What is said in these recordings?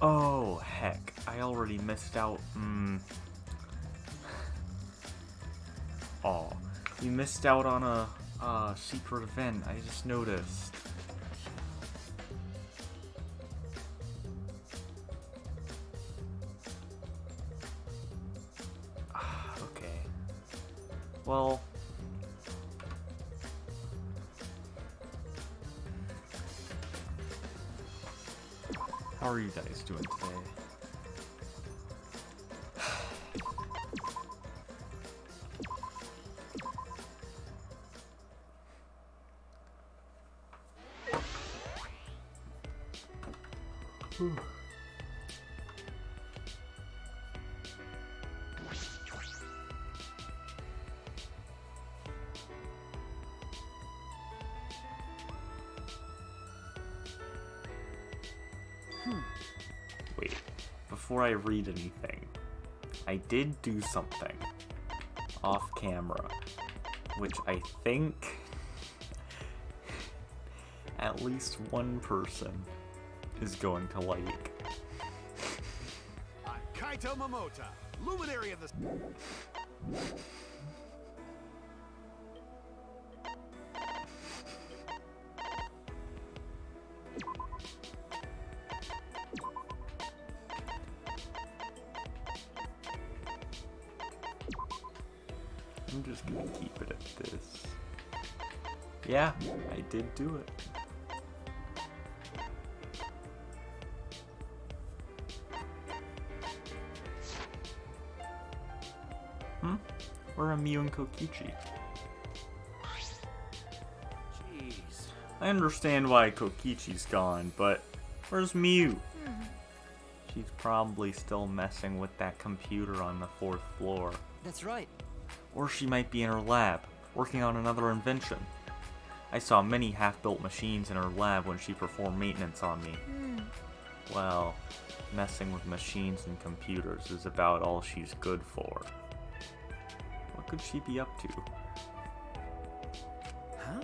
Oh, heck. I already missed out. Oh, you missed out on a secret event. I just noticed. Okay. Well... How are you guys doing today? Wait, before I read anything, I did do something off camera, which I think at least one person is going to like. I'm Kaito Momota, luminary of the... I'm just gonna keep it at this. Yeah, I did do it. Where are Miu and Kokichi? Jeez. I understand why Kokichi's gone, but where's Miu? She's probably still messing with that computer on the 4th floor. That's right. Or she might be in her lab, working on another invention. I saw many half-built machines in her lab when she performed maintenance on me. Well, messing with machines and computers is about all she's good for. What could she be up to? Huh?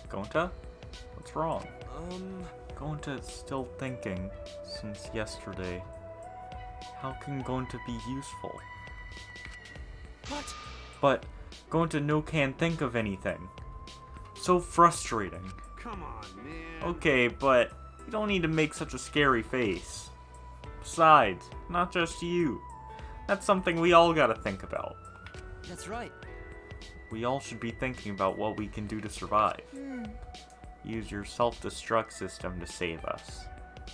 Gonta? What's wrong? Gonta's still thinking since yesterday. How can Gonta be useful? What? But Gonta no can't think of anything. So frustrating. Come on, man. Okay, but you don't need to make such a scary face. Besides, not just you. That's something we all gotta think about. That's right. We all should be thinking about what we can do to survive. Use your self-destruct system to save us.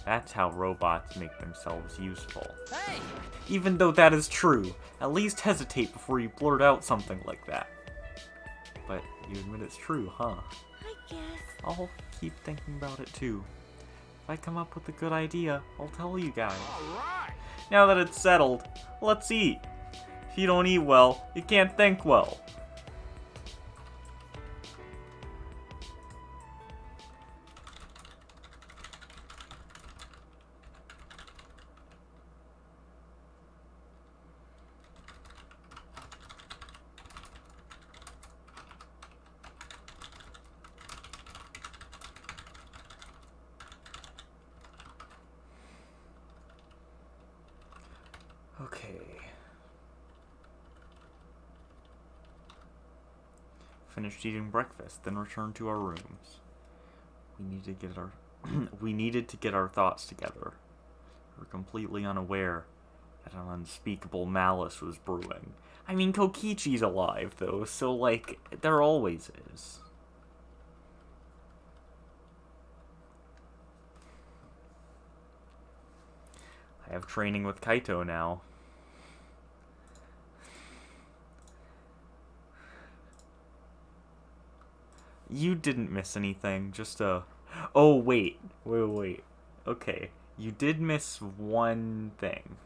That's how robots make themselves useful. Hey! Even though that is true, at least hesitate before you blurt out something like that. But you admit it's true, huh? I guess. I'll keep thinking about it too. If I come up with a good idea, I'll tell you guys. All right. Now that it's settled, let's eat. If you don't eat well, you can't think well. Okay. Finished eating breakfast, then returned to our rooms. We needed to get our thoughts together. We were completely unaware that an unspeakable malice was brewing. I mean, Kokichi's alive, though, so, like, there always is. I have training with Kaito now. You didn't miss anything, just a... Oh, wait. Okay, you did miss one thing.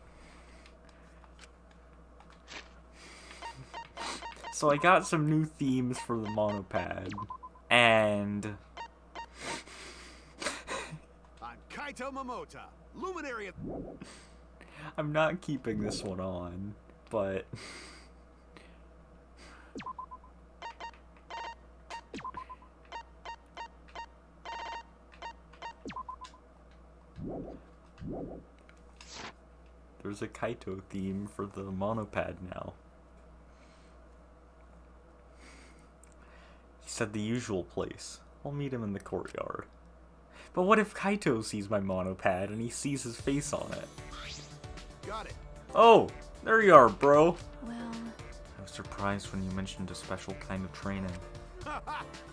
So I got some new themes for the monopad, and... I'm Kaito Momota, luminary of... I'm not keeping this one on, but... There's a Kaito theme for the monopad now. He said the usual place. I'll meet him in the courtyard. But what if Kaito sees my monopad and he sees his face on it? Got it. Oh, there you are, bro. Well, I was surprised when you mentioned a special kind of training.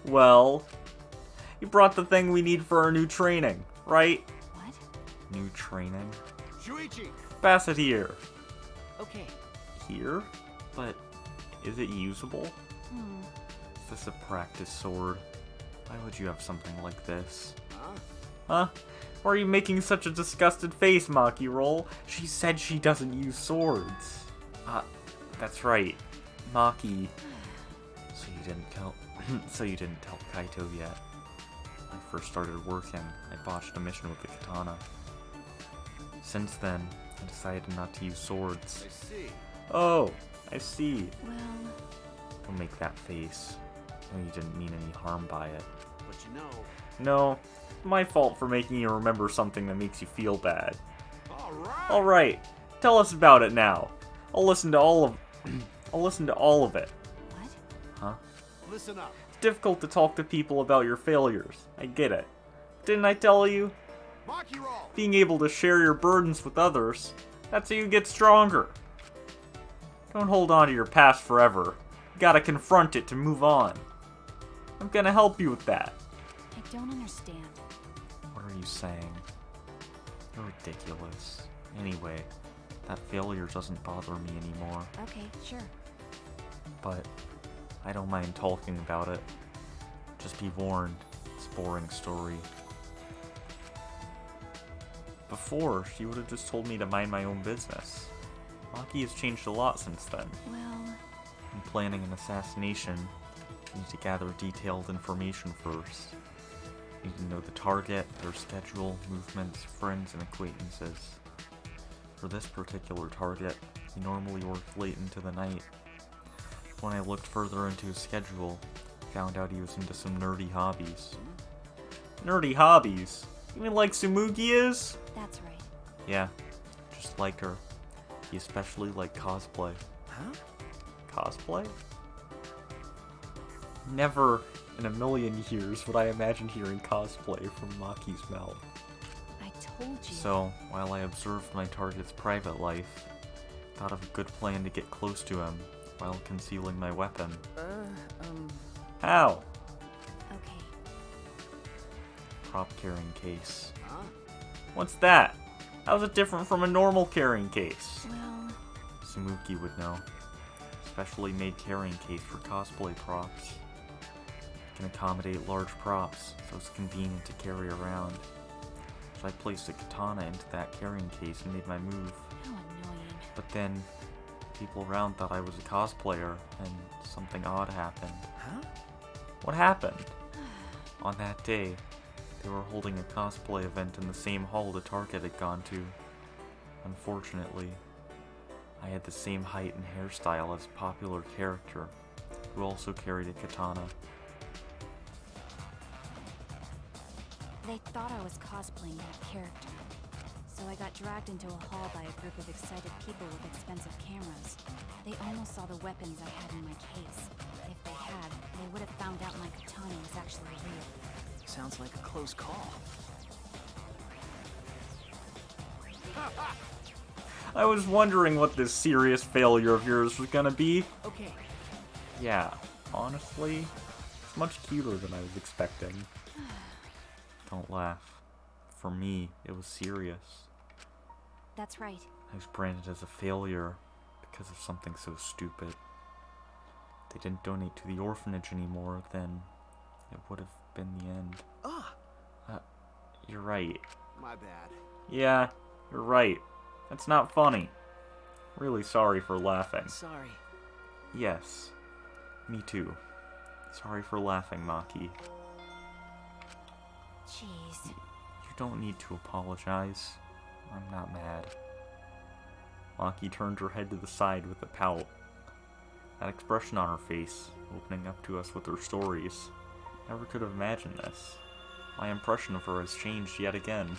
Well, you brought the thing we need for our new training, right? what? New training? Shuichi. Pass it here. Okay. Here? But is it usable? Hmm. Is this a practice sword? Why would you have something like this? Huh? Huh? Why are you making such a disgusted face, Maki Roll? She said she doesn't use swords. That's right. Maki. So you didn't tell Kaito yet. When I first started working, I botched a mission with the katana. Since then, I decided not to use swords. I see. Oh, I see. Well, Don't make that face. I know you didn't mean any harm by it. But you know. No, my fault for making you remember something that makes you feel bad. All right. Alright, tell us about it now. I'll listen to all of it. what? Huh? Listen up. It's difficult to talk to people about your failures. I get it. Didn't I tell you? Maki roll. Being able to share your burdens with others, that's how you get stronger. Don't hold on to your past forever. You gotta confront it to move on. I'm gonna help you with that. I don't understand. What are you saying? You're ridiculous. Anyway, that failure doesn't bother me anymore, Okay, sure. but I don't mind talking about it. Just be warned, it's a boring story. Before, she would have just told me to mind my own business. Maki has changed a lot since then. Well, In planning an assassination, you need to gather detailed information first. You need to know the target, their schedule, movements, friends, and acquaintances. For this particular target, he normally worked late into the night. When I looked further into his schedule, I found out he was into some nerdy hobbies. Nerdy hobbies? You mean like Tsumugi is? that's right. Yeah, just like her. He especially liked cosplay. Huh? Cosplay? Never in a million years would I imagine hearing cosplay from Maki's mouth. I told you. So, while I observed my target's private life, I thought of a good plan to get close to him while concealing my weapon. How? Okay. Prop carrying case. Huh? What's that? How's it different from a normal carrying case? Well, Tsumuki would know. Specially made carrying case for cosplay props. It can accommodate large props, so it's convenient to carry around. So I placed a katana into that carrying case and made my move. how annoying. But then, people around thought I was a cosplayer, and something odd happened. Huh? What happened? On that day, they were holding a cosplay event in the same hall the target had gone to. Unfortunately, I had the same height and hairstyle as a popular character, who also carried a katana. They thought I was cosplaying that character. So I got dragged into a hall by a group of excited people with expensive cameras. They almost saw the weapons I had in my case. If they had, they would have found out my katana was actually real. Sounds like a close call. I was wondering what this serious failure of yours was gonna be. Okay. Yeah, honestly, it's much cuter than I was expecting. Don't laugh. For me, it was serious. That's right. I was branded as a failure because of something so stupid. If they didn't donate to the orphanage anymore, then it would have been the end. Ah, You're right. My bad. Yeah, you're right. That's not funny. Really sorry for laughing. sorry. Yes, me too. Sorry for laughing, Maki. Jeez. You don't need to apologize. I'm not mad. Maki turned her head to the side with a pout. That expression on her face, opening up to us with her stories. Never could have imagined this. My impression of her has changed yet again.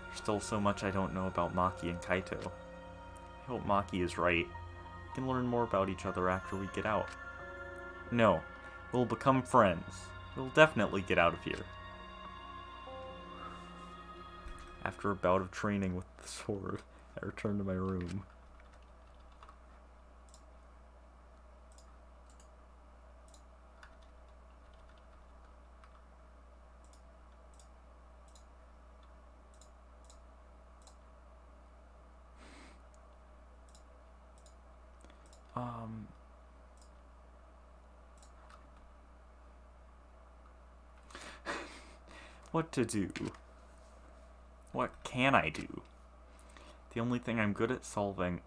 There's still so much I don't know about Maki and Kaito. I hope Maki is right. We can learn more about each other after we get out. No, we'll become friends. We'll definitely get out of here. After a bout of training with the sword, I return to my room. What to do? What can I do? The only thing I'm good at solving...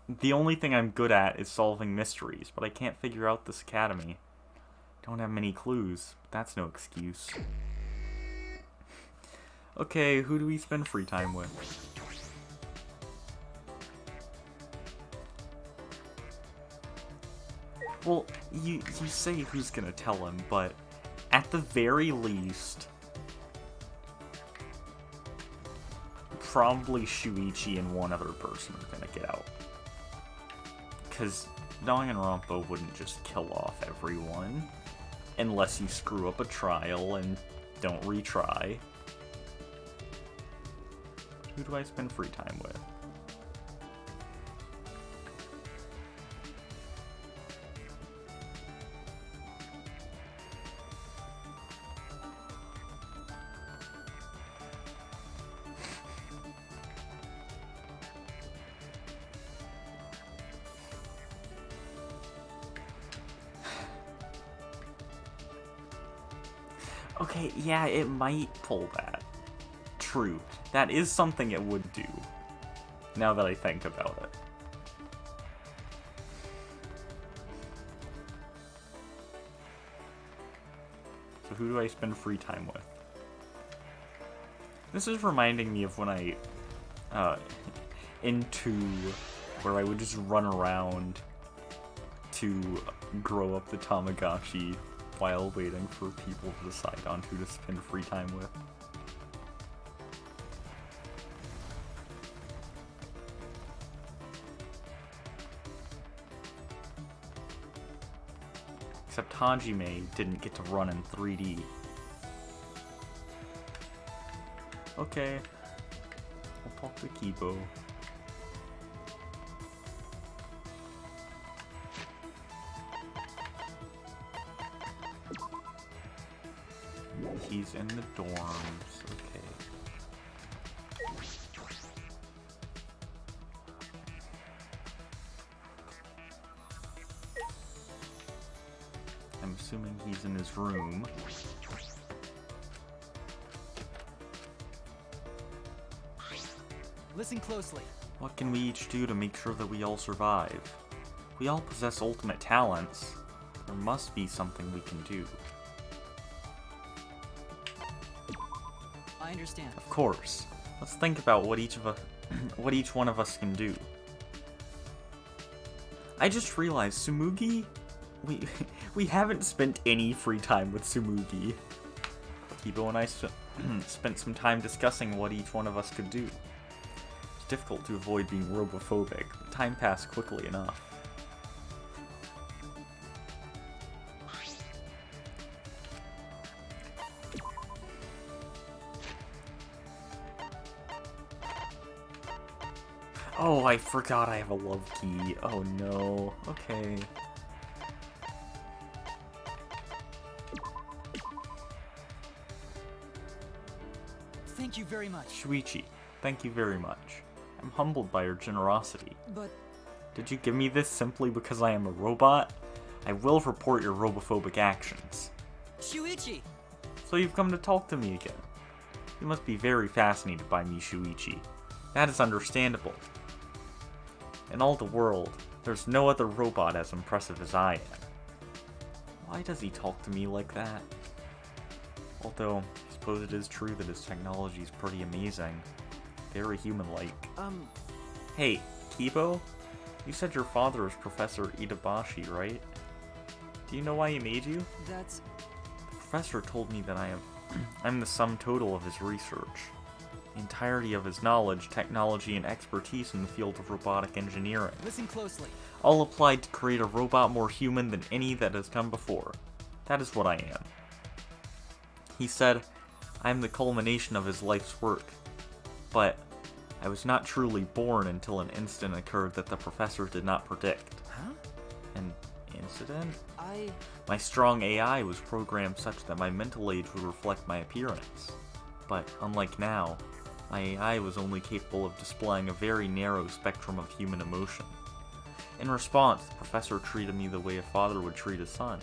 the only thing I'm good at is solving mysteries, but I can't figure out this academy. Don't have many clues, but that's no excuse. Okay, who do we spend free time with? Well, you say who's gonna tell him, but at the very least, probably Shuichi and one other person are gonna get out. Because Danganronpa wouldn't just kill off everyone, unless you screw up a trial and don't retry. Who do I spend free time with? Okay, yeah, it might pull that. True. That is something it would do, now that I think about it. So who do I spend free time with? This is reminding me of when I, in 2, where I would just run around to grow up the Tamagotchi while waiting for people to decide on who to spend free time with. Except Hajime didn't get to run in 3D. Okay. I'll talk to Kibo. He's in the dorms, okay. I'm assuming he's in his room. Listen closely. What can we each do to make sure that we all survive? We all possess ultimate talents. There must be something we can do. I understand. Of course. Let's think about what each one of us can do. I just realized Tsumugi, we haven't spent any free time with Tsumugi. Kibo and I spent some time discussing what each one of us could do. It's difficult to avoid being robophobic, but time passed quickly enough. Oh, I forgot I have a love key. Oh no. Okay. Thank you very much. Shuichi, thank you very much. I'm humbled by your generosity. But Did you give me this simply because I am a robot? I will report your robophobic actions. Shuichi! So you've come to talk to me again. You must be very fascinated by me, Shuichi. That is understandable. In all the world, there's no other robot as impressive as I am. Why does he talk to me like that? Although, I suppose it is true that his technology is pretty amazing. Very human-like. Hey, Kibo? You said your father is Professor Itabashi, right? Do you know why he made you? That's... The professor told me that I'm the sum total of his research. entirety of his knowledge, technology, and expertise in the field of robotic engineering, Listen closely. all applied to create a robot more human than any that has come before. That is what I am. He said, I am the culmination of his life's work. But I was not truly born until an incident occurred that the professor did not predict. Huh? An incident? My strong AI was programmed such that my mental age would reflect my appearance. But unlike now, my AI was only capable of displaying a very narrow spectrum of human emotion. In response, the professor treated me the way a father would treat a son.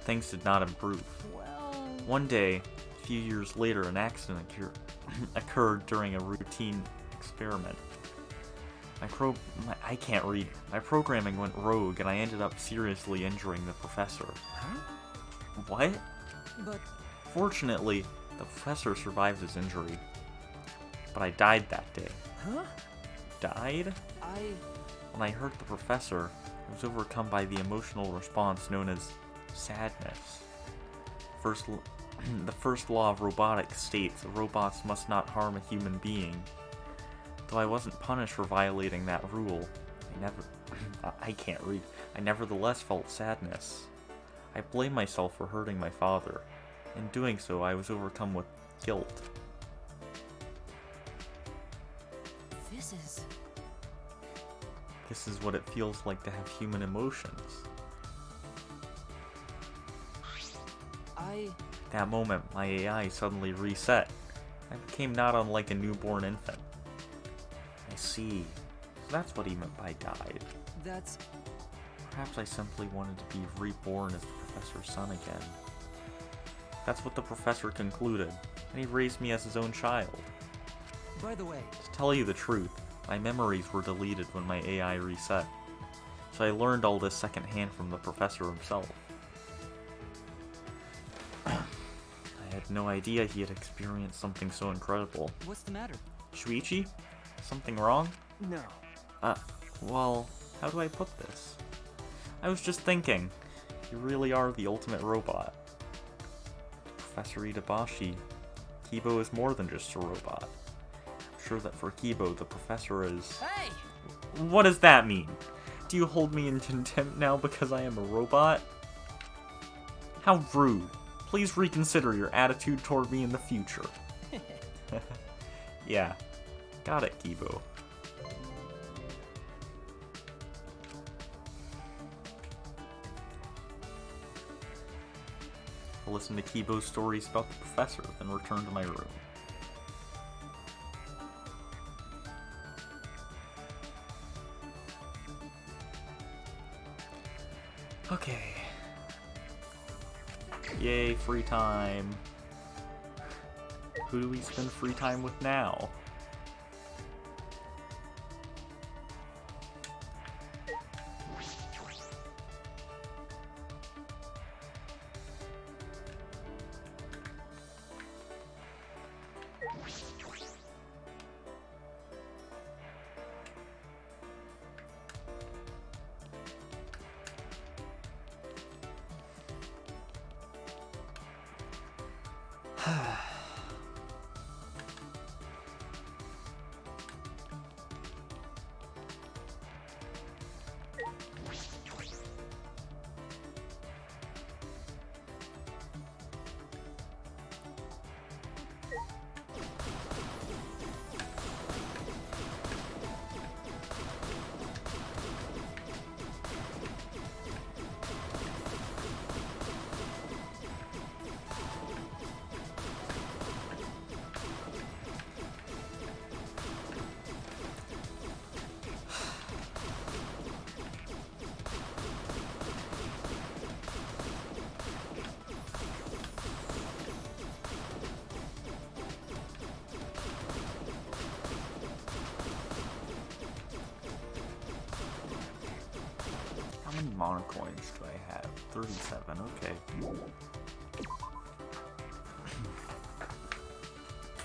Things did not improve. Well... One day, a few years later, an accident occurred during a routine experiment. I can't read. My programming went rogue, and I ended up seriously injuring the professor. Huh? What? But... Fortunately, the professor survived his injury. But I died that day. Huh? Died? When I hurt the professor, I was overcome by the emotional response known as sadness. The first law of robotics states robots must not harm a human being. Though I wasn't punished for violating that rule, I nevertheless felt sadness. I blamed myself for hurting my father. In doing so, I was overcome with guilt. This is what it feels like to have human emotions. At that moment, my AI suddenly reset. I became not unlike a newborn infant. I see. So that's what he meant by died. That's... Perhaps I simply wanted to be reborn as the professor's son again. That's what the professor concluded, and he raised me as his own child. By the way... To tell you the truth, my memories were deleted when my AI reset, so I learned all this secondhand from the professor himself. I had no idea he had experienced something so incredible. What's the matter? Shuichi? Something wrong? No. Well, how do I put this? I was just thinking, you really are the ultimate robot. Professor Itabashi, Kibo is more than just a robot. I'm sure that for Kibo, the professor is... Hey! What does that mean? Do you hold me in contempt now because I am a robot? How rude. Please reconsider your attitude toward me in the future. Yeah. Got it, Kibo. I'll listen to Kibo's stories about the professor, then return to my room. Okay. Yay, free time. Who do we spend free time with now? How many mana coins do I have? 37, okay.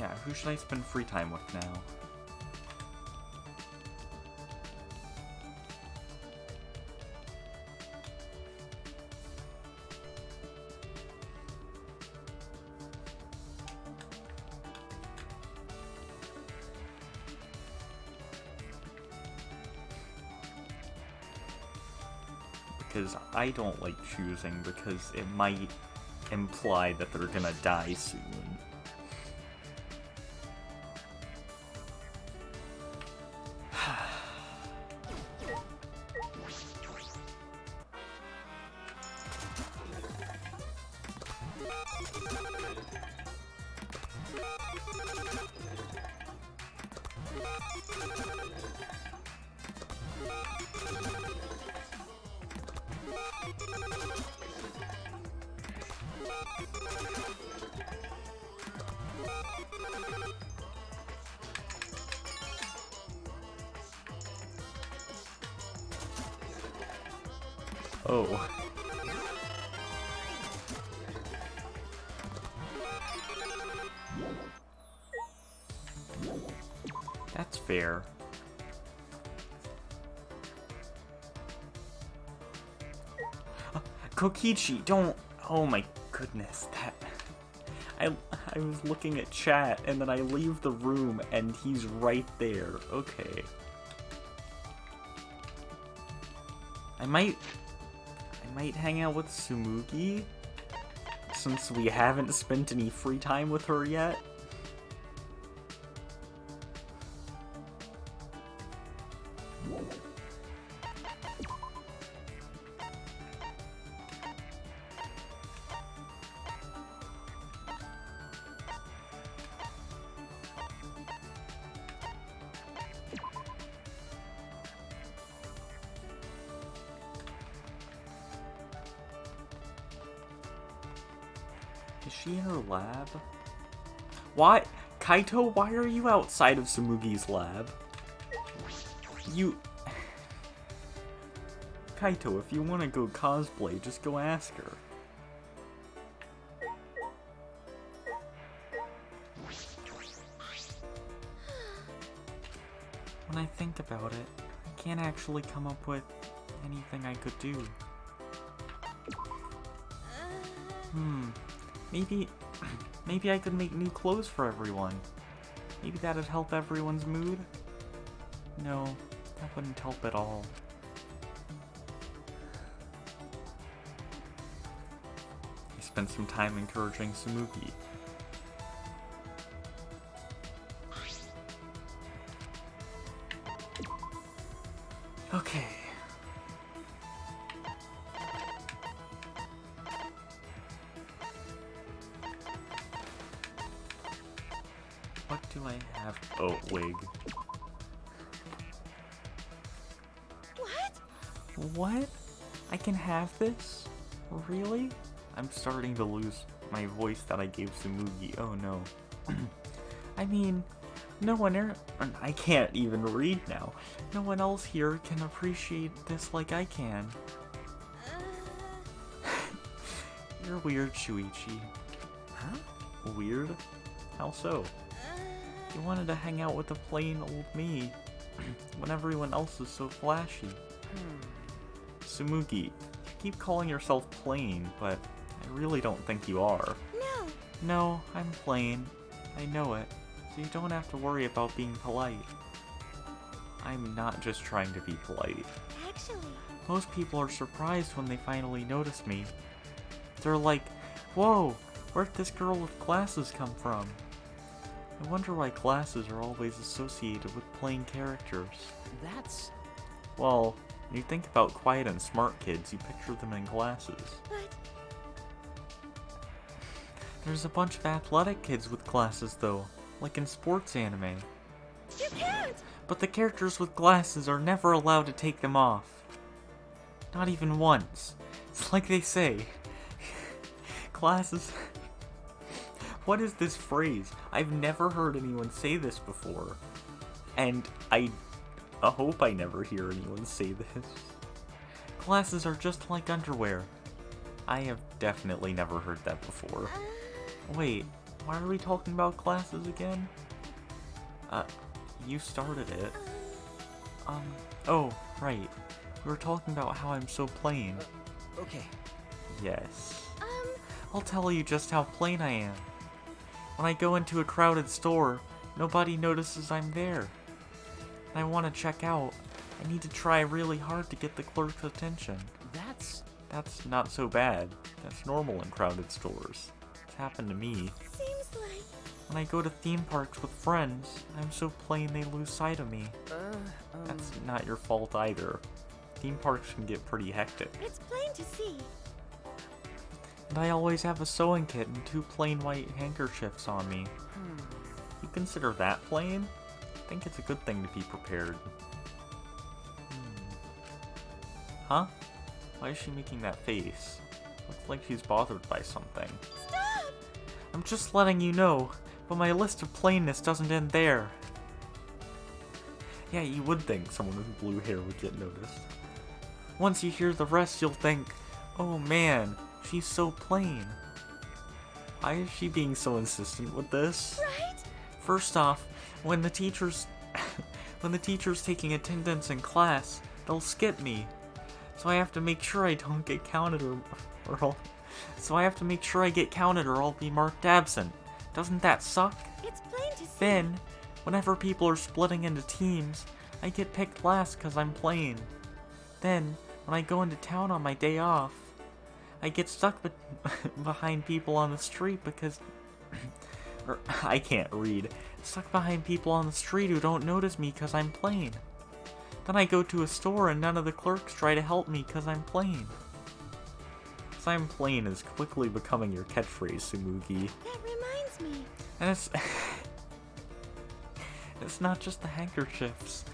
Yeah, who should I spend free time with now? because I don't like choosing because it might imply that they're gonna die soon. Oh. That's fair. Kokichi, don't... Oh my goodness, that... I was looking at chat, and then I leave the room, and he's right there. Okay. I might hang out with Tsumugi, since we haven't spent any free time with her yet. Is she in her lab? Why? Kaito, why are you outside of Tsumugi's lab? Kaito, if you want to go cosplay, just go ask her. When I think about it, I can't actually come up with anything I could do. Maybe I could make new clothes for everyone. Maybe that'd help everyone's mood? No, that wouldn't help at all. I spent some time encouraging Tsumugi. Okay. What do I have? Oh, wig. What? I can have this? Really? I'm starting to lose my voice that I gave Tsumugi. Oh no. I mean, no one I can't even read now. No one else here can appreciate this like I can. You're weird, Shuichi. Huh? Weird? How so? You wanted to hang out with the plain old me when everyone else is so flashy. Tsumugi, you keep calling yourself plain, but I really don't think you are. No! No, I'm plain. I know it, so you don't have to worry about being polite. I'm not just trying to be polite. Actually... Most people are surprised when they finally notice me. They're like, whoa, where'd this girl with glasses come from? I wonder why glasses are always associated with plain characters. That's... Well, when you think about quiet and smart kids, you picture them in glasses. But... There's a bunch of athletic kids with glasses though, like in sports anime. You can't! But the characters with glasses are never allowed to take them off. Not even once. It's like they say. Glasses... What is this phrase? I've never heard anyone say this before. And I hope I never hear anyone say this. Glasses are just like underwear. I have definitely never heard that before. Wait, why are we talking about glasses again? You started it. Oh, right. We were talking about how I'm so plain. Okay. Yes. I'll tell you just how plain I am. When I go into a crowded store, nobody notices I'm there. When I want to check out, I need to try really hard to get the clerk's attention. That's That's not so bad. That's normal in crowded stores. It's happened to me. Seems like... When I go to theme parks with friends, I'm so plain they lose sight of me. That's not your fault either. Theme parks can get pretty hectic. It's plain to see. And I always have a sewing kit and 2 plain white handkerchiefs on me. You consider that plain? I think it's a good thing to be prepared. Huh? Why is she making that face? Looks like she's bothered by something. Stop! I'm just letting you know, but my list of plainness doesn't end there. Yeah, you would think someone with blue hair would get noticed. Once you hear the rest, you'll think, oh man, she's so plain. Why is she being so insistent with this? Right? First off, when the teacher's taking attendance in class, they'll skip me. So I have to make sure I don't get counted so I have to make sure I get counted or I'll be marked absent. Doesn't that suck? It's plain to see. Then, whenever people are splitting into teams, I get picked last because I'm plain. Then, when I go into town on my day off, I get stuck behind people on the street because... I can't read. Stuck behind people on the street who don't notice me because I'm plain. Then I go to a store and none of the clerks try to help me because I'm plain. Because I'm plain is quickly becoming your catchphrase, Tsumugi. That reminds me. And it's not just the handkerchiefs.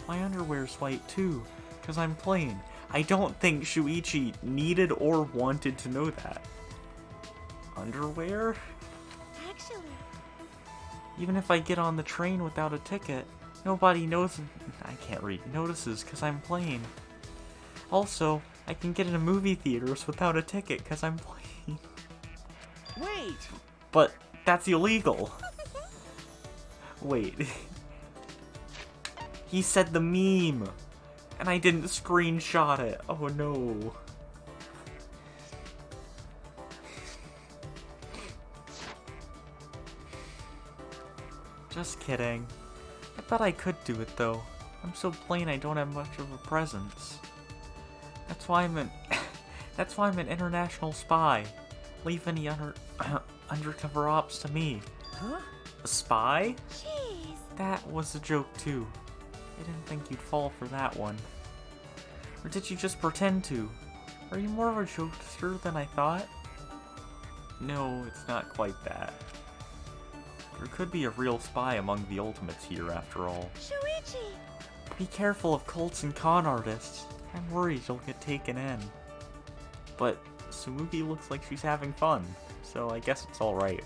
My underwear's white too, because I'm plain. I don't think Shuichi needed or wanted to know that. Underwear? Actually, Even if I get on the train without a ticket, nobody notices because I'm plain. Also, I can get into movie theaters without a ticket because I'm plain. Wait! But that's illegal. Wait. He said the meme, and I didn't screenshot it. Oh no. Just kidding. I bet I could do it though. I'm so plain I don't have much of a presence. That's why I'm an international spy. Leave any undercover ops to me. Huh? A spy? jeez. That was a joke too. I didn't think you'd fall for that one. Or did you just pretend to? Are you more of a jokester than I thought? No, it's not quite that. There could be a real spy among the ultimates here, after all. Shuichi! Be careful of cults and con artists. I'm worried you'll get taken in. But Tsumugi looks like she's having fun, so I guess it's alright.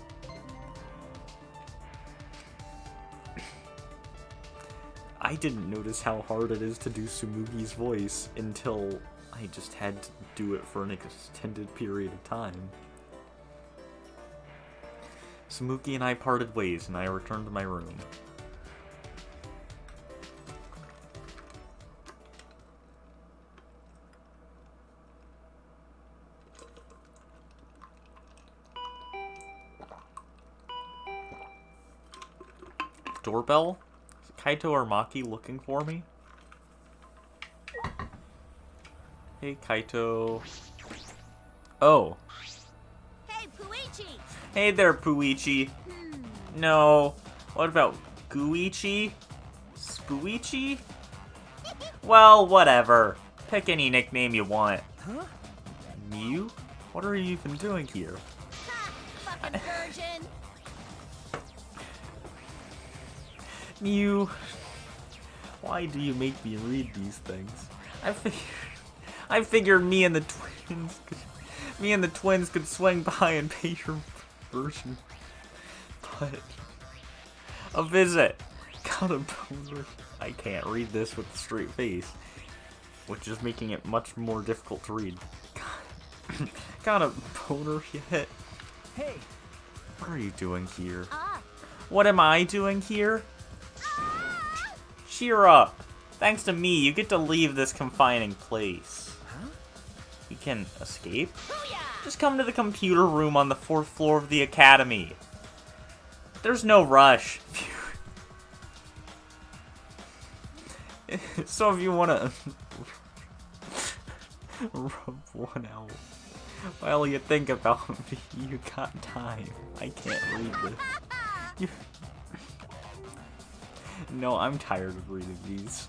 I didn't notice how hard it is to do Tsumugi's voice until I just had to do it for an extended period of time. Tsumugi and I parted ways, and I returned to my room. Doorbell? Is Kaito or Maki looking for me? Hey, Kaito. Oh. Hey, Puichi! Hey there, Puichi. No. What about Guichi? Spuichi? Well, whatever. Pick any nickname you want. Huh? Mew? What are you even doing here? Ha! Fucking virgin! Mew. Why do you make me read these things? I figured me and the twins could swing by and pay your version. But a visit. Got a boner. I can't read this with a straight face, which is making it much more difficult to read. Got a boner yet? Hey! What are you doing here? Ah! What am I doing here? Cheer up. Thanks to me, you get to leave this confining place. Huh? You can escape? Booyah! Just come to the computer room on the 4th floor of the academy. There's no rush. So if you wanna rub one out while you think about me, you got time. I can't read this. You... No, I'm tired of reading these.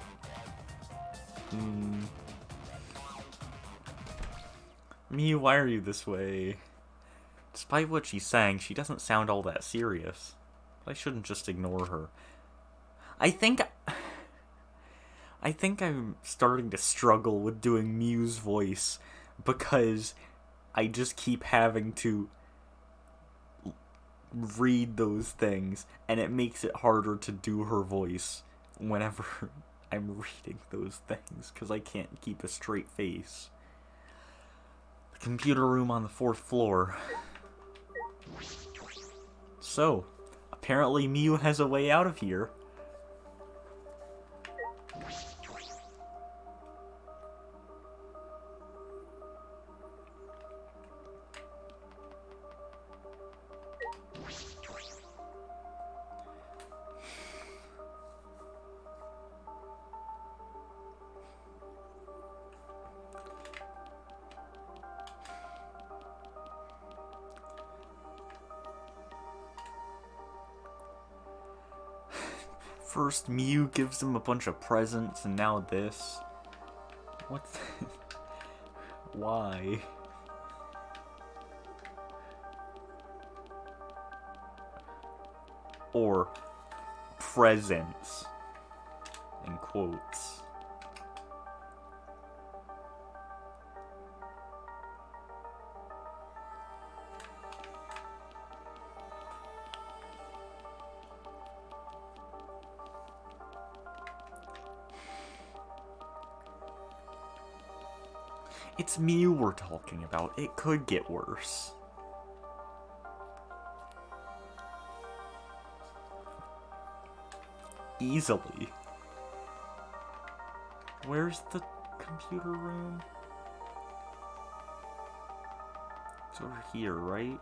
Miu, why are you this way? Despite what she's saying, she doesn't sound all that serious. But I shouldn't just ignore her. I think I'm starting to struggle with doing Miu's voice because I just keep having to read those things, and it makes it harder to do her voice whenever I'm reading those things because I can't keep a straight face. The computer room on the 4th floor. So, apparently Miu has a way out of here. First, Miu gives him a bunch of presents, and now this. What's this? Why? Or presents, in quotes. It's Miu we're talking about. It could get worse. Easily. Where's the computer room? It's over here, right?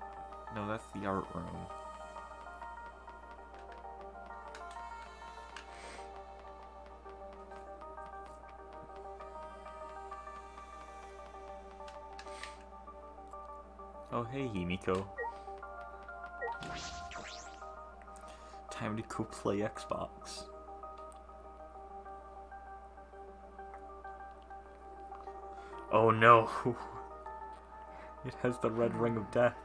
No, that's the art room. Oh, hey, Himiko. Time to go play Xbox. Oh no! It has the red ring of death.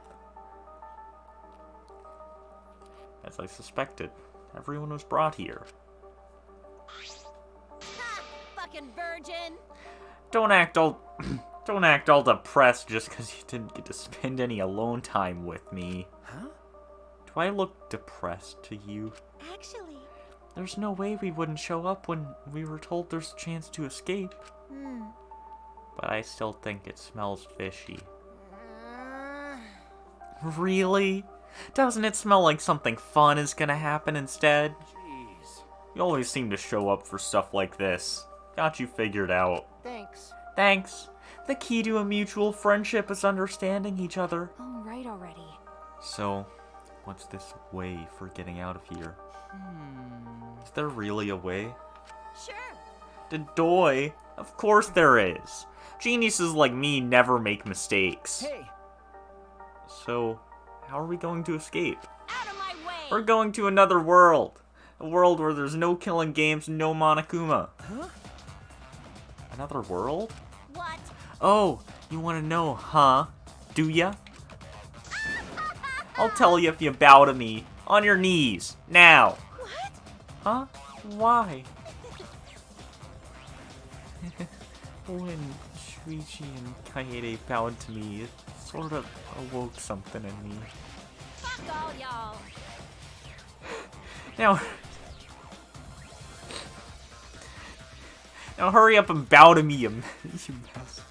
As I suspected, everyone was brought here. Ha! Fucking virgin! Don't act all... Don't act all depressed just because you didn't get to spend any alone time with me. Huh? Do I look depressed to you? Actually... There's no way we wouldn't show up when we were told there's a chance to escape. But I still think it smells fishy. Really? Doesn't it smell like something fun is gonna happen instead? Jeez. You always seem to show up for stuff like this. Got you figured out. Thanks. Thanks. The key to a mutual friendship is understanding each other. Oh, right already. So, what's this way for getting out of here? Is there really a way? Sure. Doy, of course there is. Geniuses like me never make mistakes. Hey. So, how are we going to escape? Out of my way! We're going to another world. A world where there's no killing games, no Monokuma. Huh? Another world? What? Oh, you want to know, huh? Do ya? I'll tell you if you bow to me. On your knees. Now. What? Huh? Why? When Shuichi and Kaede bowed to me, it sort of awoke something in me. Fuck all y'all! Now hurry up and bow to me, you masochist.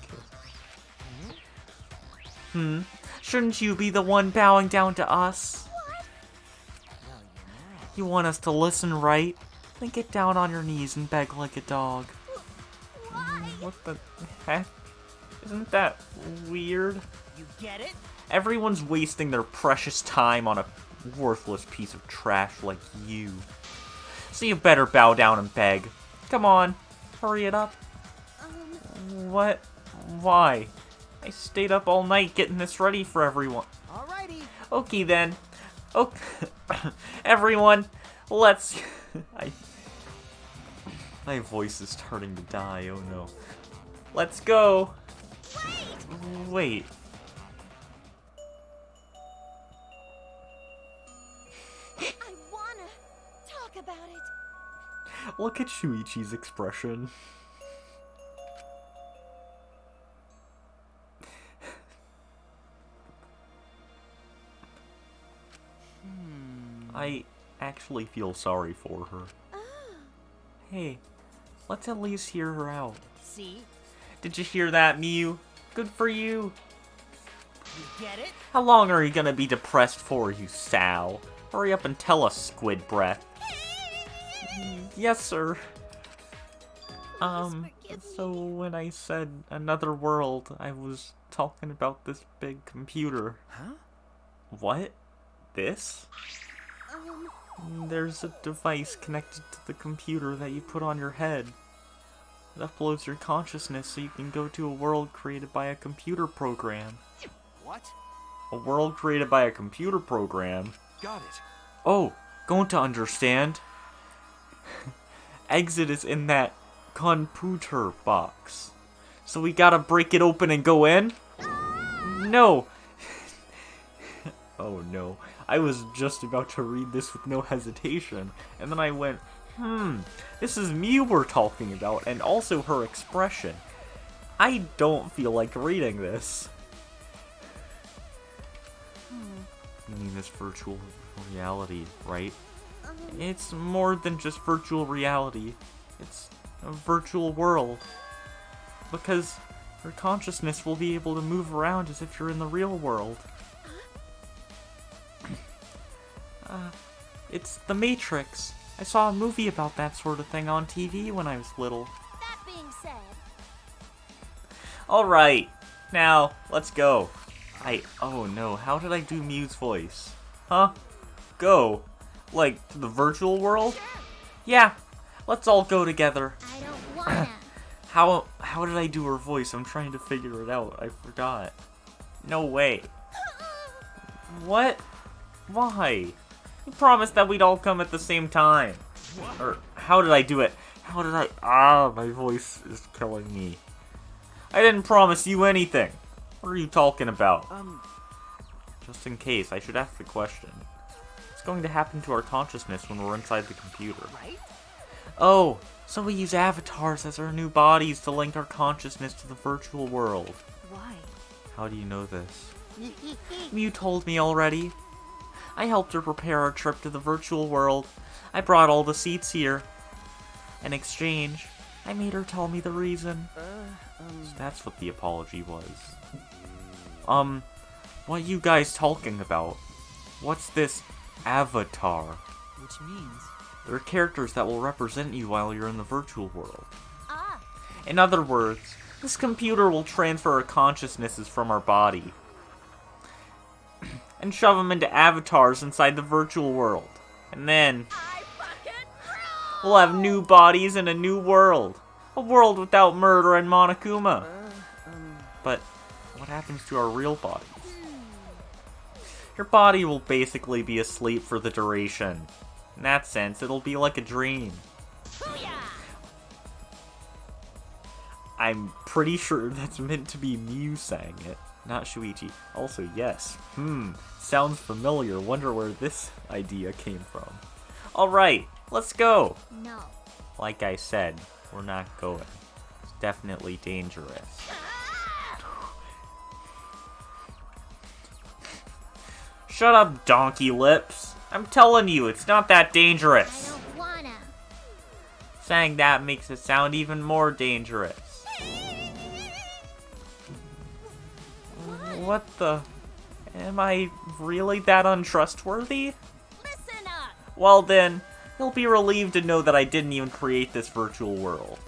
Shouldn't you be the one bowing down to us? You want us to listen, right? Then get down on your knees and beg like a dog. What the heck? Isn't that weird? You get it? Everyone's wasting their precious time on a worthless piece of trash like you. So you better bow down and beg. Come on. Hurry it up. What? Why? I stayed up all night getting this ready for everyone. Alrighty. Okay then. Okay. Everyone, let's... My voice is starting to die, oh no. Let's go! Wait. I wanna talk about it. Look at Shuichi's expression. I actually feel sorry for her. Hey, let's at least hear her out. See? Did you hear that, Mew? Good for you. You get it? How long are you gonna be depressed for, you Sal? Hurry up and tell us, Squid Breath. Yes, sir. So when I said another world, I was talking about this big computer. Huh? What? This? There's a device connected to the computer that you put on your head. It uploads your consciousness so you can go to a world created by a computer program. What? A world created by a computer program? Got it. Oh, going to understand. Exit is in that computer box. So we gotta break it open and go in? No! Oh no. I was just about to read this with no hesitation, and then I went, this is Mew we're talking about, and also her expression. I don't feel like reading this. You mean this virtual reality, right? It's more than just virtual reality. It's a virtual world. Because your consciousness will be able to move around as if you're in the real world. It's the Matrix. I saw a movie about that sort of thing on TV when I was little. That being said, Alright, now, let's go. Oh no, how did I do Mew's voice? Huh? Go? Like, to the virtual world? Yeah, let's all go together. I don't wanna. How did I do her voice? I'm trying to figure it out. I forgot. No way. What? Why? You promised that we'd all come at the same time. Or, how did I do it? How did I... my voice is killing me. I didn't promise you anything. What are you talking about? Just in case, I should ask the question. What's going to happen to our consciousness when we're inside the computer? Right? Oh, so we use avatars as our new bodies to link our consciousness to the virtual world. Why? How do you know this? Mew told me already. I helped her prepare our trip to the virtual world. I brought all the seats here. In exchange, I made her tell me the reason. So that's what the apology was. What you guys talking about? What's this avatar? Which means... They're characters that will represent you while you're in the virtual world. Ah, In other words, this computer will transfer our consciousnesses from our body and shove them into avatars inside the virtual world. And then I fucking rule! we'll have new bodies in a new world. A world without murder and Monokuma. But what happens to our real bodies? Your body will basically be asleep for the duration. In that sense, it'll be like a dream. Booyah! I'm pretty sure that's meant to be Mew saying it, not Shuichi. Also, yes. Sounds familiar. Wonder where this idea came from. Alright, let's go! No. Like I said, we're not going. It's definitely dangerous. Shut up, donkey lips! I'm telling you, it's not that I dangerous! don't wanna. Saying that makes it sound even more dangerous. What the... Am I really that untrustworthy? Listen up! Well then, you'll be relieved to know that I didn't even create this virtual world.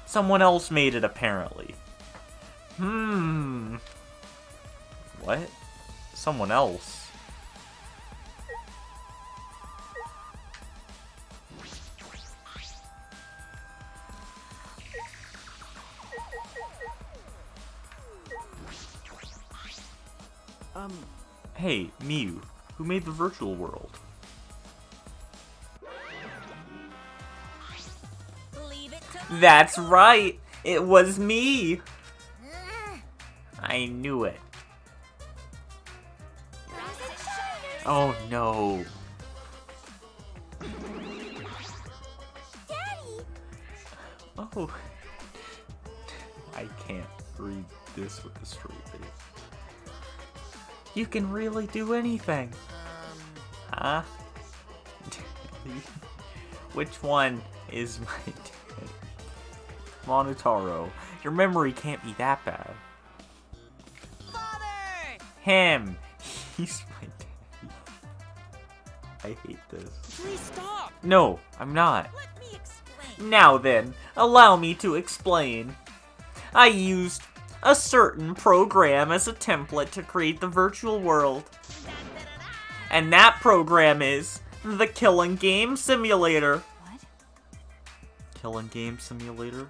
Someone else made it, apparently. What? Someone else? Hey, Miu, who made the virtual world? Leave it to That's right! It was me! I knew it. Oh no. Daddy. Oh. I can't read this with a straight face. You can really do anything. Huh? Which one is my daddy? Monotaro, your memory can't be that bad. Father! Him! He's my daddy. I hate this. Please stop! No, I'm not. Let me explain. Now then, allow me to explain. I used a certain program as a template to create the virtual world. And that program is the Killing Game Simulator. What? Killing Game Simulator?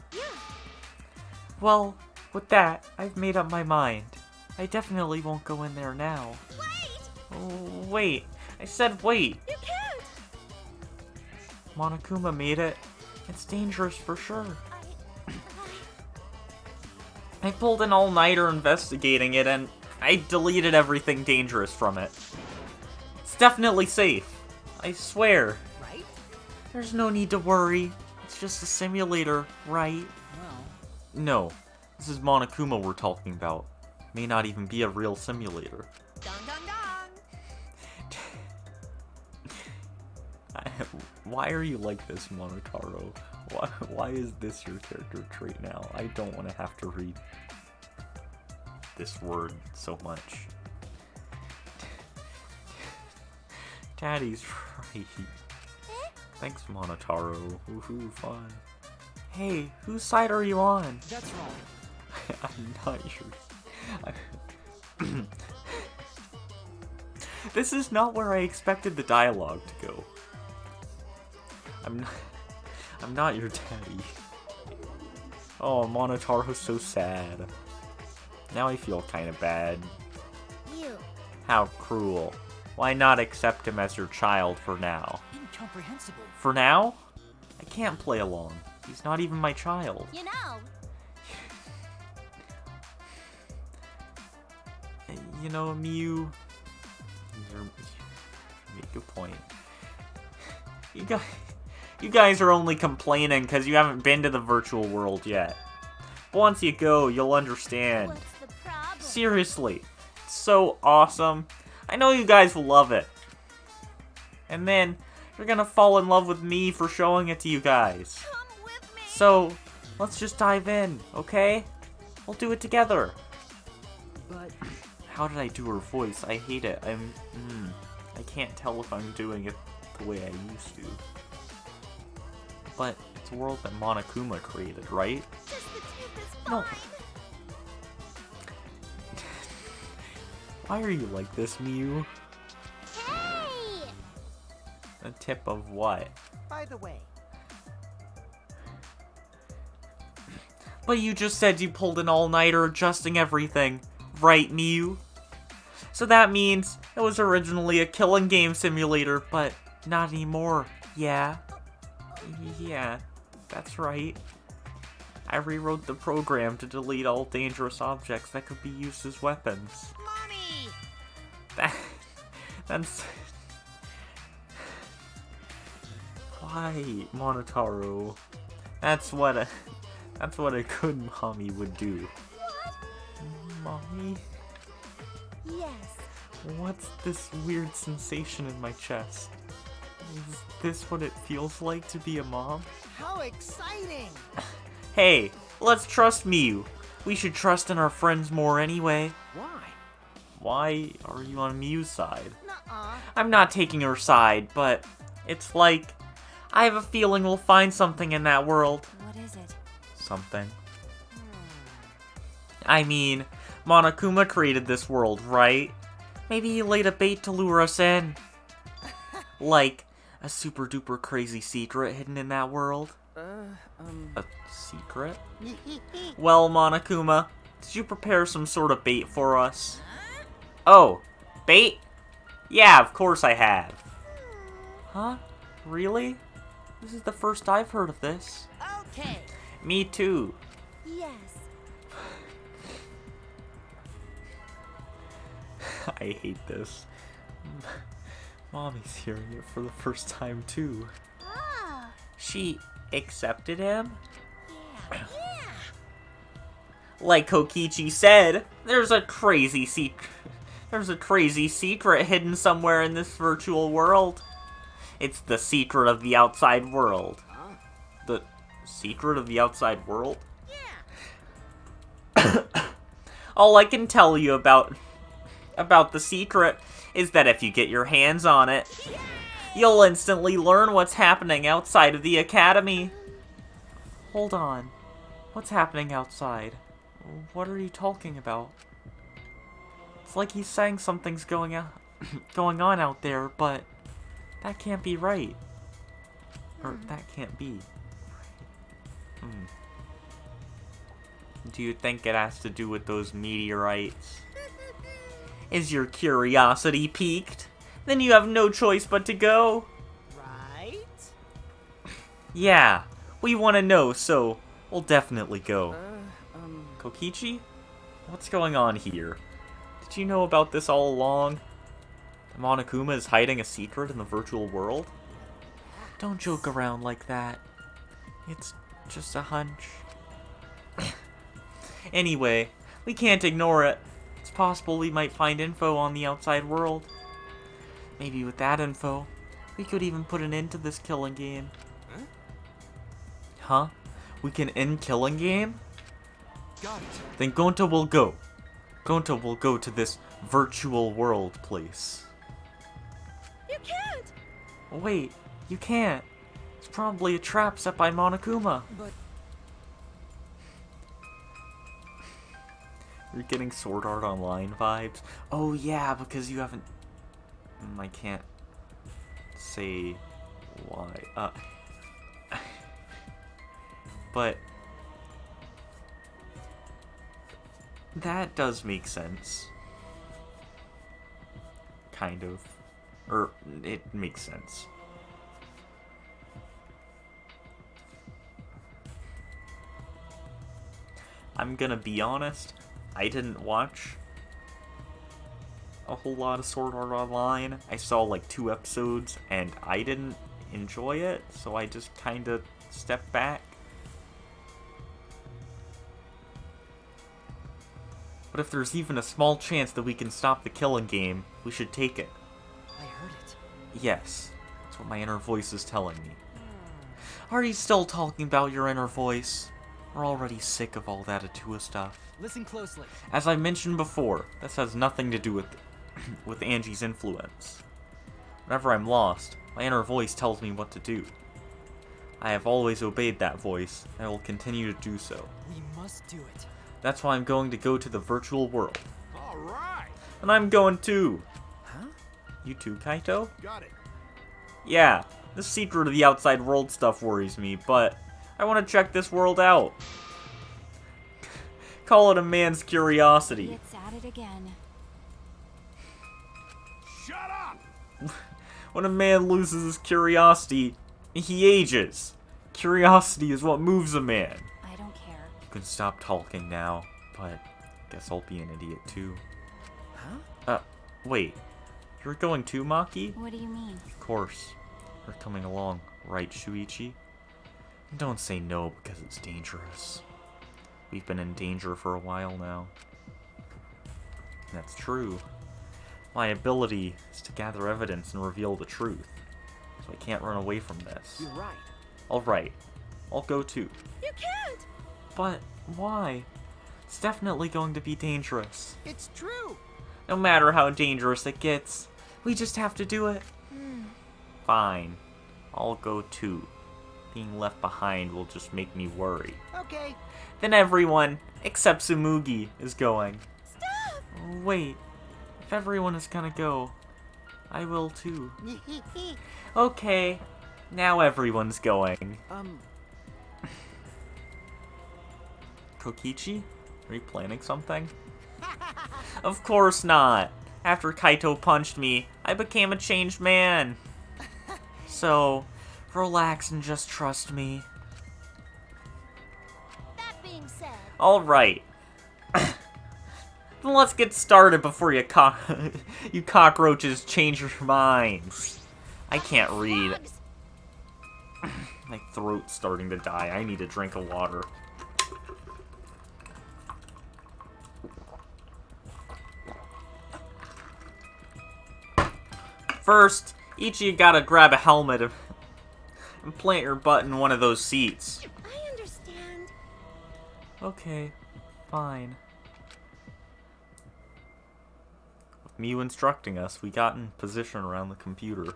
Well, with that, I've made up my mind. I definitely won't go in there now. Wait! Oh, wait. I said wait. You can't! Monokuma made it. It's dangerous for sure. I pulled an all-nighter investigating it, and I deleted everything dangerous from it. It's definitely safe. I swear. Right? There's no need to worry. It's just a simulator, right? Well, No. This is Monokuma we're talking about. May not even be a real simulator. Dong dong dong! Why are you like this, Monotaro? Why is this your character trait now? I don't want to have to read this word so much. Daddy's right. Thanks, Monotaro. Woohoo, fun. Hey, whose side are you on? that's wrong. I'm not your... This is not where I expected the dialogue to go. I'm not your daddy. Oh, Monotaro's so sad. Now I feel kind of bad. You. How cruel. Why not accept him as your child for now? Incomprehensible. For now? I can't play along. He's not even my child. You know. You know, Miu, you make a point. You guys are only complaining because you haven't been to the virtual world yet. But once you go, you'll understand. What's the problem? Seriously, it's so awesome. I know you guys will love it. And then, you're gonna fall in love with me for showing it to you guys. Come with me. So, let's just dive in, okay? We'll do it together. But How did I do her voice? I hate it. I can't tell if I'm doing it the way I used to. But it's a world that Monokuma created, right? Just the tip is No. fine. Why are you like this, Miu? Hey! A tip of what? by the way, But you just said you pulled an all-nighter adjusting everything, right, Miu? So that means it was originally a killing game simulator, but not anymore, yeah? Yeah, that's right. I rewrote the program to delete all dangerous objects that could be used as weapons. Mommy! That's... Why, Monotaro? That's what a good mommy would do. Mommy? Yes. What's this weird sensation in my chest? Is this what it feels like to be a mom? How exciting! Hey, let's trust Miu. We should trust in our friends more anyway. Why? Why are you on Miu's side? Nuh-uh. I'm not taking her side, but it's like, I have a feeling we'll find something in that world. What is it? Something. I mean, Monokuma created this world, right? Maybe he laid a bait to lure us in. Like, a super duper crazy secret hidden in that world. A secret? Well, Monokuma, did you prepare some sort of bait for us? Oh, bait? Yeah, of course I have. Huh? Really? This is the first I've heard of this. Okay. Me too. Yes. I hate this. Mommy's hearing it for the first time too. Ah. She accepted him? Yeah. Like Kokichi said, there's a crazy secret hidden somewhere in this virtual world. It's the secret of the outside world. The secret of the outside world? Yeah. All I can tell you about the secret is that if you get your hands on it, you'll instantly learn what's happening outside of the academy. Hold on. What's happening outside? What are you talking about? It's like he's saying something's going on out there, but that can't be right. Or that can't be. Do you think it has to do with those meteorites? Is your curiosity piqued? Then you have no choice but to go. Right? Yeah, we want to know, so we'll definitely go. Kokichi? What's going on here? Did you know about this all along? The Monokuma is hiding a secret in the virtual world? Don't joke around like that. It's just a hunch. Anyway, we can't ignore it. It's possible we might find info on the outside world. Maybe with that info, we could even put an end to this killing game. Huh? We can end killing game? Got it. Then Gonta will go. Gonta will go to this virtual world place. You can't. Wait, you can't. It's probably a trap set by Monokuma. But You're getting Sword Art Online vibes? Oh yeah, because you haven't... I can't say why. But... that does make sense. Kind of. Or, it makes sense. I'm gonna be honest, I didn't watch a whole lot of Sword Art Online. I saw like 2 episodes and I didn't enjoy it, so I just kinda stepped back. But if there's even a small chance that we can stop the killing game, we should take it. I heard it. Yes, that's what my inner voice is telling me. Are you still talking about your inner voice? We're already sick of all that Atua stuff. Listen closely. As I mentioned before, this has nothing to do with with Angie's influence. Whenever I'm lost, my inner voice tells me what to do. I have always obeyed that voice, and I will continue to do so. We must do it. That's why I'm going to go to the virtual world. All right. And I'm going too. Huh? You too, Kaito? Got it. Yeah, the secret of the outside world stuff worries me, but I want to check this world out. Call it a man's curiosity. It's at it again. Shut up. When a man loses his curiosity, he ages. Curiosity is what moves a man. I don't care. You can stop talking now, but guess I'll be an idiot too. Huh? Wait. You're going too, Maki? What do you mean? Of course. You're coming along, right, Shuichi? Don't say no because it's dangerous. We've been in danger for a while now. That's true. My ability is to gather evidence and reveal the truth, so I can't run away from this. You're right. Alright, I'll go too. You can't. But why? It's definitely going to be dangerous. It's true. No matter how dangerous it gets, we just have to do it. Fine, I'll go too. Being left behind will just make me worry. Okay. Then everyone, except Tsumugi, is going. Stop. Wait, if everyone is gonna go, I will too. Okay, now everyone's going. Kokichi? Are you planning something? Of course not. After Kaito punched me, I became a changed man. So, relax and just trust me. That being said, Alright. Then let's get started before you you cockroaches change your minds. I can't read. slugs. My throat's starting to die. I need a drink of water. First, each of you gotta grab a helmet and plant your butt in one of those seats. I understand. Okay, fine. With Mew instructing us, we got in position around the computer.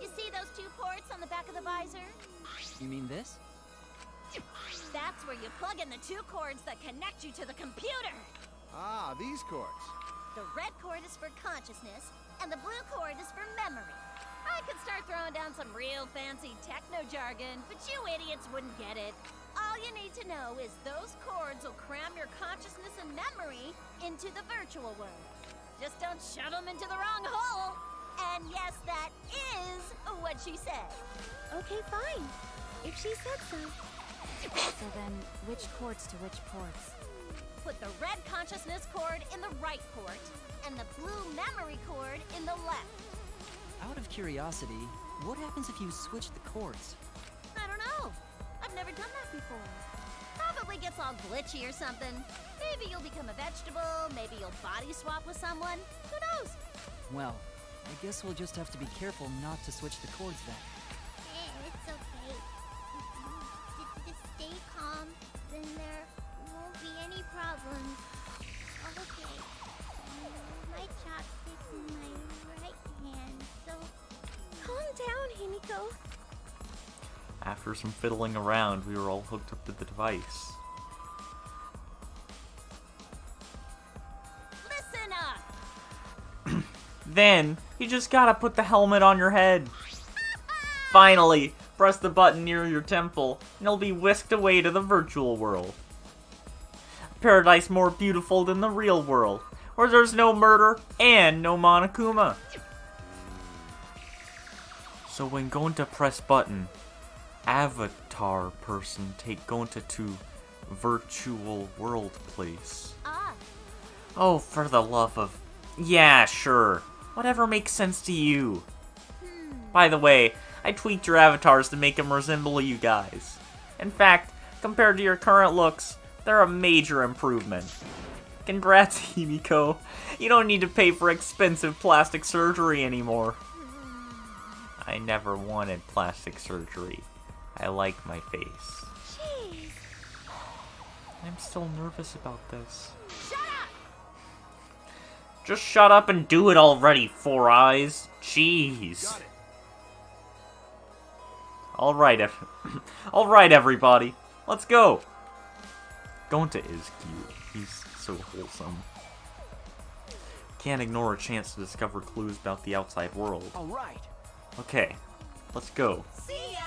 You see those two ports on the back of the visor? You mean this? That's where you plug in the two cords that connect you to the computer. Ah, these cords. The red cord is for consciousness, and the blue cord is for memory. I could start throwing down some real fancy techno jargon, but you idiots wouldn't get it. All you need to know is those cords will cram your consciousness and memory into the virtual world. Just don't shove them into the wrong hole. And yes, that is what she said. Okay, fine. If she said so. So then, which cords to which ports? Put the red consciousness cord in the right port, and the blue memory cord in the left. Out of curiosity, what happens if you switch the cords? I don't know. I've never done that before. Probably gets all glitchy or something. Maybe you'll become a vegetable, maybe you'll body swap with someone. Who knows? Well, I guess we'll just have to be careful not to switch the cords then. It's okay. Just stay calm, then there won't be any problems. Okay. My chopstick's in my right hand, so... Calm down, Himiko. After some fiddling around, we were all hooked up to the device. Listen up! Then, you just gotta put the helmet on your head. Finally, press the button near your temple, and you'll be whisked away to the virtual world. A paradise more beautiful than the real world, where there's no murder and no Monokuma. So when going to press button, avatar person take going to virtual world place. Ah, Oh, for the love of... Yeah, sure. Whatever makes sense to you. By the way, I tweaked your avatars to make them resemble you guys. In fact, compared to your current looks, they're a major improvement. Congrats, Himiko. You don't need to pay for expensive plastic surgery anymore. I never wanted plastic surgery. I like my face. jeez. I'm still nervous about this. Shut up! Just shut up and do it already, Four Eyes. Jeez. Got it. Alright, alright, everybody. Let's go. Gonta is cute. He's so wholesome. Can't ignore a chance to discover clues about the outside world. All right. Okay, let's go. See ya!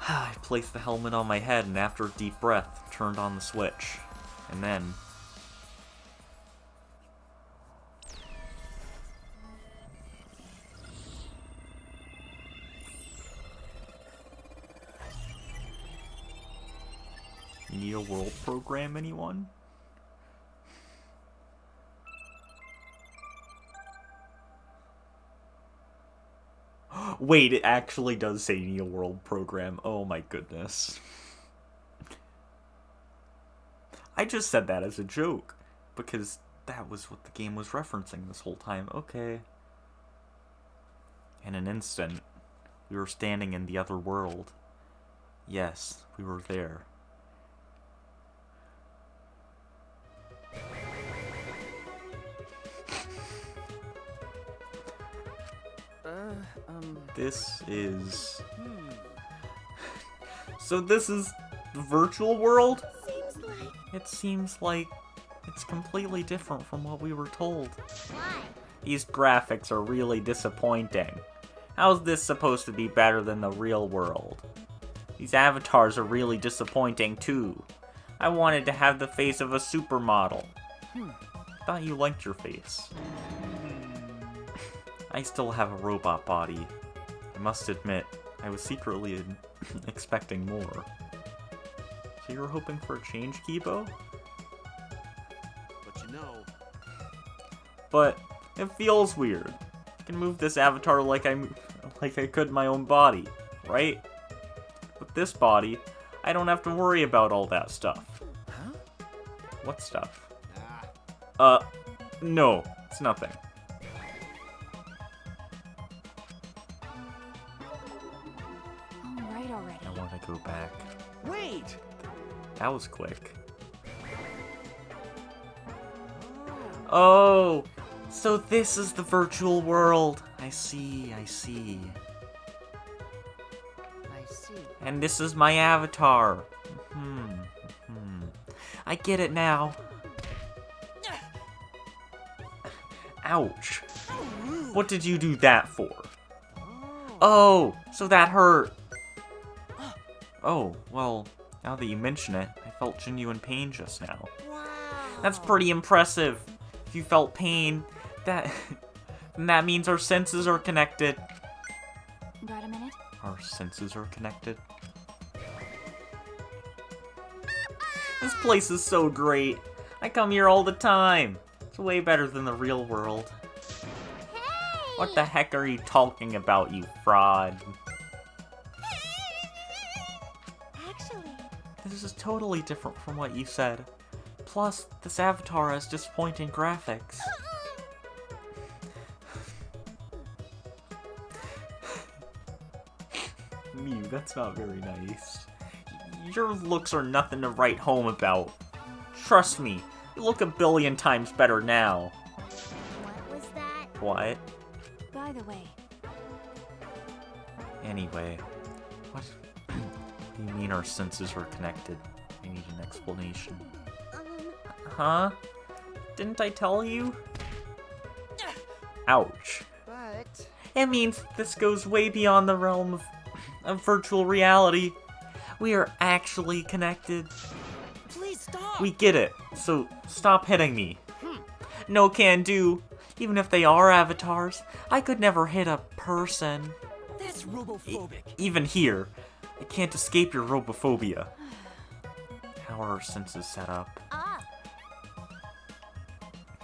I placed the helmet on my head and after a deep breath, turned on the switch. And then... Need a world program, anyone? Wait, it actually does say Neo World Program. Oh my goodness. I just said that as a joke, because that was what the game was referencing this whole time. Okay. In an instant, we were standing in the other world. Yes, we were there. This is... So this is the virtual world? Seems like... It seems like it's completely different from what we were told. Why? These graphics are really disappointing. How's this supposed to be better than the real world? These avatars are really disappointing too. I wanted to have the face of a supermodel. Thought you liked your face. I still have a robot body. I must admit, I was secretly expecting more. So you were hoping for a change, Kibo? But you know, But it feels weird. I can move this avatar like I could my own body, right? With this body, I don't have to worry about all that stuff. Huh? What stuff? ah, No, it's nothing. All right already. I want to go back. wait! That was quick. Oh, so this is the virtual world. I see. I see. And this is my avatar. I get it now. Ouch. What did you do that for? Oh, so that hurt. Oh, well, now that you mention it, I felt genuine pain just now. Wow. That's pretty impressive. If you felt pain, that means our senses are connected. Got a minute? Our senses are connected. This place is so great. I come here all the time. It's way better than the real world. Hey! What the heck are you talking about, you fraud? Actually, This is totally different from what you said. Plus, this avatar has disappointing graphics. Mew, that's not very nice. Your looks are nothing to write home about. Trust me, you look a billion times better now. what was that? What? By the way, Anyway, what do you mean our senses are connected? I need an explanation. Huh? Didn't I tell you? Ouch. But It means this goes way beyond the realm of virtual reality. We are actually connected. please stop. We get it, so stop hitting me. No can do. Even if they are avatars, I could never hit a person. That's robophobic. Even here, I can't escape your robophobia. How are our senses set up? Ah,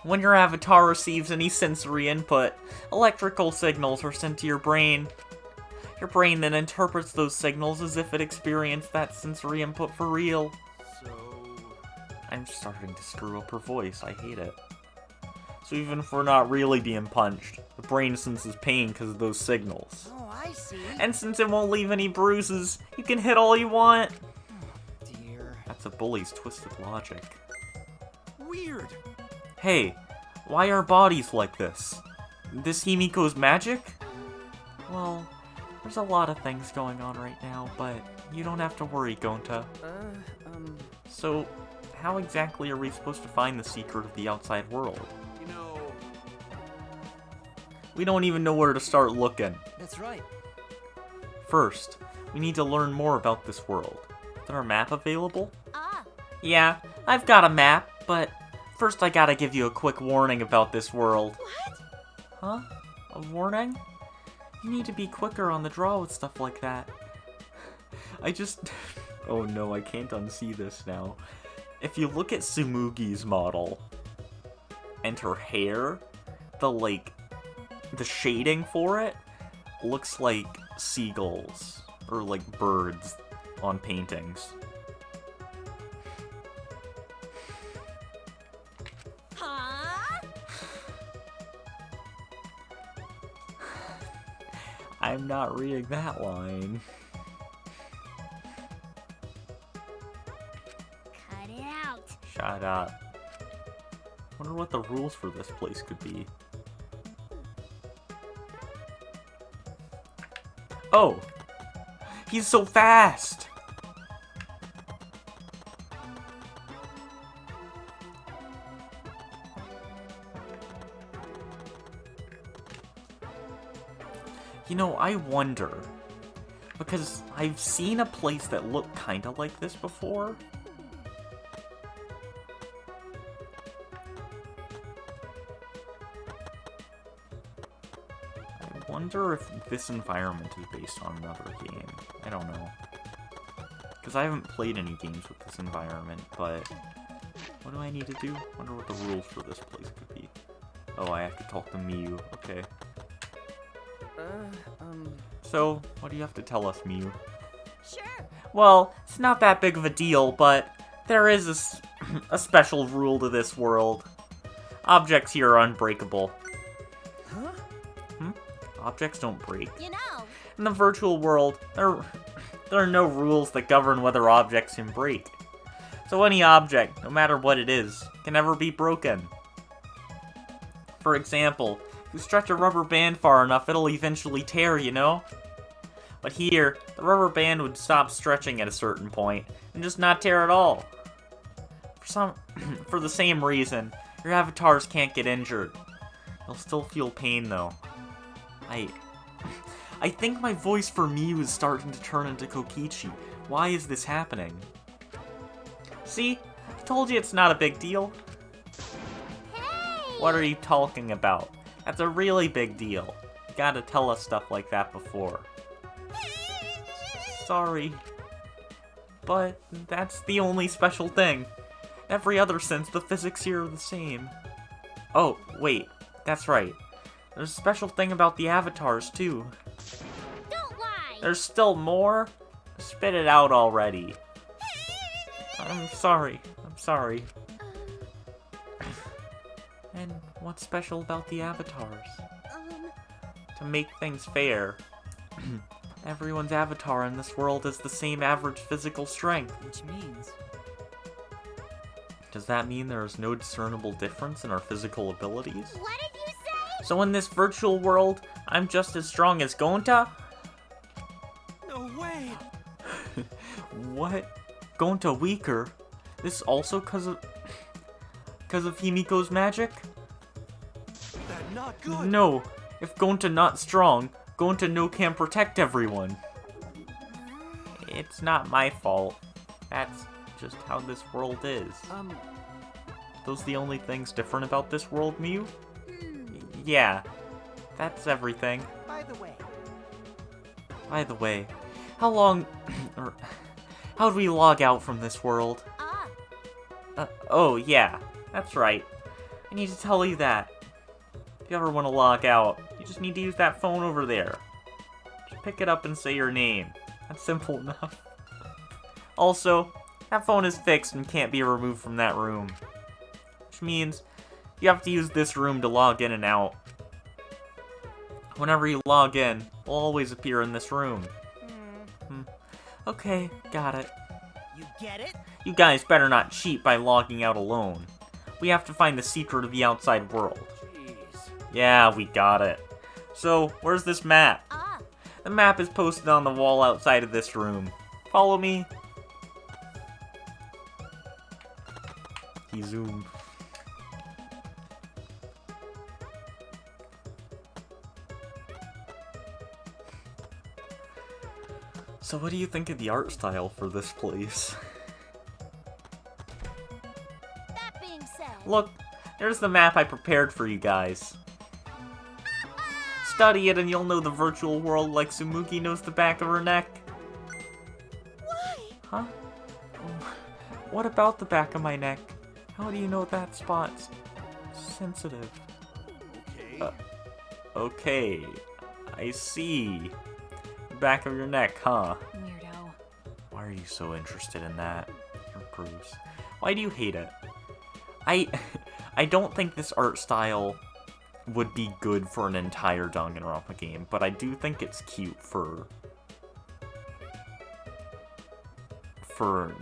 When your avatar receives any sensory input, electrical signals are sent to your brain. Your brain then interprets those signals as if it experienced that sensory input for real. So, I'm starting to screw up her voice, I hate it. So even if we're not really being punched, the brain senses pain because of those signals. Oh, I see. And since it won't leave any bruises, you can hit all you want. Dear. That's a bully's twisted logic. weird! Hey, why are bodies like this? This Himiko's magic? Well, there's a lot of things going on right now, but you don't have to worry, Gonta. So, how exactly are we supposed to find the secret of the outside world? You know, We don't even know where to start looking. That's right. First, we need to learn more about this world. Is there a map available? ah, Yeah, I've got a map, but first I gotta give you a quick warning about this world. what? Huh? A warning? You need to be quicker on the draw with stuff like that. I just... oh no, I can't unsee this now. If you look at Tsumugi's model, and her hair, the shading for it, looks like seagulls, or like birds on paintings. Huh? I'm not reading that line. Cut it out. Shut up. Wonder what the rules for this place could be. Oh! He's so fast! You know, I wonder, Because I've seen a place that looked kinda like this before. I wonder if this environment is based on another game. I don't know. Because I haven't played any games with this environment, but... What do I need to do? Wonder what the rules for this place could be. Oh, I have to talk to Miu. Okay. So, what do you have to tell us, Miu? Sure. Well, it's not that big of a deal, but there is a special rule to this world. Objects here are unbreakable. Huh? Objects don't break. You know, In the virtual world, there are no rules that govern whether objects can break. So any object, no matter what it is, can never be broken. For example, if you stretch a rubber band far enough, it'll eventually tear, you know? But here, the rubber band would stop stretching at a certain point, and just not tear at all. For the same reason, your avatars can't get injured. You'll still feel pain, though. I think my voice for Miu is starting to turn into Kokichi. Why is this happening? See? I told you it's not a big deal. hey! What are you talking about? That's a really big deal. You gotta tell us stuff like that before. Sorry. But that's the only special thing. Every other sense, the physics here are the same. Oh, wait. That's right. There's a special thing about the avatars, too. Don't lie! There's still more? Spit it out already. I'm sorry. I'm sorry. And what's special about the avatars? To make things fair, everyone's avatar in this world is the same average physical strength. Which means... Does that mean there is no discernible difference in our physical abilities? What did you say? So in this virtual world, I'm just as strong as Gonta? No way! What? Gonta weaker? This also cause of Himiko's magic? That not good. No. If Gonta not strong, Gonta no can protect everyone. It's not my fault. That's just how this world is. Those the only things different about this world, Miu? Yeah. That's everything. By the way, How long... or... How'd we log out from this world? Oh, yeah. That's right. I need to tell you that. If you ever want to log out, you just need to use that phone over there. Just pick it up and say your name. That's simple enough. Also, that phone is fixed and can't be removed from that room. Which means you have to use this room to log in and out. Whenever you log in, it'll always appear in this room. Okay, got it. you get it? You guys better not cheat by logging out alone. We have to find the secret of the outside world. Jeez. Yeah, we got it. So, where's this map? The map is posted on the wall outside of this room. Follow me. He zoomed. So what do you think of the art style for this place? That being said... Look, there's the map I prepared for you guys. Study it and you'll know the virtual world like Tsumugi knows the back of her neck. Why? Huh? What about the back of my neck? How do you know that spot's sensitive? Okay. Okay, I see. The back of your neck, huh? Weirdo. Why are you so interested in that? You're gross. Why do you hate it? I don't think this art style would be good for an entire Danganronpa game, but I do think it's cute for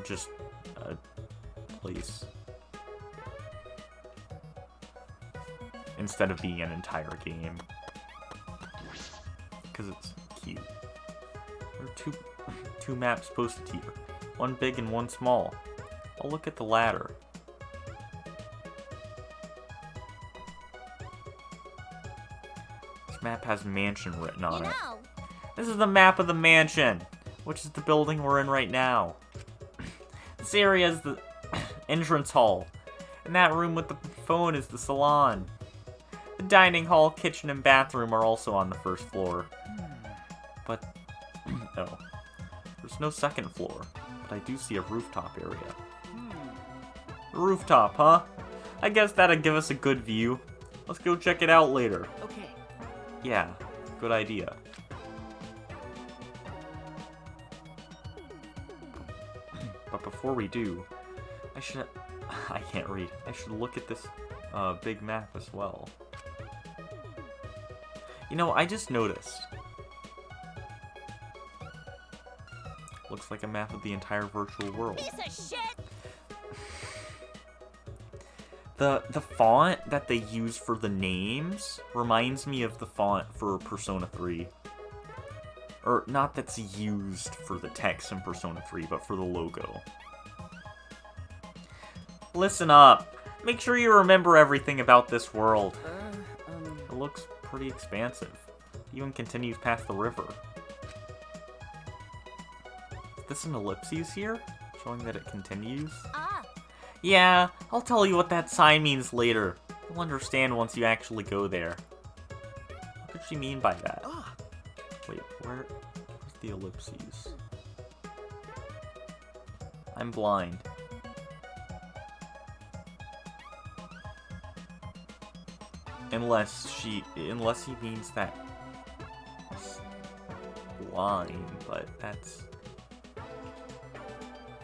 just a place. Instead of being an entire game. Because it's cute. There are two maps posted here. One big and one small. I'll look at the latter. This map has mansion written on You it. know, This is the map of the mansion, which is the building we're in right now. This area is the entrance hall, and that room with the phone is the salon. The dining hall, kitchen, and bathroom are also on the first floor. But, oh, there's no second floor, but I do see a rooftop area. Rooftop, huh? I guess that'd give us a good view. Let's go check it out later. Okay. Yeah, good idea. But before we do, I can't read. I should look at this big map as well. You know, I just noticed. Looks like a map of the entire virtual world. Piece of shit! The font that they use for the names reminds me of the font for Persona 3. Or, not that's used for the text in Persona 3, but for the logo. Listen up. Make sure you remember everything about this world. It looks pretty expansive. It even continues past the river. Is this an ellipses here? Showing that it continues? Ah, Yeah, I'll tell you what that sign means later. You'll understand once you actually go there. What could she mean by that? Wait, where's the ellipses? I'm blind. Unless he means that line, but that's...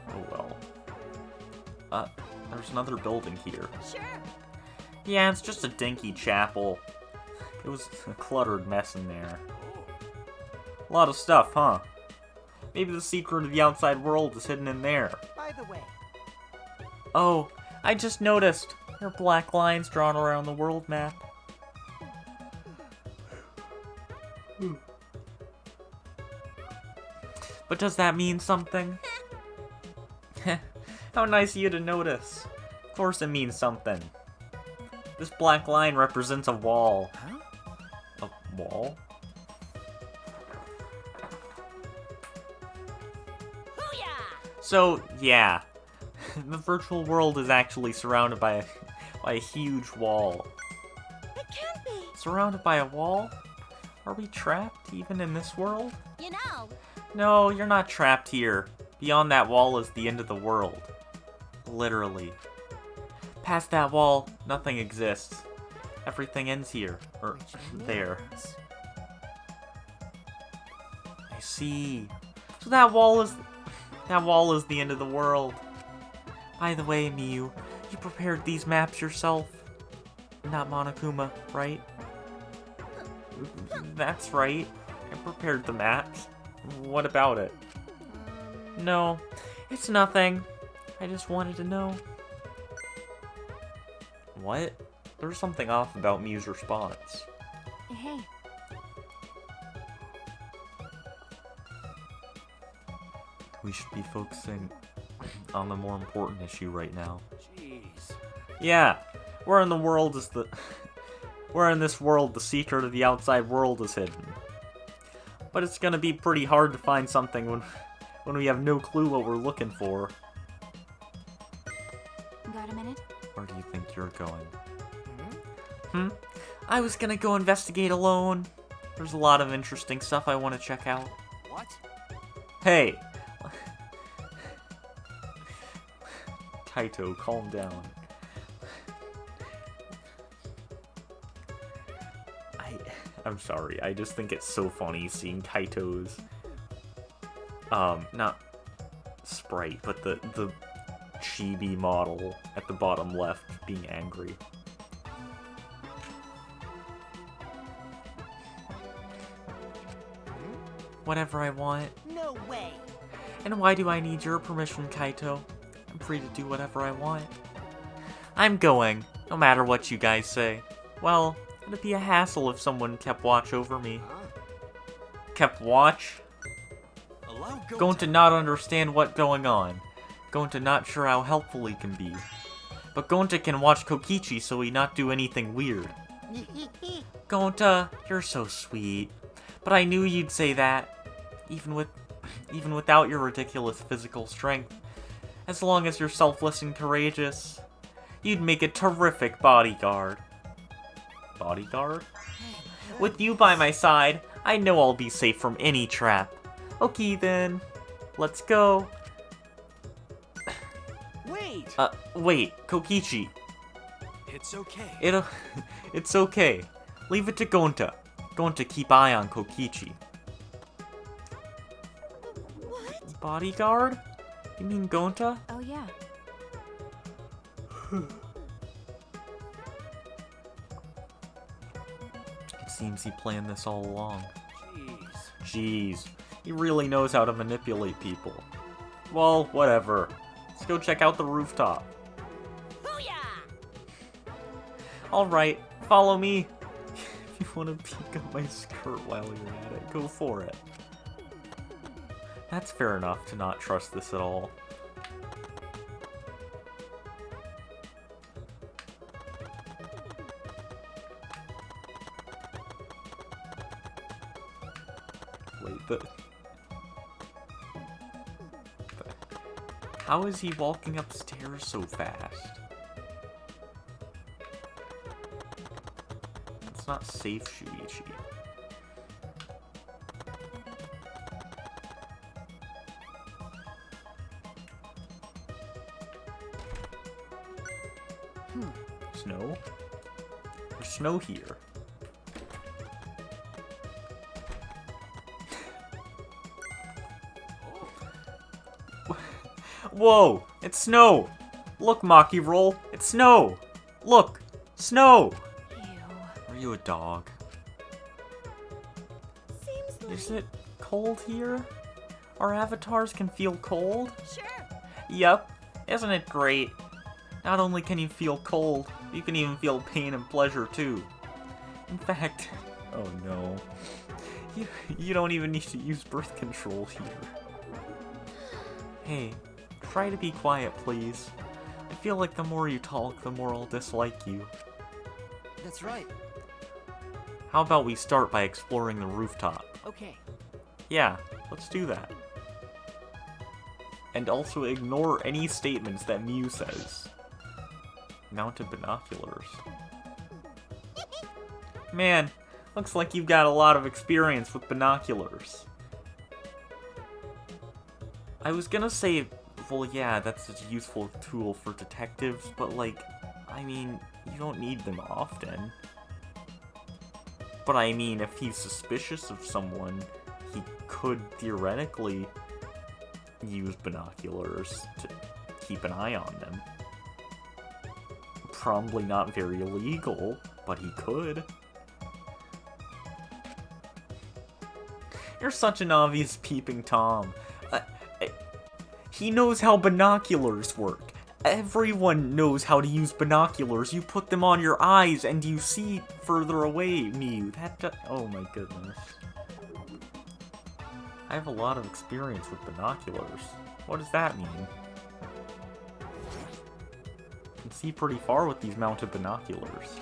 Oh well. There's another building here. sure. Yeah, it's just a dinky chapel. It was a cluttered mess in there. A lot of stuff, huh? Maybe the secret of the outside world is hidden in there. By the way, Oh, I just noticed. There are black lines drawn around the world map. But does that mean something? How nice of you to notice. Of course it means something. This black line represents a wall. huh? A wall? Hoo-yah! So, yeah. The virtual world is actually surrounded by a huge wall. It can't be. Surrounded by a wall? Are we trapped even in this world? You know, No, you're not trapped here. Beyond that wall is the end of the world. Literally. Past that wall, nothing exists. Everything ends here. Or there. I see. So that wall is the end of the world. By the way, Miyu, you prepared these maps yourself. Not Monokuma, right? That's right. I prepared the maps. What about it? No, it's nothing. I just wanted to know. What? There's something off about Miyu's response. Hey, We should be focusing on the more important issue right now. Jeez. Yeah, where in this world the secret of the outside world is hidden. But it's gonna be pretty hard to find something when we have no clue what we're looking for. got a minute? Where do you think you're going? I was gonna go investigate alone. There's a lot of interesting stuff I want to check out. What? Hey! Kaito, calm down. I'm sorry, I just think it's so funny seeing Kaito's, not sprite, but the chibi model at the bottom left being angry. Whatever I want. no way. And why do I need your permission, Kaito? I'm free to do whatever I want. I'm going, no matter what you guys say. Well, it'd be a hassle if someone kept watch over me. Kept watch? Allow go Going to not understand what's going on. Going to not sure how helpful he can be. But Gonta can watch Kokichi so he not do anything weird. Gonta, you're so sweet. But I knew you'd say that. Even without your ridiculous physical strength. As long as you're selfless and courageous, you'd make a terrific bodyguard. Bodyguard? With you by my side, I know I'll be safe from any trap. Okay then, let's go. Wait! Wait, Kokichi. It's okay. It's okay. Leave it to Gonta. Gonta keep eye on Kokichi. What? Bodyguard? You mean Gonta? Oh, yeah. It seems he planned this all along. Jeez. Jeez, he really knows how to manipulate people. Well, whatever. Let's go check out the rooftop. Booyah! Alright, follow me. If you want to peek at my skirt while you're at it, go for it. That's fair enough to not trust this at all. Wait, how is he walking upstairs so fast? It's not safe, Shuichi. Snow? There's snow here. Whoa! It's snow! Look, Maki Roll! It's snow! Look! Snow! Ew. Are you a dog? Seems like... Is it cold here? Our avatars can feel cold? Sure. Yep. Isn't it great? Not only can you feel cold, you can even feel pain and pleasure too. In fact, oh no. You don't even need to use birth control here. Hey, try to be quiet, please. I feel like the more you talk, the more I'll dislike you. That's right. How about we start by exploring the rooftop? Okay. Yeah, let's do that. And also ignore any statements that Mew says. Mounted binoculars. Man, looks like you've got a lot of experience with binoculars. I was gonna say, well, yeah, that's a useful tool for detectives, but like, I mean, you don't need them often. But I mean, if he's suspicious of someone, he could theoretically use binoculars to keep an eye on them. Probably not very legal, but he could. You're such an obvious peeping Tom. He knows how binoculars work. Everyone knows how to use binoculars. You put them on your eyes and you see further away, Mew. Oh my goodness. I have a lot of experience with binoculars. What does that mean? You can see pretty far with these mounted binoculars.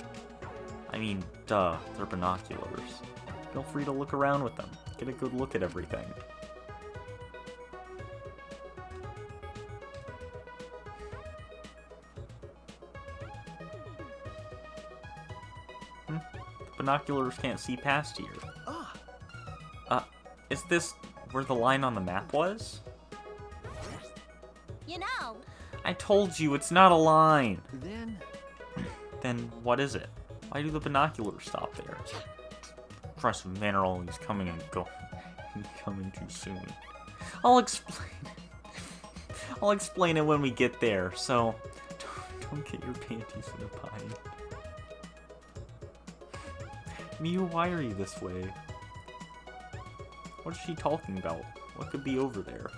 I mean, duh, they're binoculars. Feel free to look around with them. Get a good look at everything. Binoculars can't see past here. Is this where the line on the map was? You know, I told you, it's not a line. Then... Then what is it? Why do the binoculars stop there? Impressive manner, always coming and going. Coming too soon. I'll explain it when we get there, so don't get your panties in a bind. Mew, why are you this way? What is she talking about? What could be over there?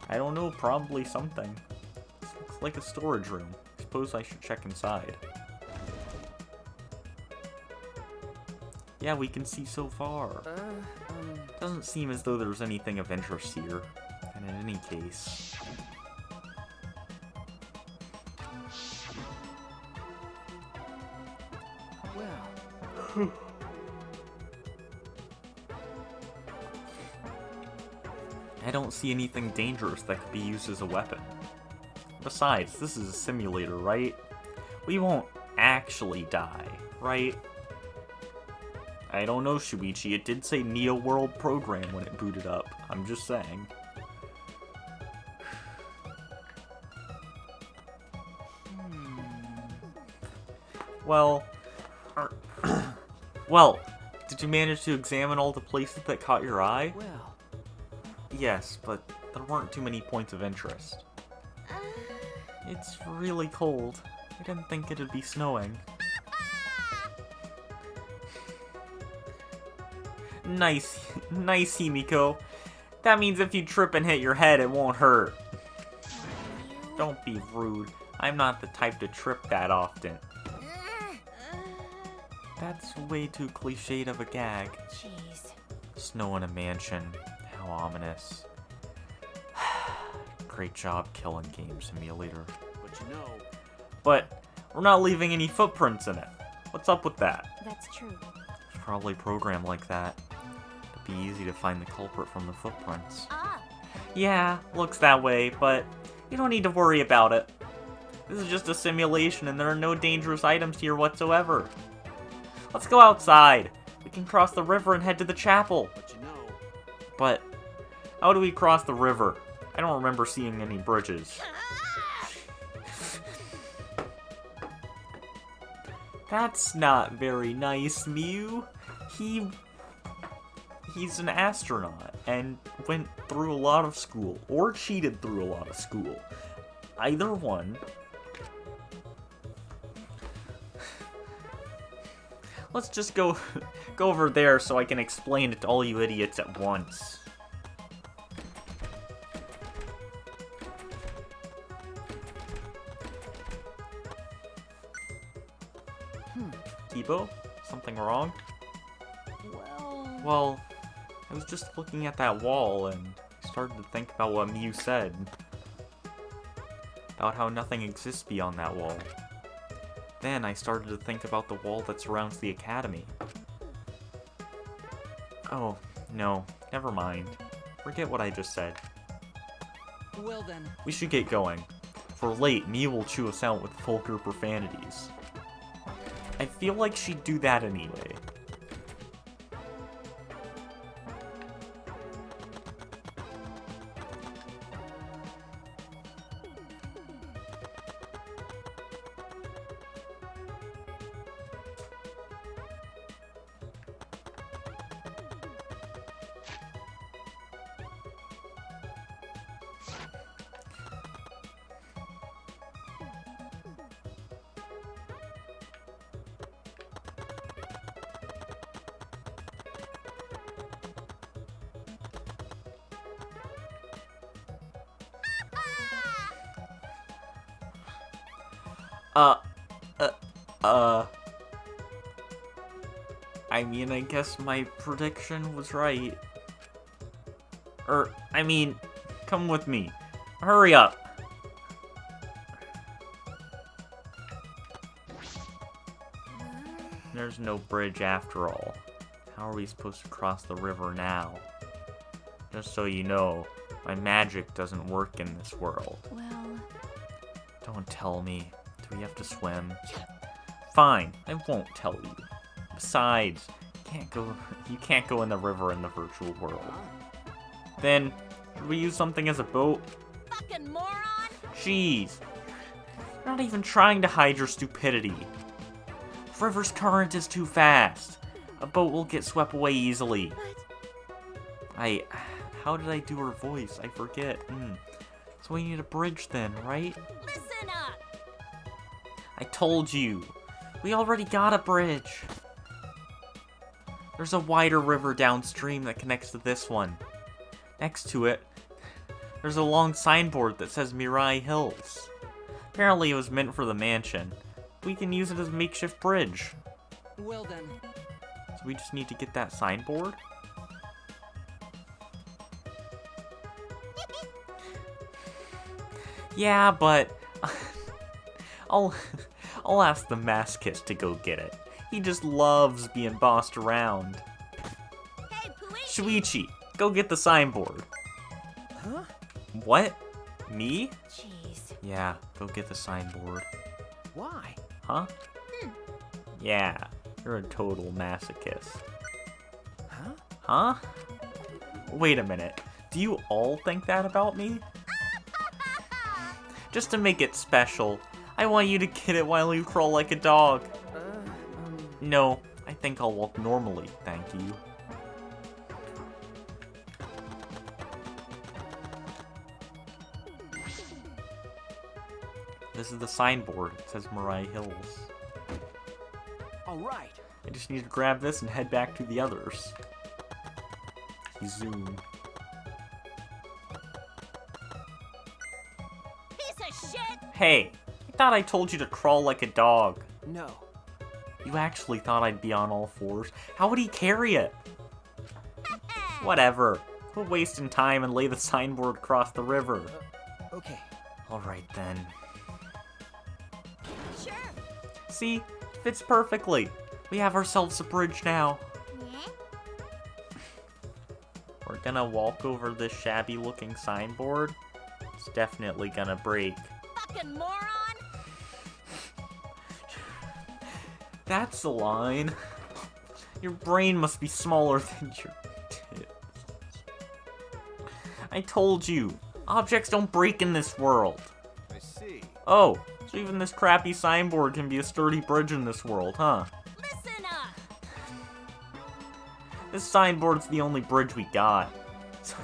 I don't know, probably something. This looks like a storage room. Suppose I should check inside. Yeah, we can see so far. Doesn't seem as though there's anything of interest here. And in any case... Well... I don't see anything dangerous that could be used as a weapon. Besides, this is a simulator, right? We won't actually die, right? I don't know, Shuichi. It did say Neo World Program when it booted up. I'm just saying. Well... well, did you manage to examine all the places that caught your eye? Well, Yes, but there weren't too many points of interest. It's really cold. I didn't think it'd be snowing. Nice, nice, Himiko. That means if you trip and hit your head, it won't hurt. Don't be rude. I'm not the type to trip that often. That's way too cliched of a gag. Jeez. Snow in a mansion. How ominous. Great job killing Game Simulator. But you know, But we're not leaving any footprints in it. What's up with that? That's true. It's probably programmed like that. It'd be easy to find the culprit from the footprints. Ah, Yeah, looks that way, but you don't need to worry about it. This is just a simulation and there are no dangerous items here whatsoever. Let's go outside. We can cross the river and head to the chapel. but you know, But how do we cross the river? I don't remember seeing any bridges. That's not very nice, Mew. He's an astronaut and went through a lot of school, or cheated through a lot of school. Either one. Let's just go over there so I can explain it to all you idiots at once. Kibo? Something wrong? Well, I was just looking at that wall and I started to think about what Mew said. About how nothing exists beyond that wall. Then I started to think about the wall that surrounds the academy. Oh, no, never mind. Forget what I just said. well then. We should get going. If we're late, Mew will chew us out with vulgar profanities. I feel like she'd do that anyway. I mean, I guess my prediction was right. I mean, come with me. Hurry up. There's no bridge after all. How are we supposed to cross the river now? Just so you know, my magic doesn't work in this world. Well, Don't tell me. Do we have to swim? Fine, I won't tell you. Besides, you can't go in the river in the virtual world. Then, should we use something as a boat? fucking moron! Jeez. You're not even trying to hide your stupidity. The river's current is too fast. A boat will get swept away easily. How did I do her voice? I forget. So we need a bridge then, right? Listen up! I told you. We already got a bridge. There's a wider river downstream that connects to this one. Next to it, there's a long signboard that says Mirai Hills. Apparently it was meant for the mansion. We can use it as a makeshift bridge. Well then. So we just need to get that signboard? Yeah, but I'll ask the Masochist to go get it. He just loves being bossed around. Hey, Puichi! Shuichi, go get the signboard. Huh? What? Me? Jeez. Yeah, go get the signboard. Why? Huh? Yeah, you're a total masochist. Huh? Huh? Wait a minute. Do you all think that about me? Just to make it special, I want you to get it while you crawl like a dog. No, I think I'll walk normally, thank you. This is the signboard. It says Mariah Hills. Alright. I just need to grab this and head back to the others. Zoom. Piece of shit! Hey, I thought I told you to crawl like a dog. No. You actually thought I'd be on all fours? How would he carry it? Whatever. Quit wasting time and lay the signboard across the river. Okay. Alright then. Sure. See? Fits perfectly. We have ourselves a bridge now. We're gonna walk over this shabby looking signboard. It's definitely gonna break. Fucking moron! That's the line. Your brain must be smaller than your tits. I told you, objects don't break in this world. I see. Oh, so even this crappy signboard can be a sturdy bridge in this world, huh? Listen up! This signboard's the only bridge we got. So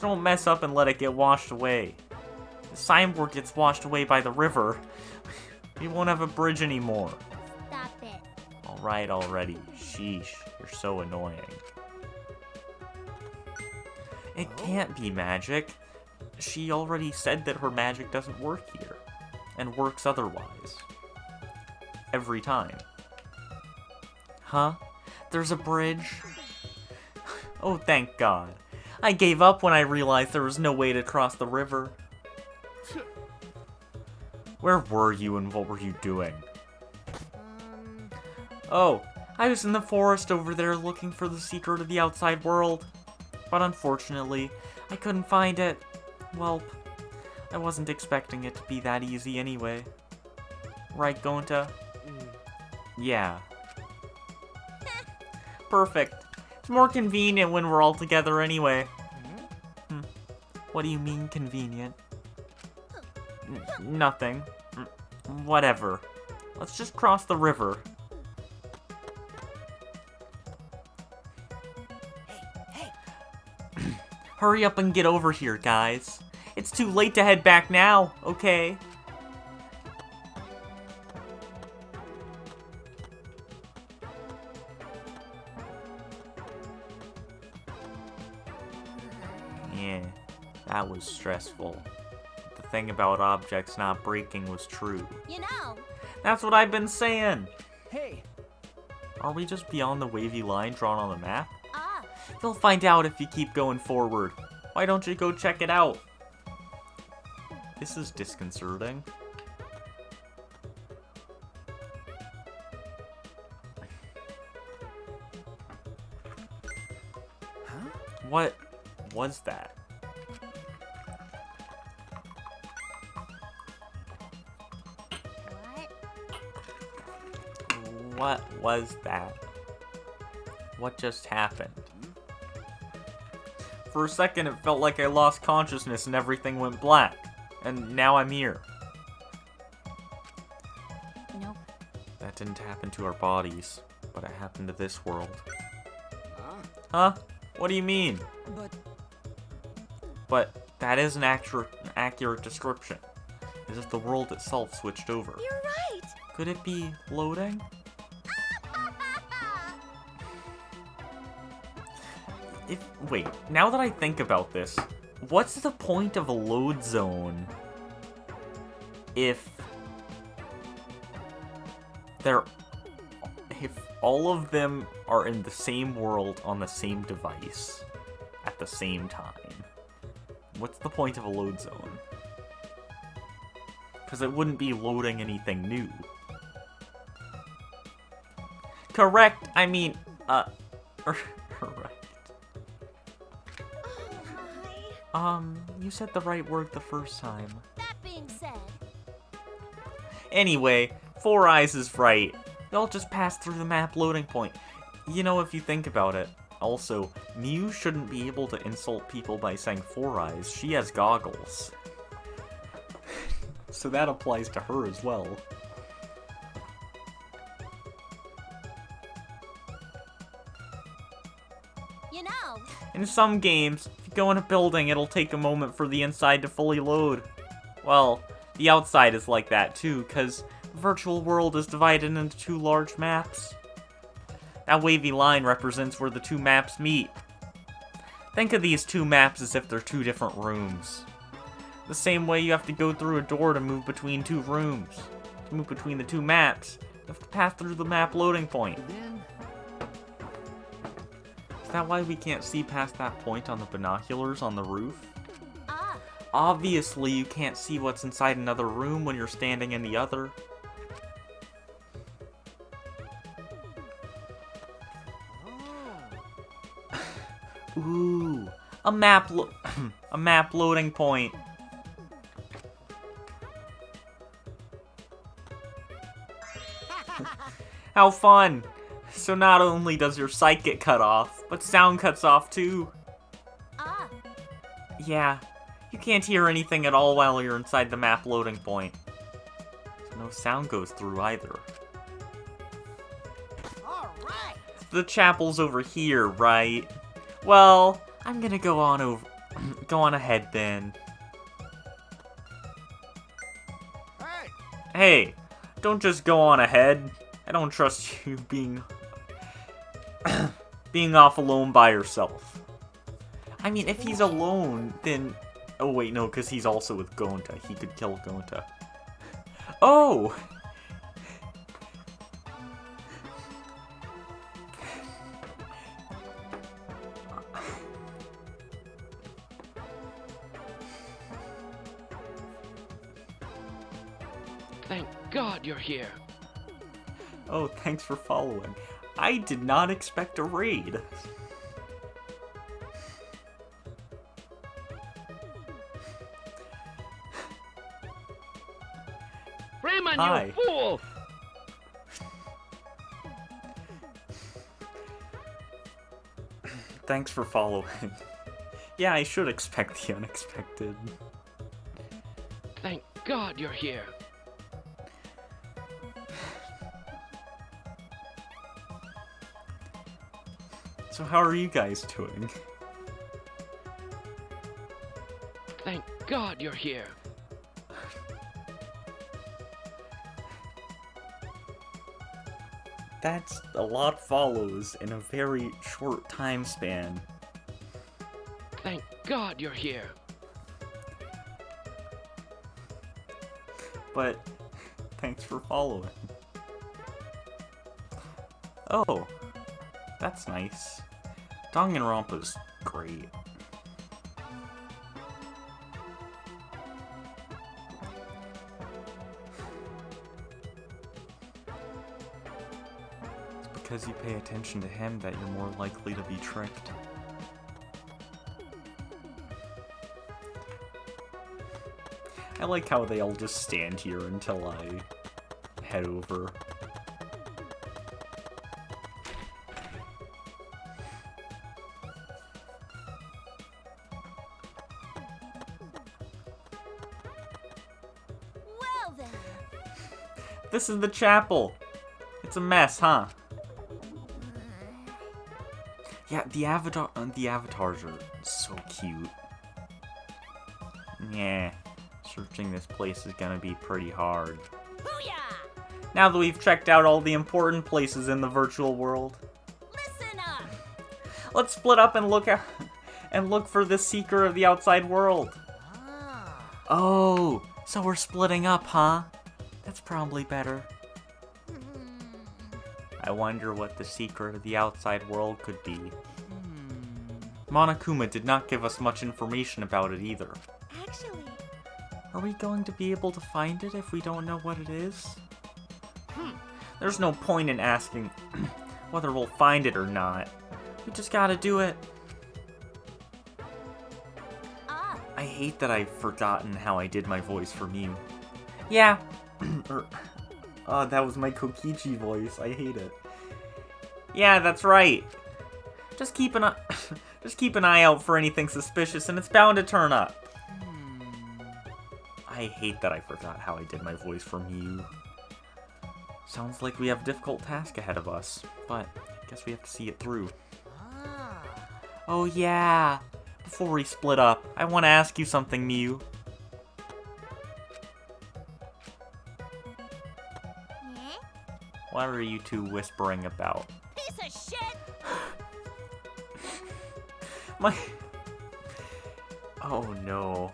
don't mess up and let it get washed away. The signboard gets washed away by the river. We won't have a bridge anymore. Stop it. Alright already. Sheesh, you're so annoying. It can't be magic. She already said that her magic doesn't work here. And works otherwise. Every time. Huh? There's a bridge? Oh, thank God. I gave up when I realized there was no way to cross the river. Where were you and what were you doing? Oh, I was in the forest over there looking for the secret of the outside world. But unfortunately, I couldn't find it. Welp, I wasn't expecting it to be that easy anyway. Right, Gonta? Yeah. Perfect. It's more convenient when we're all together anyway. What do you mean convenient? Nothing. Whatever. Let's just cross the river. Hey. Hurry up and get over here, guys. It's too late to head back now, okay? Yeah, that was stressful. The thing about objects not breaking was true. You know, That's what I've been saying! Hey. Are we just beyond the wavy line drawn on the map? ah, You'll find out if you keep going forward. Why don't you go check it out? This is disconcerting. Huh? What was that? what? What was that? What just happened? For a second, it felt like I lost consciousness and everything went black. And now I'm here. Nope. That didn't happen to our bodies, but it happened to this world. Huh? Huh? What do you mean? But But that is an accurate description. As if the world itself switched over. You're right! Could it be loading? Wait, now that I think about this, what's the point of a load zone if all of them are in the same world on the same device at the same time? What's the point of a load zone? Because it wouldn't be loading anything new. Correct, I mean, correct. Oh my. You said the right word the first time. That being said, Anyway, Four Eyes is right. They'll just pass through the map loading point. You know, if you think about it. Also, Mew shouldn't be able to insult people by saying Four Eyes. She has goggles. So that applies to her as well. you know, In some games, if you go in a building, it'll take a moment for the inside to fully load. Well, the outside is like that too, because the virtual world is divided into two large maps. That wavy line represents where the two maps meet. Think of these two maps as if they're two different rooms. The same way you have to go through a door to move between two rooms. To move between the two maps, you have to pass through the map loading point. Then, Is that why we can't see past that point on the binoculars on the roof? ah, Obviously, you can't see what's inside another room when you're standing in the other. Ooh, a map a map loading point. How fun! So not only does your sight get cut off, but sound cuts off too. ah, Yeah, you can't hear anything at all while you're inside the map loading point. So no sound goes through either. all right. The chapel's over here, right? Well, I'm gonna go on over, go on ahead then. Hey, Hey, don't just go on ahead. I don't trust you being being off alone by yourself. I mean, if he's alone, then... Oh, wait, no, because he's also with Gonta. He could kill Gonta. Oh! Thank God you're here. Oh, thanks for following. I did not expect a raid. Raymond, Hi. you fool! Thanks for following. Yeah, I should expect the unexpected. Thank God you're here. So how are you guys doing? Thank God you're here. That's a lot of follows in a very short time span. Thank God you're here. But thanks for following. Oh, that's nice. Danganronpa's great. It's because you pay attention to him that you're more likely to be tricked. I like how they all just stand here until I head over. well then. This is the chapel. It's a mess, huh? Yeah, the avatars are so cute. Yeah, searching this place is gonna be pretty hard. Booyah! Now that we've checked out all the important places in the virtual world, Listen up! let's split up and look for the seeker of the outside world. Ah. Oh, so we're splitting up, huh? That's probably better. I wonder what the secret of the outside world could be. Monokuma did not give us much information about it either. Actually, Are we going to be able to find it if we don't know what it is? There's no point in asking whether we'll find it or not. We just gotta do it. ah, hate that I've forgotten how I did my voice for Mew. Yeah. That was my Kokichi voice. I hate it. Yeah, that's right. Just keep an eye out for anything suspicious, and it's bound to turn up. I hate that I forgot how I did my voice for Mew. Sounds like we have a difficult task ahead of us, but I guess we have to see it through. Oh yeah! Before we split up, I want to ask you something, Mew. What are you two whispering about? Piece of shit! Oh no.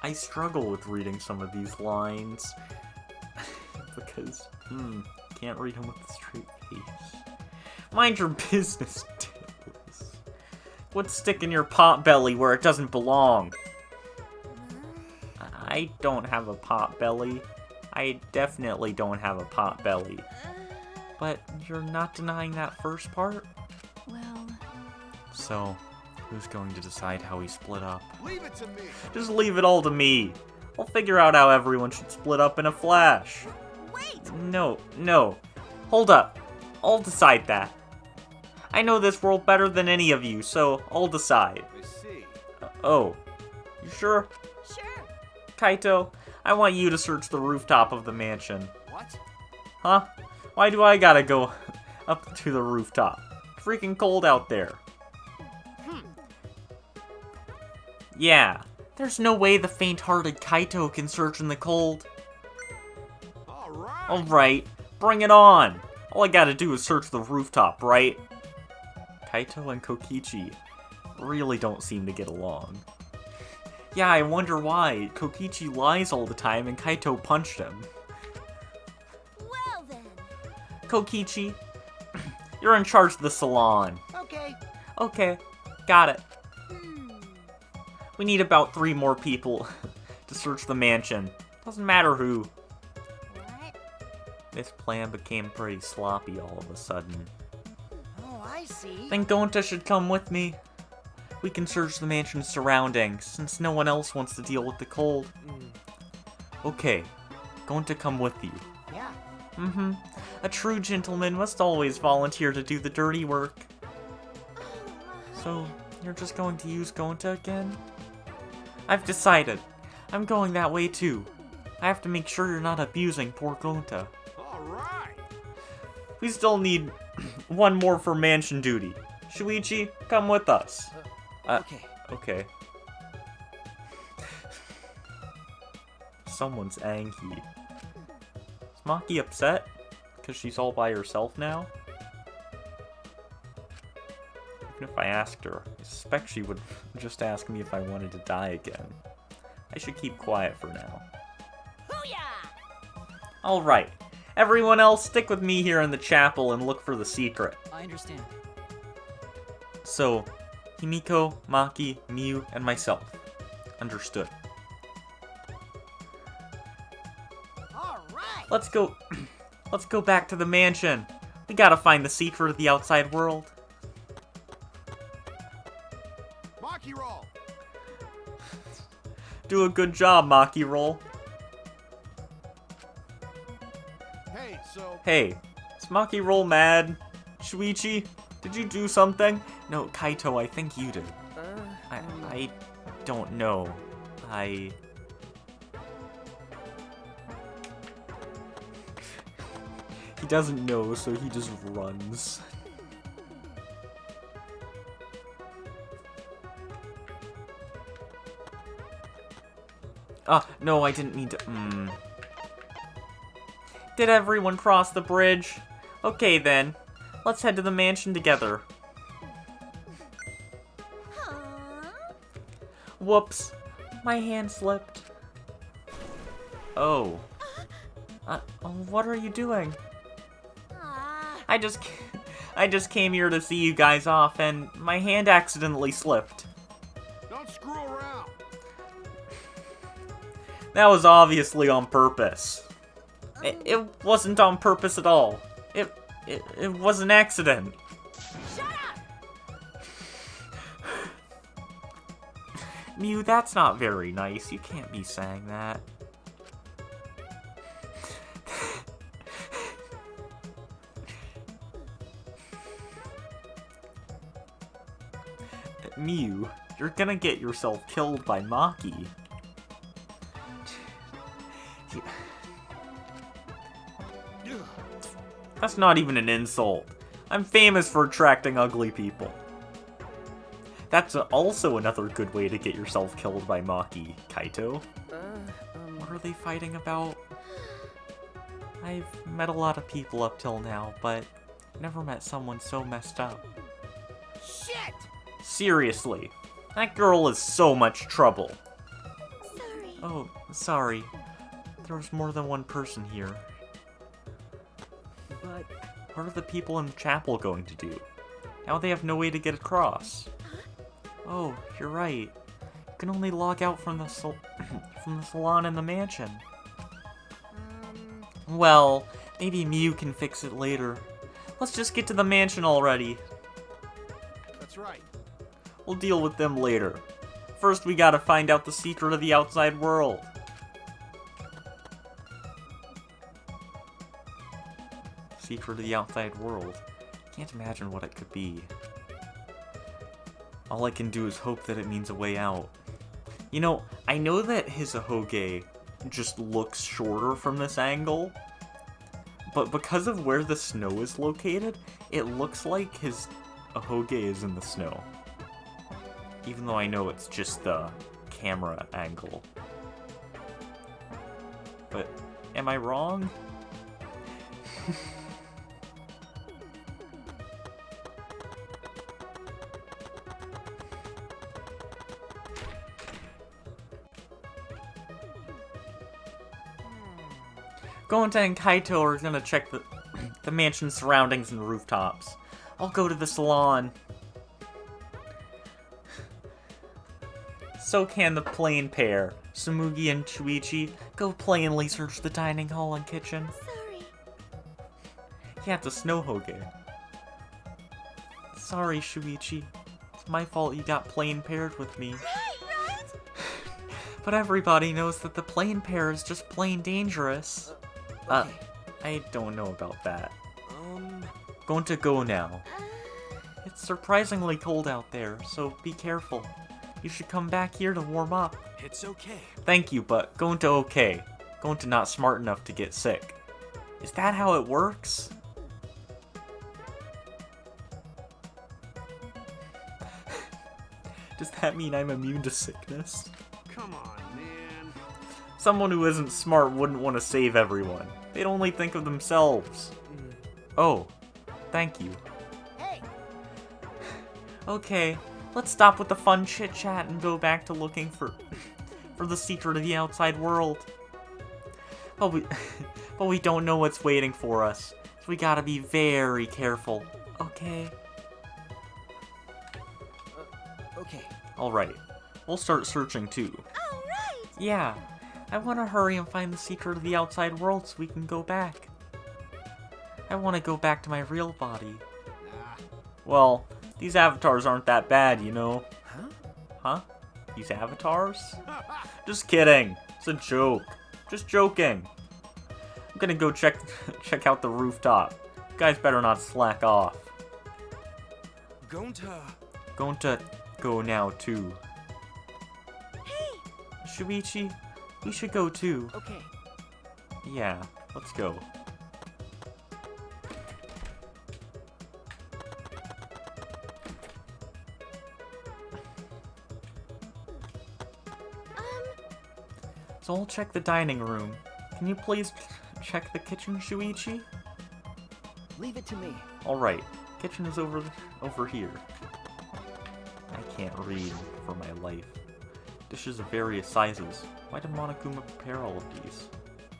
I struggle with reading some of these lines. Because, can't read them with a straight face. Mind your business, Diddles. Quit sticking your pot belly where it doesn't belong. I don't have a pot belly. I definitely don't have a pot belly. But you're not denying that first part? Well... So, who's going to decide how we split up? Leave it to me. Just leave it all to me. I'll figure out how everyone should split up in a flash. Wait! No. Hold up. I'll decide that. I know this world better than any of you, so I'll decide. I see. Oh. You sure? Sure. Kaito, I want you to search the rooftop of the mansion. What? Huh? Why do I gotta go up to the rooftop? Freaking cold out there. Yeah, there's no way the faint-hearted Kaito can search in the cold. Alright, bring it on! All I gotta do is search the rooftop, right? Kaito and Kokichi really don't seem to get along. Yeah, I wonder why. Kokichi lies all the time and Kaito punched him. Well then. Kokichi, you're in charge of the salon. Okay. Okay, got it. We need about 3 more people to search the mansion. Doesn't matter who. What? This plan became pretty sloppy all of a sudden. Oh, I see. Think Gonta should come with me? We can search the mansion's surroundings, since no one else wants to deal with the cold. Okay, Gonta come with you. Yeah. A true gentleman must always volunteer to do the dirty work. So, you're just going to use Gonta again? I've decided. I'm going that way too. I have to make sure you're not abusing poor Gonta. Alright. We still need one more for mansion duty. Shuichi, come with us. Okay. Okay. Someone's angry. Is Maki upset? Because she's all by herself now? Even if I asked her, I suspect she would just ask me if I wanted to die again. I should keep quiet for now. Hoo-yah! Alright. Everyone else, stick with me here in the chapel and look for the secret. I understand. So, Himiko, Maki, Miu, and myself. Understood. Alright. Let's go. Let's go back to the mansion. We gotta find the secret of the outside world. Maki roll. Do a good job, Maki Roll. Hey, so Hey, is Maki Roll mad? Shuichi, did you do something? No, Kaito, I think you did. I don't know. He doesn't know, so he just runs. No, I didn't mean to. Did everyone cross the bridge? Okay then. Let's head to the mansion together. Huh? Whoops. My hand slipped. Oh. What are you doing? Ah, I just came here to see you guys off and my hand accidentally slipped. don't screw around. That was obviously on purpose. It wasn't on purpose at all. It was an accident. shut up! Mew, that's not very nice. You can't be saying that. Mew, you're gonna get yourself killed by Maki. That's not even an insult. I'm famous for attracting ugly people. That's also another good way to get yourself killed by Maki, Kaito. What are they fighting about? I've met a lot of people up till now, but never met someone so messed up. Shit! Seriously, that girl is so much trouble. Sorry. Oh, sorry. There was more than one person here. But What are the people in the chapel going to do? Now they have no way to get across. Oh, you're right. You can only log out from the from the salon in the mansion. Well, maybe Mew can fix it later. Let's just get to the mansion already. That's right. We'll deal with them later. First, we gotta find out the secret of the outside world. Secret of the outside world. Can't imagine what it could be. All I can do is hope that it means a way out. You know, I know that his Ahoge just looks shorter from this angle, but because of where the snow is located, it looks like his Ahoge is in the snow. Even though I know it's just the camera angle. But, am I wrong? Gonta and Kaito are gonna check the mansion's surroundings and rooftops. I'll go to the salon. So can the plain pair. Tsumugi and Shuichi, go plainly search the dining hall and kitchen. Sorry. Yeah, it's a snow Hoge. Sorry, Shuichi. It's my fault you got plain paired with me. Right? But everybody knows that the plain pair is just plain dangerous. I don't know about that. Going to go now. It's surprisingly cold out there, so be careful. You should come back here to warm up. It's okay. Thank you, but going to okay. Going to not smart enough to get sick. Is that how it works? Does that mean I'm immune to sickness? Come on, man. Someone who isn't smart wouldn't want to save everyone. They'd only think of themselves. Oh, thank you. Hey, Okay, let's stop with the fun chit-chat and go back to looking for the secret of the outside world. But we don't know what's waiting for us, so we gotta be very careful. Okay? okay. Alright, we'll start searching too. All right. Yeah, I want to hurry and find the secret of the outside world so we can go back. I want to go back to my real body. Nah. Well, these avatars aren't that bad, you know. Huh? Huh? These avatars? Just kidding. It's a joke. Just joking. I'm gonna go check out the rooftop. You guys better not slack off. Gonta. Going to go now too. Hey. Shuichi, we should go too. Okay. Yeah, let's go. So I'll check the dining room. Can you please check the kitchen, Shuichi? Leave it to me. Alright, kitchen is over here. I can't read for my life. Dishes of various sizes. Why did Monokuma prepare all of these?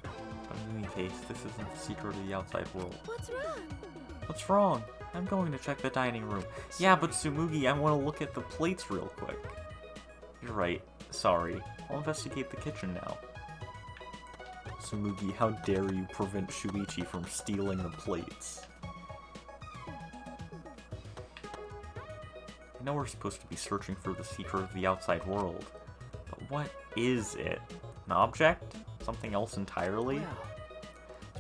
But in any case, this isn't the secret of the outside world. What's wrong? What's wrong? I'm going to check the dining room. Yeah, but Tsumugi, I want to look at the plates real quick. You're right. Sorry. I'll investigate the kitchen now. Tsumugi, how dare you prevent Shuichi from stealing the plates? I know we're supposed to be searching for the secret of the outside world, what is it? An object? Something else entirely? Well,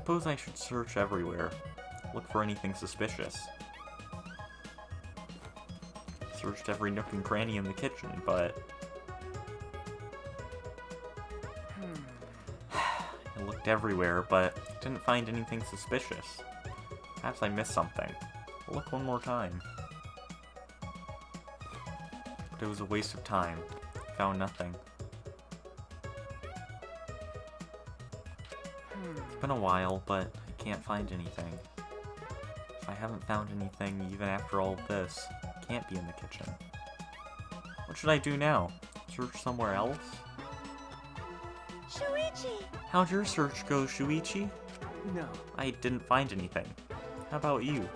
Suppose I should search everywhere. Look for anything suspicious. Searched every nook and cranny in the kitchen, but... I looked everywhere, but didn't find anything suspicious. Perhaps I missed something. I'll look one more time. But it was a waste of time. Found nothing. It's been a while, but I can't find anything. If I haven't found anything even after all of this, it can't be in the kitchen. What should I do now? Search somewhere else? Shuichi! How'd your search go, Shuichi? no. I didn't find anything. How about you?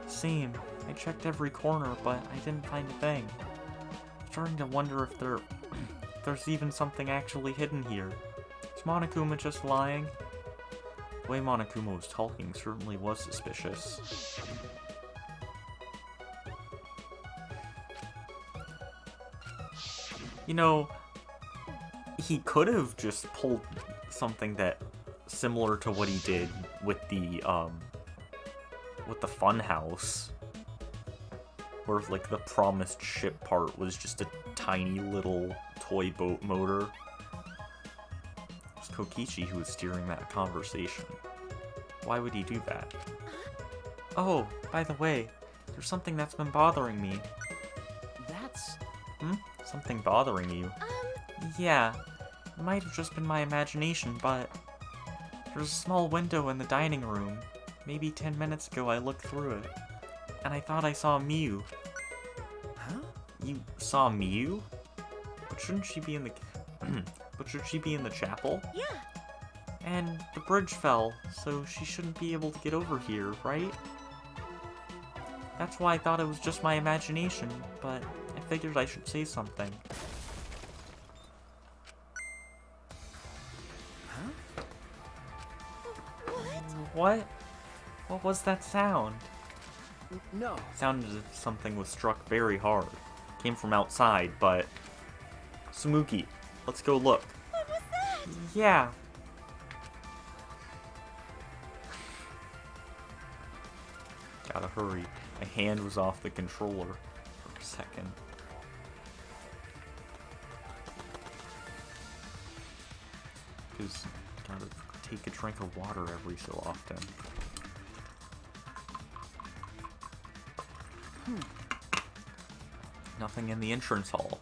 Same. I checked every corner, but I didn't find a thing. I'm starting to wonder if there's even something actually hidden here. Is Monokuma just lying? The way Monokuma was talking certainly was suspicious. You know, he could have just pulled something that similar to what he did with the fun house, where like the promised ship part was just a tiny little toy boat motor. It was Kokichi who was steering that conversation. Why would he do that? Oh, by the way, there's something that's been bothering me. That's... Something bothering you? Yeah, it might have just been my imagination, but there's a small window in the dining room. Maybe 10 minutes ago I looked through it, and I thought I saw Miu. Huh? You saw Miu? But shouldn't she be in the... but should she be in the chapel? Yeah. And the bridge fell, so she shouldn't be able to get over here, right? That's why I thought it was just my imagination, but I figured I should say something. What? What was that sound? No. Sounded as if something was struck very hard. Came from outside, but... Sumuki, let's go look. What was that? Yeah. Gotta hurry. My hand was off the controller for a second. Because gotta take a drink of water every so often. Nothing in the entrance hall.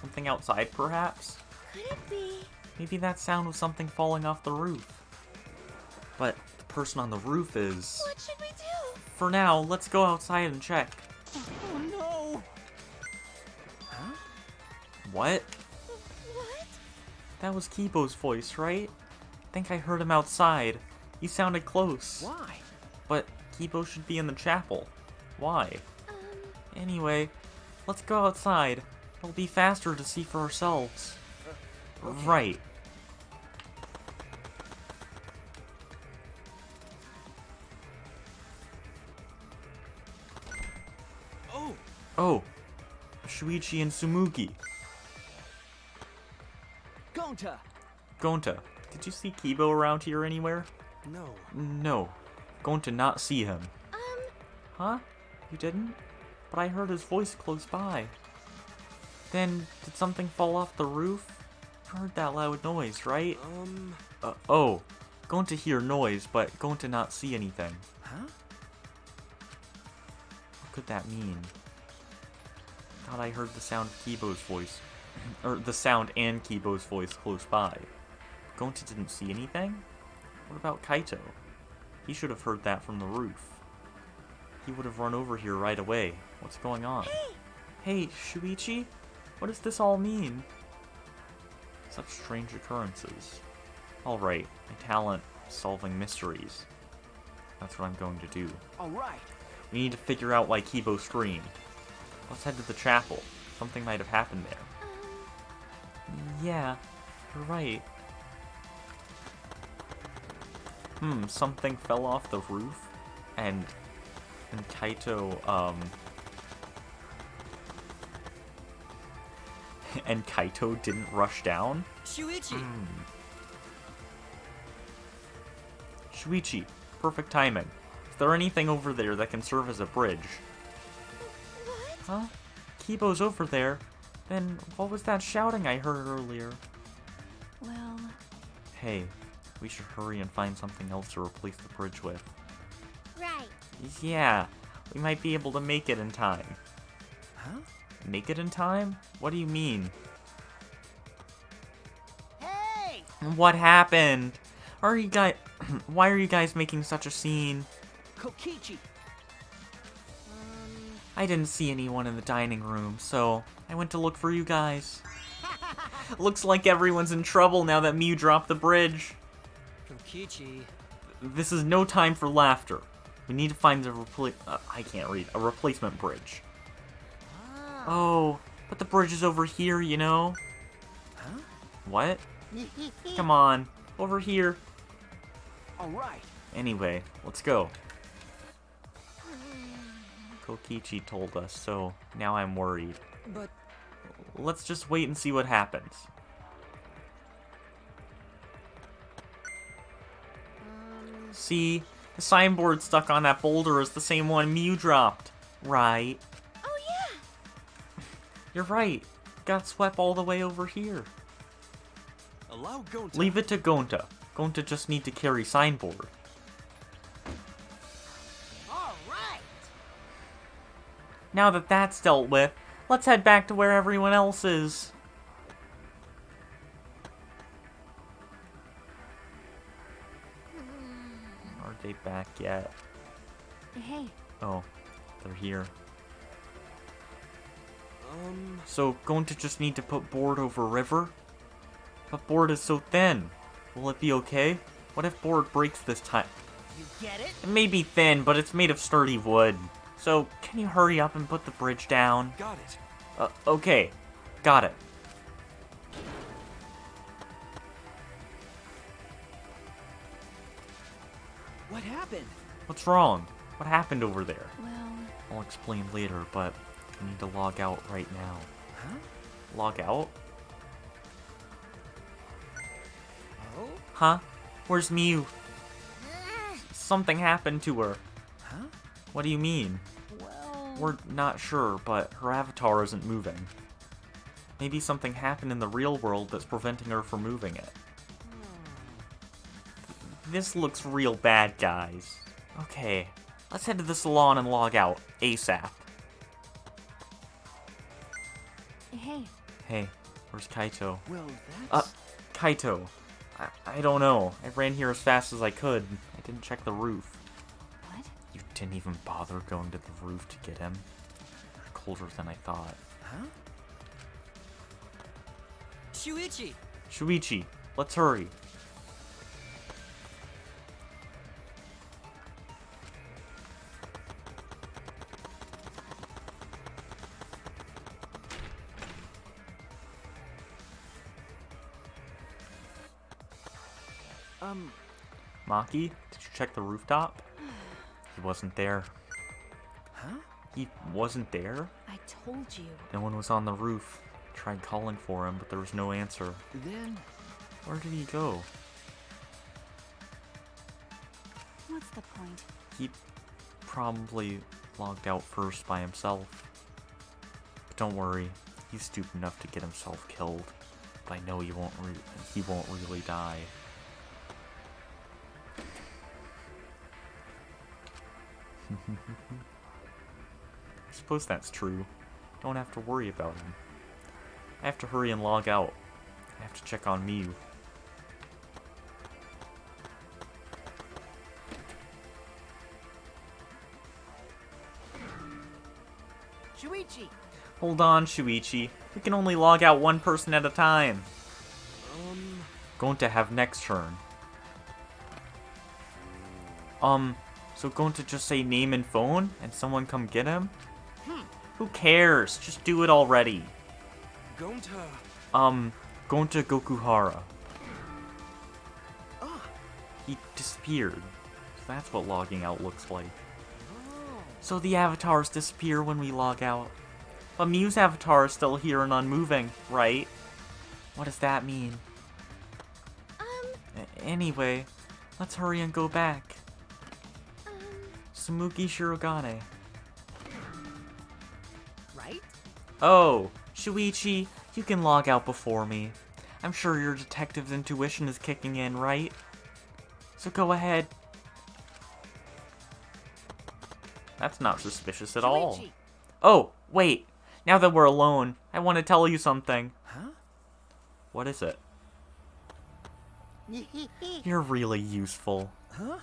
Something outside, perhaps? Could it be? Maybe that sound was something falling off the roof. But the person on the roof is... What should we do? For now, let's go outside and check. Oh no! Huh? What? What? That was Kibo's voice, right? I think I heard him outside. He sounded close. Why? But Kibo should be in the chapel. Why? Anyway, let's go outside. It'll be faster to see for ourselves. Okay. Right. Oh! Oh, Shuichi and Sumugi. Gonta! Gonta, did you see Kibo around here anywhere? No. No. Going to not see him. Huh? You didn't? But I heard his voice close by. Then, did something fall off the roof? You heard that loud noise, right? Oh. Going to hear noise, but going to not see anything. Huh? What could that mean? Thought I heard the sound of Kibo's voice. Or the sound and Kibo's voice close by. Gonta didn't see anything? What about Kaito? He should have heard that from the roof. He would have run over here right away. What's going on? Hey, Shuichi? What does this all mean? Such strange occurrences. Alright, my talent is solving mysteries. That's what I'm going to do. Alright. We need to figure out why Kibo screamed. Let's head to the chapel. Something might have happened there. Yeah, you're right. Something fell off the roof, and Kaito, And Kaito didn't rush down? Shuichi! Shuichi, perfect timing. Is there anything over there that can serve as a bridge? What? Huh? Kibo's over there? Then what was that shouting I heard earlier? Well, Hey, we should hurry and find something else to replace the bridge with. Right. Yeah, we might be able to make it in time. Huh? Make it in time? What do you mean? Hey! What happened? Are you guys... Why are you guys making such a scene? Kokichi! I didn't see anyone in the dining room, so I went to look for you guys. Looks like everyone's in trouble now that Mew dropped the bridge. Kokichi. This is no time for laughter. We need to find a I can't read. A replacement bridge. Oh, but the bridge is over here, you know? Huh? What? Come on, over here. Alright. Anyway, let's go. Kokichi told us, so now I'm worried. But Let's just wait and see what happens. See? The signboard stuck on that boulder is the same one Mew dropped. Right. Oh, yeah. You're right. Got swept all the way over here. Allow Gonta. Leave it to Gonta. Gonta just need to carry signboard. Alright! Now that that's dealt with, let's head back to where everyone else is. Are they back yet? hey, Oh, they're here. So, going to just need to put board over river? But board is so thin. Will it be okay? What if board breaks this time? You get it? It may be thin, but it's made of sturdy wood. So, can you hurry up and put the bridge down? Got it. Okay. Got it. What happened? What's wrong? What happened over there? well, I'll explain later, but I need to log out right now. Huh? Log out? Oh? Huh? Where's Mew? Something happened to her. Huh? What do you mean? Well... We're not sure, but her avatar isn't moving. Maybe something happened in the real world that's preventing her from moving it. This looks real bad, guys. Okay, let's head to the salon and log out, ASAP. hey, Hey, where's Kaito? Well, that's... Kaito. I don't know. I ran here as fast as I could. I didn't check the roof. what? You didn't even bother going to the roof to get him. You're colder than I thought. Huh? Shuichi! Shuichi, let's hurry. Maki, did you check the rooftop? He wasn't there. Huh? He wasn't there? I told you. No one was on the roof. Tried calling for him, but there was no answer. Then... Where did he go? What's the point? He probably logged out first by himself. But don't worry, he's stupid enough to get himself killed. But I know he won't really die. I suppose that's true. Don't have to worry about him. I have to hurry and log out. I have to check on Mew. Shuichi! Hold on, Shuichi. We can only log out one person at a time. Going to have next turn. So going to just say name and phone and someone come get him? Who cares? Just do it already. Gonta. Going to Gokuhara. Ah! He disappeared. So that's what logging out looks like. So the avatars disappear when we log out. But Mew's avatar is still here and unmoving, right? What does that mean? Anyway, let's hurry and go back. Samuki Shirogane. Right? Oh, Shuichi, you can log out before me. I'm sure your detective's intuition is kicking in, right? So go ahead. That's not suspicious at all. Shuichi. Oh, wait. Now that we're alone, I want to tell you something. Huh? What is it? You're really useful. Huh?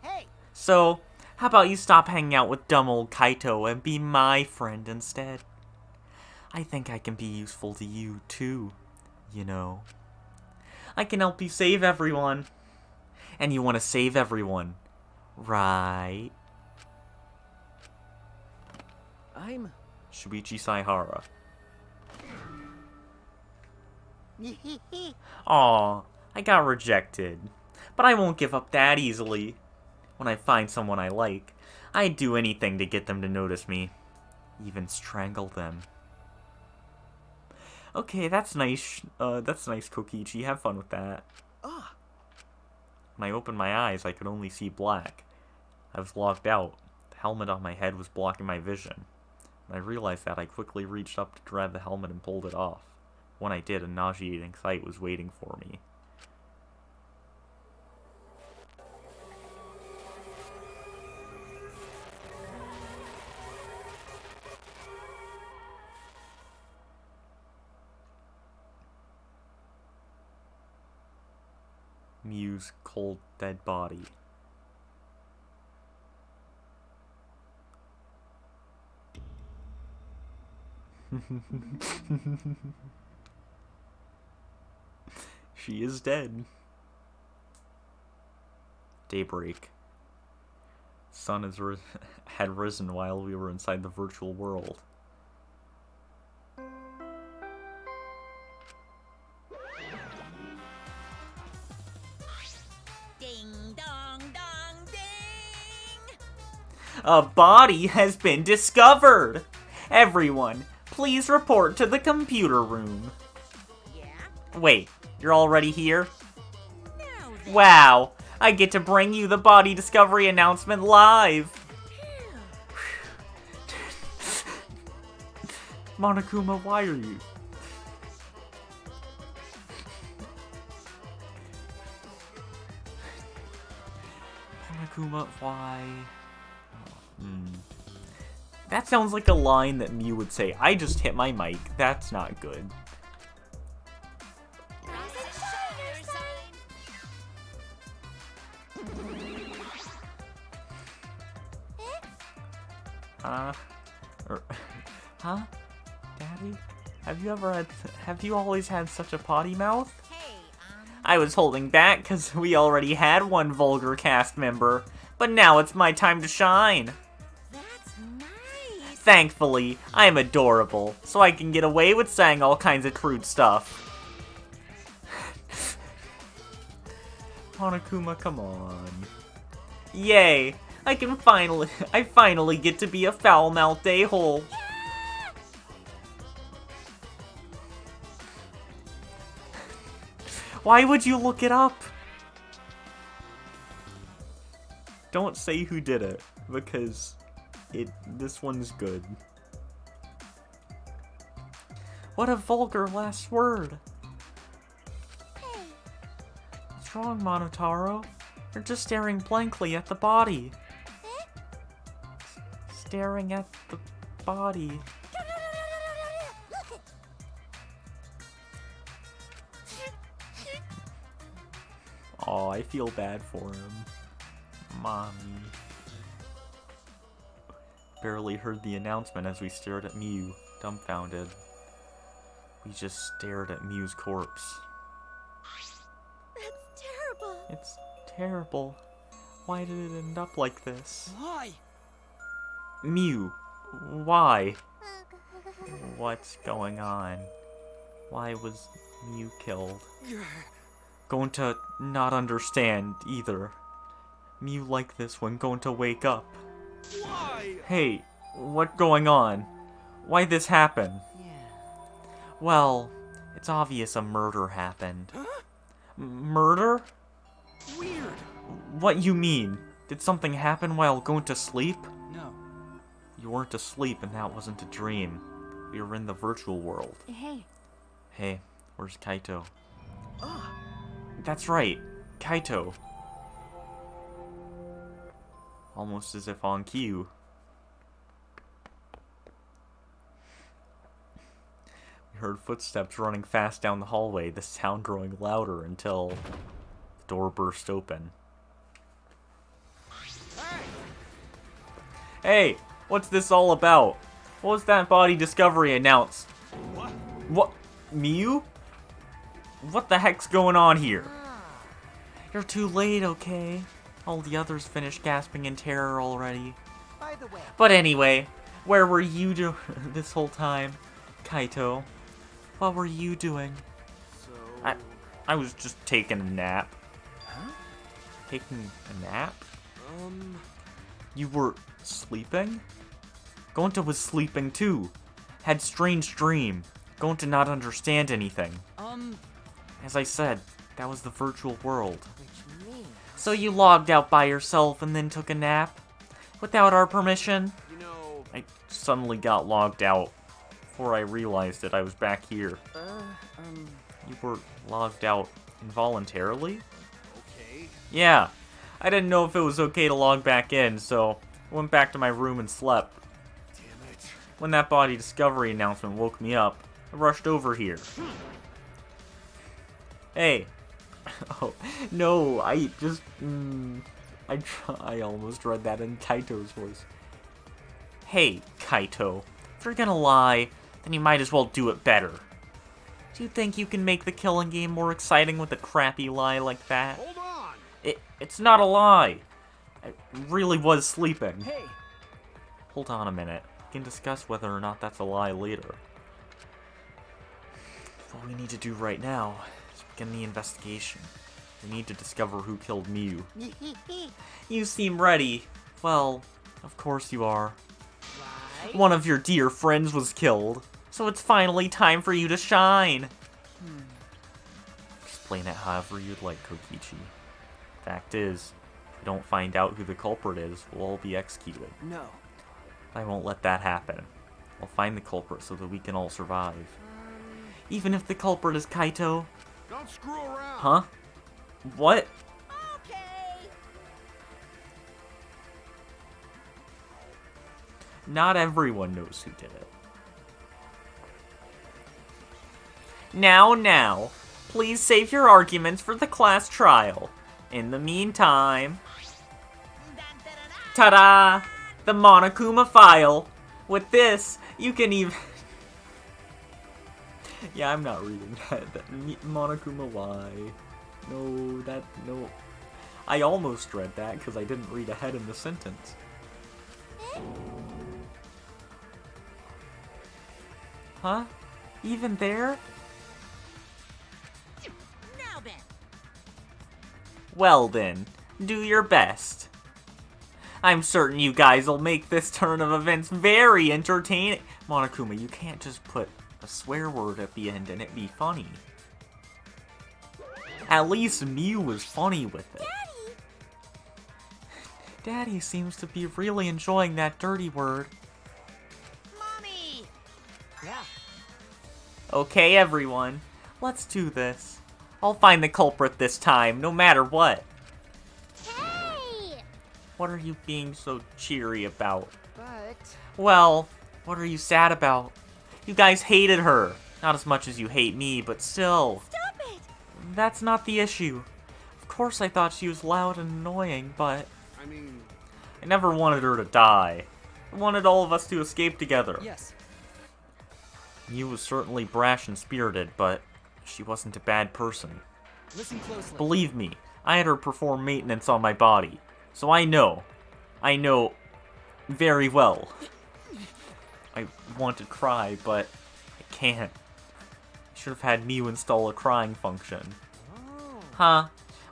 Hey! So, how about you stop hanging out with dumb old Kaito and be my friend instead? I think I can be useful to you, too. You know. I can help you save everyone. And you want to save everyone, right? I'm... Shuichi Saihara. Aw, I got rejected. But I won't give up that easily. When I find someone I like, I'd do anything to get them to notice me. Even strangle them. Okay, that's nice. That's nice, Kokichi. Have fun with that. Ah! When I opened my eyes, I could only see black. I was locked out. The helmet on my head was blocking my vision. When I realized that, I quickly reached up to grab the helmet and pulled it off. When I did, a nauseating sight was waiting for me. Mew's cold, dead body. She is dead. Daybreak. Sun had risen while we were inside the virtual world. Ding dong dong ding! A body has been discovered! Everyone, please report to the computer room. Yeah? Wait, you're already here? Now then. Wow, I get to bring you the body discovery announcement live! Monokuma, why are you? Monokuma, why? That sounds like a line that Mew would say. I just hit my mic. That's not good. Huh? Daddy? Have you always had such a potty mouth? Hey, I was holding back because we already had one vulgar cast member, but now it's my time to shine. that's nice. Thankfully, I'm adorable, so I can get away with saying all kinds of crude stuff. Monokuma, come on. Yay! I finally get to be a foul-mouthed a-hole. Why would you look it up? Don't say who did it, because this one's good. What a vulgar last word. What's wrong, Monotaro? You're just staring blankly at the body. Staring at the body. Aw, I feel bad for him. Mommy. Barely heard the announcement as we stared at Mew, dumbfounded. We just stared at Mew's corpse. That's terrible. It's terrible. Why did it end up like this? Why? Mew, why? What's going on? Why was Mew killed? Going to not understand either. Mew like this when going to wake up. Why? Hey, what's going on? Why'd this happen? Yeah. Well, it's obvious a murder happened. Murder? Weird. What you mean? Did something happen while going to sleep? No. You weren't asleep and that wasn't a dream. We were in the virtual world. Hey, Hey, where's Kaito? Ah, That's right, Kaito. Almost as if on cue. We heard footsteps running fast down the hallway, the sound growing louder until the door burst open. Hey, what's this all about? What was that body discovery announced? What? What? Miu? What the heck's going on here? You're too late, okay? All the others finished gasping in terror already. by the way, But anyway, where were you this whole time, Kaito? What were you doing? so... I was just taking a nap. Huh? Taking a nap? Um... You were sleeping? Gonta was sleeping too. Had strange dream. Gonta not understand anything. As I said, that was the virtual world. Which means... So you logged out by yourself and then took a nap? Without our permission? You know, I suddenly got logged out. Before I realized that I was back here. You were logged out involuntarily? okay. Yeah. I didn't know if it was okay to log back in, so I went back to my room and slept. Damn it. When that body discovery announcement woke me up, I rushed over here. Hey. Oh, no, I just... I almost read that in Kaito's voice. Hey, Kaito. If you're gonna lie, then you might as well do it better. Do you think you can make the killing game more exciting with a crappy lie like that? Hold on. It's not a lie. I really was sleeping. Hey, Hold on a minute. We can discuss whether or not that's a lie later. What we need to do right now is begin the investigation. We need to discover who killed Miu. You seem ready. Well, of course you are. right? One of your dear friends was killed, so it's finally time for you to shine. Explain it however you'd like, Kokichi. Fact is, if we don't find out who the culprit is, we'll all be executed. No. I won't let that happen. I'll find the culprit so that we can all survive. Even if the culprit is Kaito? Don't screw around. Huh? What? Okay. Not everyone knows who did it. Now, please save your arguments for the class trial. In the meantime... Ta-da! The Monokuma file! With this, you can even... Yeah, I'm not reading that. Monokuma why? No. I almost read that because I didn't read ahead in the sentence. Huh? Even there? Now then. Well then, do your best. I'm certain you guys will make this turn of events very entertaining. Monokuma, you can't just put a swear word at the end and it be funny. At least Miu was funny with it. Daddy seems to be really enjoying that dirty word. Mommy! Yeah. Okay, everyone, let's do this. I'll find the culprit this time, no matter what. Hey! What are you being so cheery about? But... Well, what are you sad about? You guys hated her. Not as much as you hate me, but still. Stop it! That's not the issue. Of course I thought she was loud and annoying, but I mean, I never wanted her to die. I wanted all of us to escape together. Yes. Miu was certainly brash and spirited, but she wasn't a bad person. Listen closely. Believe me, I had her perform maintenance on my body. So I know very well. I want to cry, but I can't. I should have had Miu install a crying function. Oh. Huh?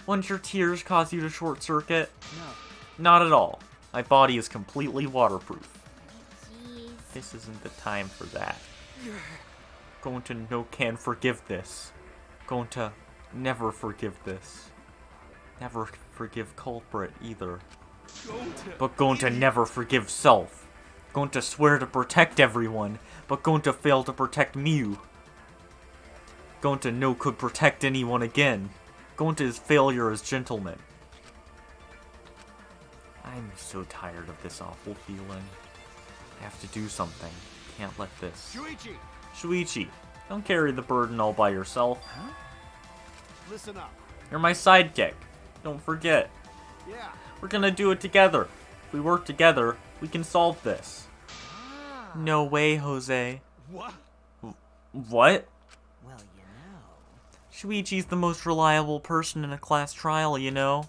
Wouldn't your tears cause you to short circuit? No. Not at all. My body is completely waterproof. Jeez. This isn't the time for that. Going to no can forgive this. Going to never forgive this. Never forgive culprit either. But going to never forgive self. Going to swear to protect everyone, but going to fail to protect Mew. Going to no could protect anyone again. Going to his failure as gentleman. I'm so tired of this awful feeling. I have to do something. Can't let this. Shuichi, don't carry the burden all by yourself. Huh? Listen up. You're my sidekick. Don't forget. Yeah. We're gonna do it together. If we work together, we can solve this. No way, Jose. What? What? Well, you know. Shuichi's the most reliable person in a class trial, you know?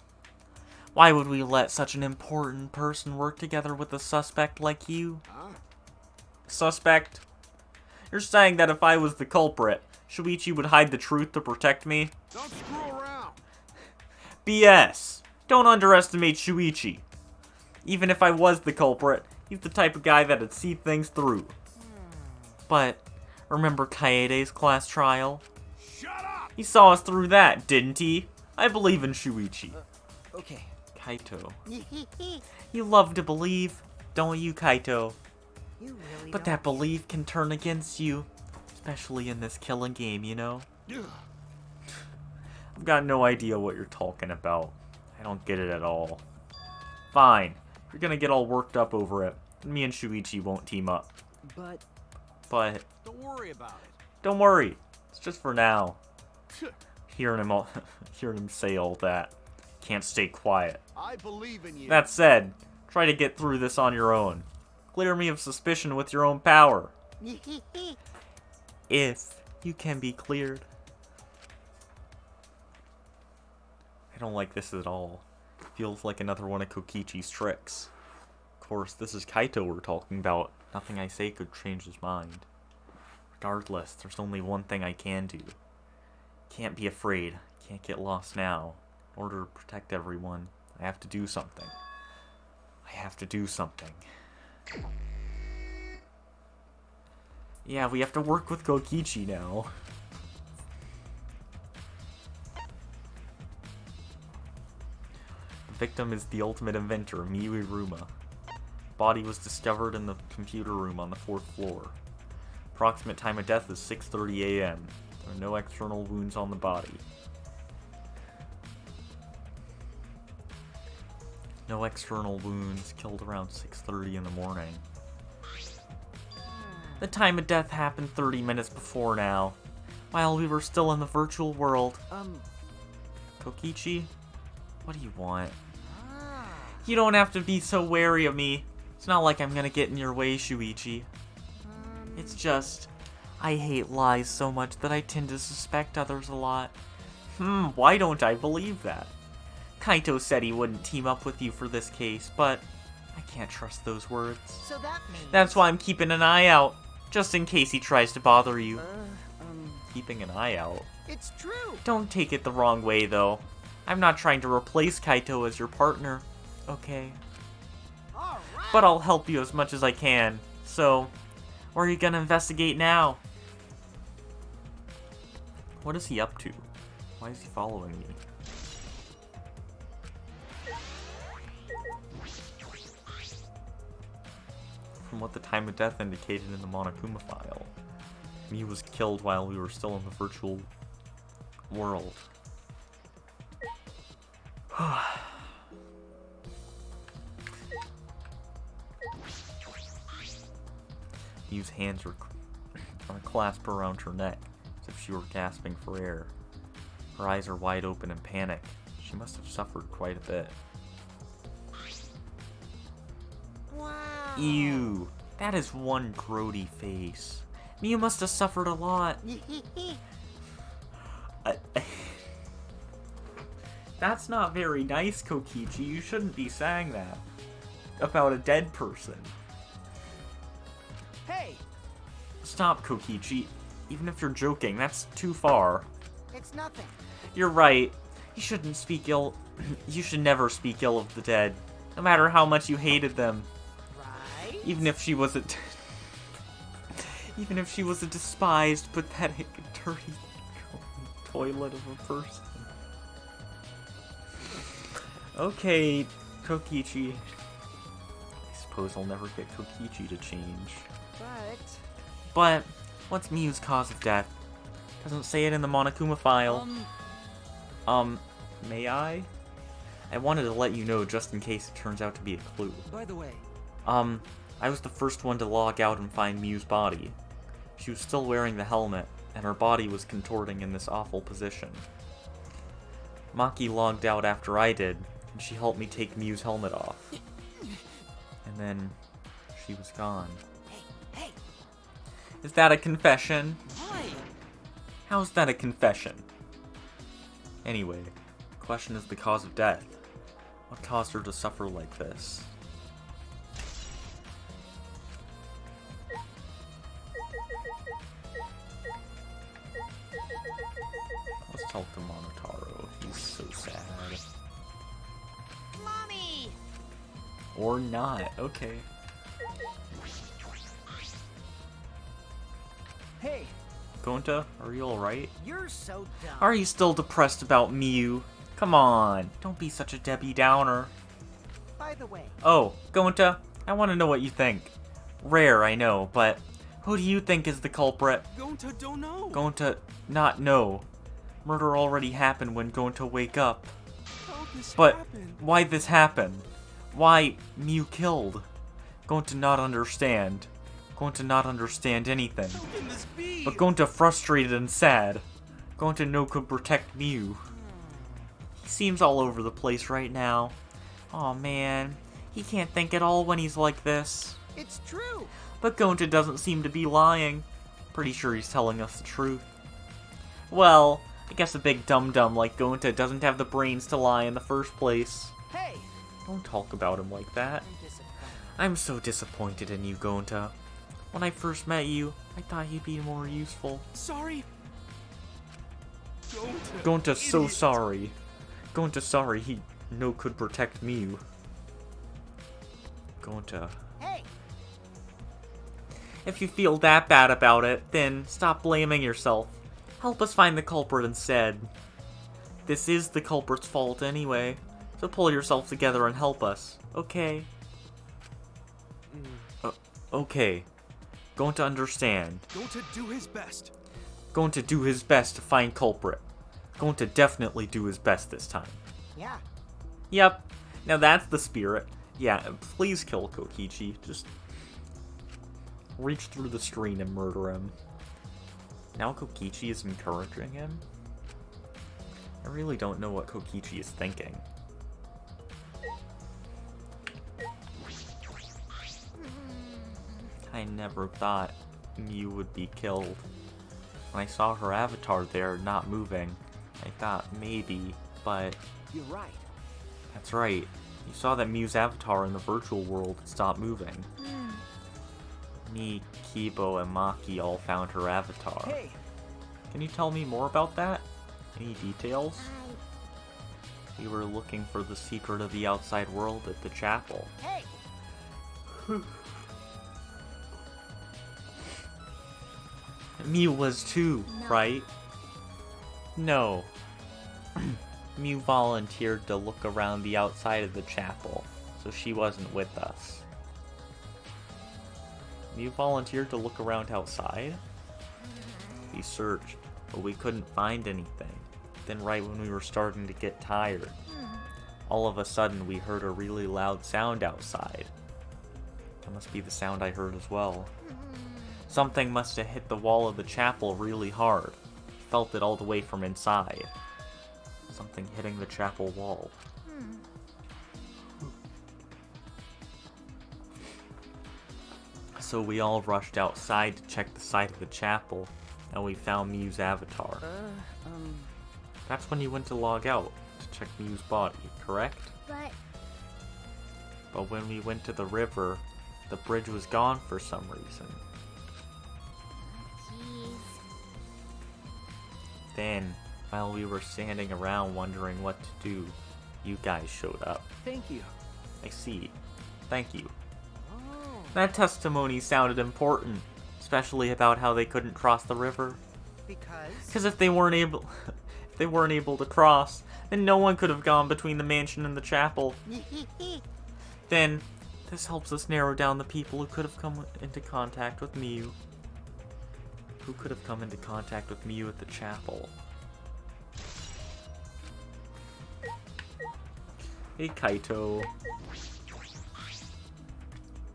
Why would we let such an important person work together with a suspect like you? Huh? Suspect? You're saying that if I was the culprit, Shuichi would hide the truth to protect me? Don't screw around. BS! Don't underestimate Shuichi. Even if I was the culprit, he's the type of guy that'd see things through. But, remember Kaede's class trial? Shut up! He saw us through that, didn't he? I believe in Shuichi. Okay. Kaito. You love to believe, don't you, Kaito? You really But don't. that belief can turn against you. Especially in this killing game, you know? I've got no idea what you're talking about. I don't get it at all. Fine. You're gonna get all worked up over it. Me and Shuichi won't team up. But Don't worry about it. don't worry. It's just for now. Hearing him say all that. Can't stay quiet. I believe in you. That said, try to get through this on your own. Clear me of suspicion with your own power. If you can be cleared. I don't like this at all. Feels like another one of Kokichi's tricks. Of course, this is Kaito we're talking about. Nothing I say could change his mind. Regardless, there's only one thing I can do. Can't be afraid. Can't get lost now. In order to protect everyone, I have to do something. I have to do something. Yeah, we have to work with Kokichi now. The victim is the ultimate inventor, Miyu Iruma. Body was discovered in the computer room on the 4th floor. Approximate time of death is 6:30 a.m. There are no external wounds on the body. No external wounds, killed around 6:30 in the morning. The time of death happened 30 minutes before now, while we were still in the virtual world. Kokichi? What do you want? You don't have to be so wary of me. It's not like I'm gonna get in your way, Shuichi. It's just, I hate lies so much that I tend to suspect others a lot. Why don't I believe that? Kaito said he wouldn't team up with you for this case, but I can't trust those words. So that means. That's why I'm keeping an eye out, just in case he tries to bother you. Keeping an eye out? It's true. Don't take it the wrong way, though. I'm not trying to replace Kaito as your partner, okay? All right. But I'll help you as much as I can. So, where are you gonna investigate now? What is he up to? Why is he following me? From what the time of death indicated in the Monokuma file, Mew was killed while we were still in the virtual world. Mew's hands are clasped around her neck, as if she were gasping for air. Her eyes are wide open in panic. She must have suffered quite a bit. Wow. Ew, that is one grody face. Mew must have suffered a lot. That's not very nice, Kokichi. You shouldn't be saying that about a dead person. Hey, Stop, Kokichi. Even if you're joking, that's too far. it's nothing. You're right. You shouldn't speak ill. You should never speak ill of the dead, no matter how much you hated them. Right? Even if she was a Even if she was a despised, pathetic, dirty toilet of a person. Okay, Kokichi. I suppose I'll never get Kokichi to change. But, what's Miyu's cause of death? Doesn't say it in the Monokuma file. May I? I wanted to let you know just in case it turns out to be a clue. By the way, I was the first one to log out and find Miyu's body. She was still wearing the helmet, and her body was contorting in this awful position. Maki logged out after I did, and she helped me take Miyu's helmet off. And then, she was gone. hey, Is that a confession? why? How's that a confession? Anyway, the question is the cause of death. What caused her to suffer like this? Let's talk to Monotaro. He's so sad. Mommy! Or not. Okay. Hey, Gonta, are you alright? you're so dumb. Are you still depressed about Miyu? Come on, don't be such a Debbie Downer. By the way, Oh, Gonta, I want to know what you think. Rare, I know, but who do you think is the culprit? Gonta don't know. Gonta not know. Murder already happened when Gonta wake up. How this But happened? why this happen? Why Miyu killed? Gonta not understand. Gonta not understand anything. How can this be? But Gonta frustrated and sad. Gonta no could protect Mew. He seems all over the place right now. Aw man, he can't think at all when he's like this. it's true. But Gonta doesn't seem to be lying. Pretty sure he's telling us the truth. Well, I guess a big dum-dum like Gonta doesn't have the brains to lie in the first place. Hey, Don't talk about him like that. I'm disappointed. I'm so disappointed in you, Gonta. When I first met you, I thought you'd be more useful. Sorry. Gonta. Gonta's so idiot. sorry. Gonta's sorry he no could protect Mew. Gonta. Hey, If you feel that bad about it, then stop blaming yourself. Help us find the culprit instead. This is the culprit's fault anyway, so pull yourself together and help us, okay? Okay. Going to understand. Gonta do his best. Going to do his best to find culprit. Going to definitely do his best this time. yeah. Yep. Now that's the spirit. Yeah, please kill Kokichi. Just reach through the screen and murder him. Now Kokichi is encouraging him? I really don't know what Kokichi is thinking. I never thought Mew would be killed. When I saw her avatar there not moving, I thought maybe, but You're right. that's right. You saw that Mew's avatar in the virtual world stop moving. Me, Kibo, and Maki all found her avatar. Hey, Can you tell me more about that? Any details? We were looking for the secret of the outside world at the chapel. hey, Mew was too, No. right? No. Mew volunteered to look around the outside of the chapel, so she wasn't with us. Mew volunteered to look around outside? We searched, but we couldn't find anything. Then right when we were starting to get tired, all of a sudden we heard a really loud sound outside. That must be the sound I heard as well. Something must have hit the wall of the chapel really hard. Felt it all the way from inside. Something hitting the chapel wall. So we all rushed outside to check the side of the chapel, and we found Mew's avatar. That's when you went to log out, to check Mew's body, correct? But But when we went to the river, the bridge was gone for some reason. jeez. Then, while we were standing around wondering what to do, you guys showed up. thank you. I see. Thank you. Oh, That testimony sounded important, especially about how they couldn't cross the river. Because? Because if they weren't able, to cross, then no one could have gone between the mansion and the chapel. Then, this helps us narrow down the people who could have come into contact with Miu. Who could have come into contact with Miu at the chapel? Hey, Kaito.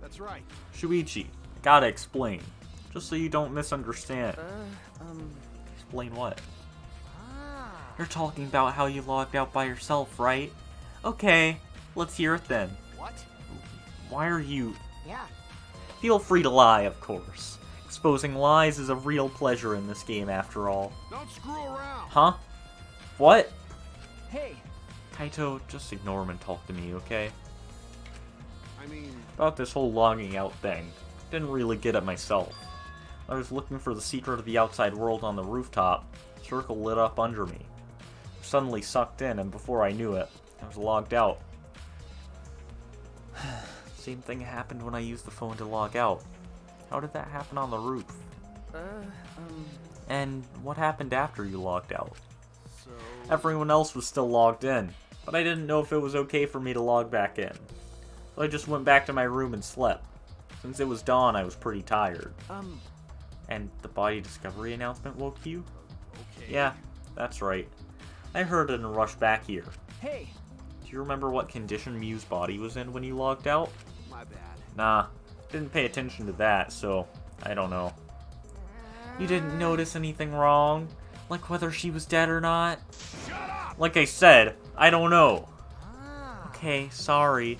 That's right. Shuichi, I gotta explain. Just so you don't misunderstand. Explain what? You're talking about how you logged out by yourself, right? Okay, let's hear it then. What? Why are you... Yeah. Feel free to lie, of course. Exposing lies is a real pleasure in this game, after all. Don't screw around. Huh? What? Hey. Kaito, just ignore him and talk to me, okay? I mean, About this whole logging out thing. Didn't really get it myself. I was looking for the secret of the outside world on the rooftop. Circle lit up under me. Suddenly sucked in, and before I knew it, I was logged out. Same thing happened when I used the phone to log out. How did that happen on the roof? And what happened after you logged out? so... Everyone else was still logged in, but I didn't know if it was okay for me to log back in. So I just went back to my room and slept. Since it was dawn, I was pretty tired. And the body discovery announcement woke you? Okay. Yeah, that's right. I heard it and rushed back here. Hey. Do you remember what condition Miu's body was in when you logged out? My bad. Nah, didn't pay attention to that, so I don't know. You didn't notice anything wrong? Like whether she was dead or not? Shut up! Like I said, I don't know. Okay, sorry.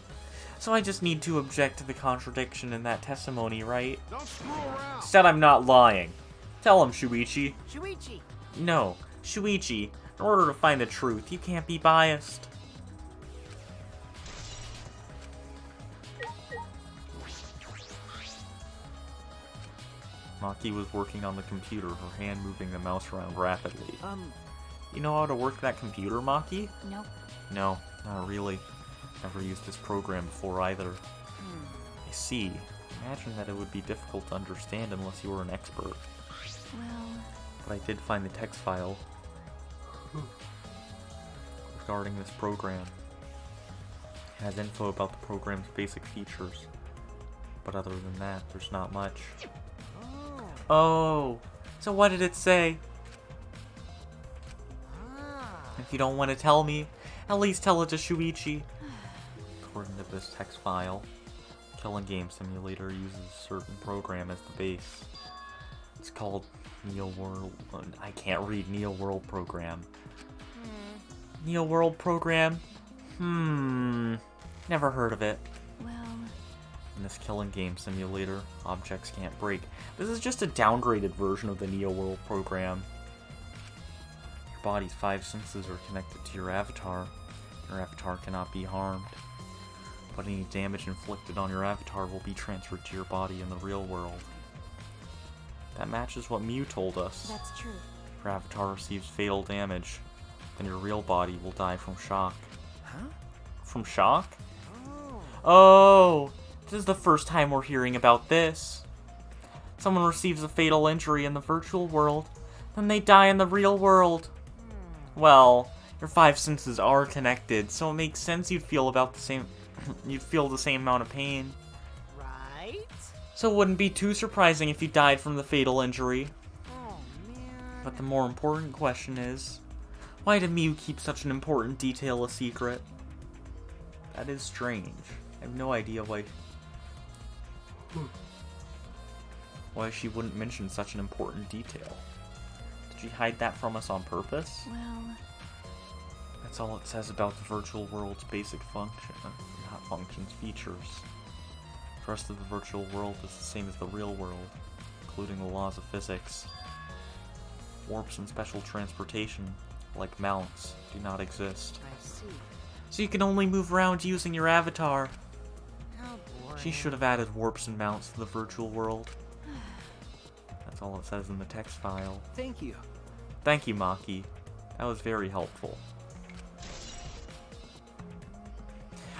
So I just need to object to the contradiction in that testimony, right? Don't screw around. Said I'm not lying. Tell him, Shuichi. Shuichi. No, Shuichi, in order to find the truth, you can't be biased. Maki was working on the computer, her hand moving the mouse around rapidly. You know how to work that computer, Maki? Nope. No, not really. Never used this program before either. I see. Imagine that it would be difficult to understand unless you were an expert. Well, But I did find the text file regarding this program. It has info about the program's basic features. But other than that, there's not much. Oh, so what did it say? If you don't want to tell me, at least tell it to Shuichi. According to this text file, Killing Game Simulator uses a certain program as the base. It's called Neo World. I can't read Neo World Program. Neo World Program? Never heard of it. well, In this Killing Game Simulator, objects can't break. This is just a downgraded version of the Neo World Program. Your body's 5 senses are connected to your avatar. Your avatar cannot be harmed. But any damage inflicted on your avatar will be transferred to your body in the real world. That matches what Miu told us. that's true. If your avatar receives fatal damage, then your real body will die from shock. Huh? From shock? Oh, this is the first time we're hearing about this. Someone receives a fatal injury in the virtual world, then they die in the real world. Well, your 5 senses are connected, so it makes sense you'd feel about the same you'd feel the same amount of pain. Right? So it wouldn't be too surprising if you died from the fatal injury. Oh, man. But the more important question is, why did Miu keep such an important detail a secret? That is strange. I have no idea why she wouldn't mention such an important detail. Did she hide that from us on purpose? Well, That's all it says about the virtual world's basic function, not functions, features. The rest of the virtual world is the same as the real world, including the laws of physics. Warps and special transportation, like mounts, do not exist. I see. So you can only move around using your avatar. How boring. She should have added warps and mounts to the virtual world. That's all it says in the text file. Thank you. Thank you, Maki. That was very helpful.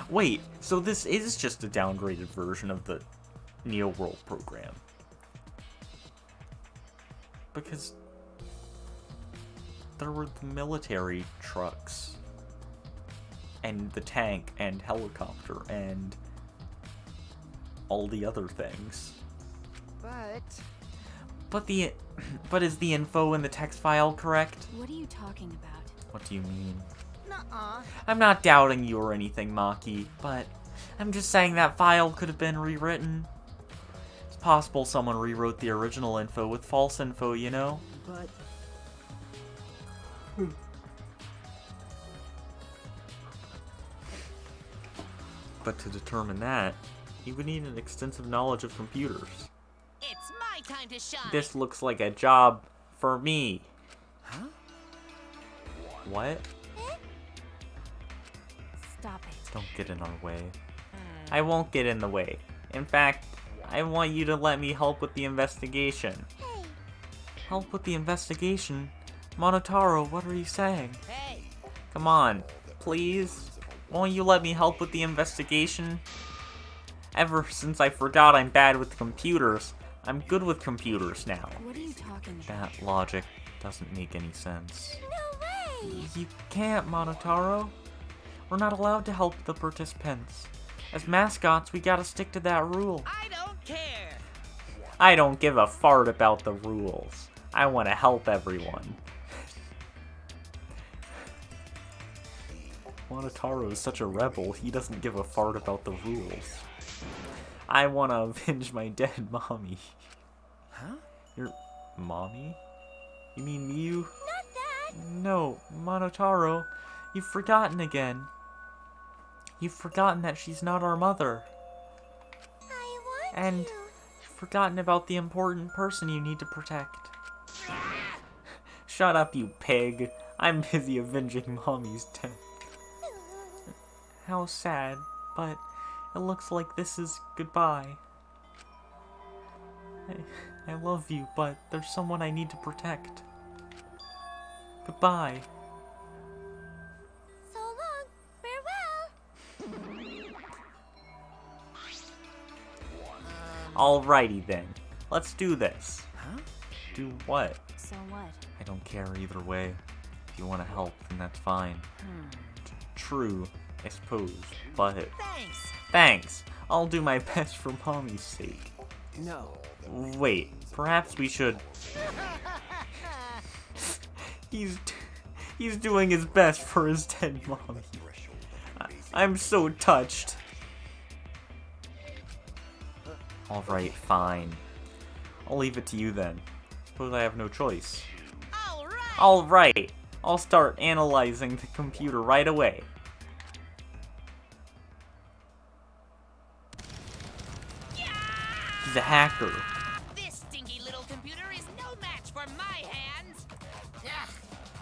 Wait, so this is just a downgraded version of the Neo World program. Because there were the military trucks. And the tank and helicopter and all the other things. But is the info in the text file correct? What are you talking about? What do you mean? Nuh-uh. I'm not doubting you or anything, Maki, but I'm just saying that file could have been rewritten. It's possible someone rewrote the original info with false info, you know? But But to determine that, you would need an extensive knowledge of computers. It's my time to shine. This looks like a job for me. Huh? What? Stop it. Don't get in our way. I won't get in the way. In fact, I want you to let me help with the investigation. Hey, Help with the investigation? Monotaro, what are you saying? hey. Come on, please? Won't you let me help with the investigation? Ever since I forgot I'm bad with computers, I'm good with computers now. What are you talking about? That logic doesn't make any sense. No way. You can't, Monotaro. We're not allowed to help the participants. As mascots, we gotta stick to that rule. I don't care. I don't give a fart about the rules. I want to help everyone. Monotaro is such a rebel, he doesn't give a fart about the rules. I want to avenge my dead mommy. Huh? Your mommy? You mean Mew? Not that. No, Monotaro, you've forgotten again. You've forgotten that she's not our mother. I want And to. you've forgotten about the important person you need to protect. Shut up, you pig. I'm busy avenging Mommy's death. How sad, but it looks like this is goodbye. I love you, but there's someone I need to protect. Goodbye. So long. Farewell. Alrighty then. Let's do this. Huh? Do what? So what? I don't care either way. If you want to help, then that's fine. True, I suppose, but Thanks. thanks. I'll do my best for Mommy's sake. No. Wait, perhaps we should. He's doing his best for his dead mommy. I'm so touched. Alright, fine. I'll leave it to you then. Suppose I have no choice. All right. Alright, I'll start analyzing the computer right away. He's a hacker. This stinky little computer is no match for my hands. Ugh.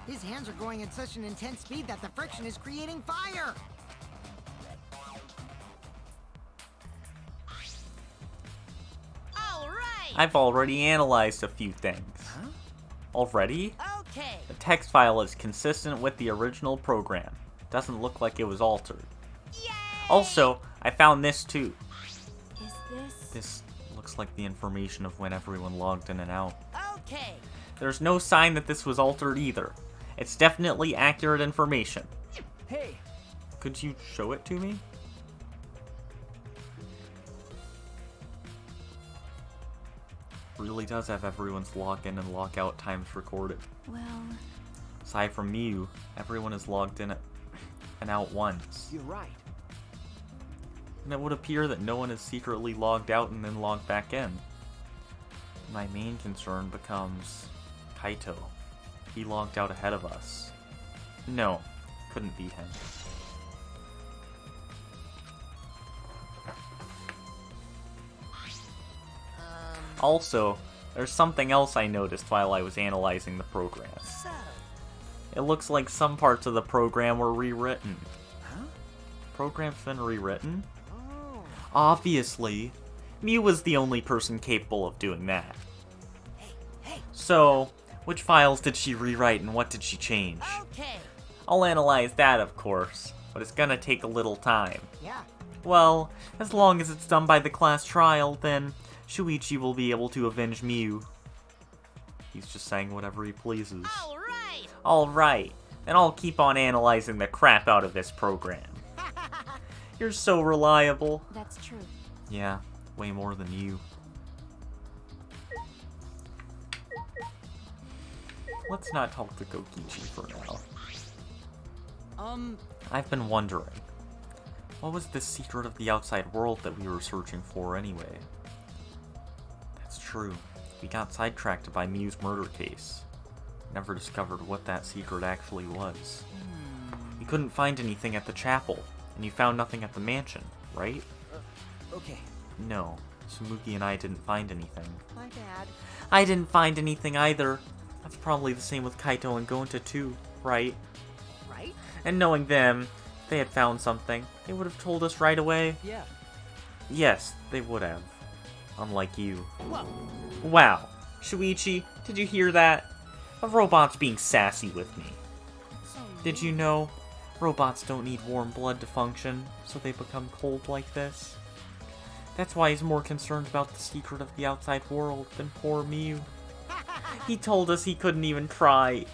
His hands are going at such an intense speed that the friction is creating fire. All right. I've already analyzed a few things. Huh? Already? Okay. The text file is consistent with the original program. Doesn't look like it was altered. Yay. Also, I found this too. Is this... This looks like the information of when everyone logged in and out. Okay. There's no sign that this was altered either. It's definitely accurate information. Hey, Could you show it to me? Really does have everyone's login and lockout times recorded. Well, Aside from Mew, everyone is logged in and out once. you're right. And it would appear that no one is secretly logged out and then logged back in. My main concern becomes Kaito. He logged out ahead of us. No, couldn't be him. Also, there's something else I noticed while I was analyzing the program. So, It looks like some parts of the program were rewritten. huh? Program's been rewritten? Oh. Obviously. Mew was the only person capable of doing that. Hey. So, which files did she rewrite and what did she change? Okay. I'll analyze that, of course, but it's gonna take a little time. Yeah. Well, as long as it's done by the class trial, then Shuichi will be able to avenge Mew. He's just saying whatever he pleases. All right. Alright, then I'll keep on analyzing the crap out of this program. You're so reliable. That's true. Yeah, way more than you. Let's not talk to Kokichi for now. I've been wondering, what was the secret of the outside world that we were searching for anyway? That's true. We got sidetracked by Miu's murder case. Never discovered what that secret actually was. You couldn't find anything at the chapel, and you found nothing at the mansion, right? Okay. No, Tsumugi and I didn't find anything. My bad. I didn't find anything either. That's probably the same with Kaito and Gonta too, right? Right? And knowing them, if they had found something, they would have told us right away. Yeah. Yes, they would have. Unlike you. Whoa. Wow. Shuichi, did you hear that? A robot's being sassy with me. Did you know? Robots don't need warm blood to function, so they become cold like this. That's why he's more concerned about the secret of the outside world than poor Miu. He told us he couldn't even try.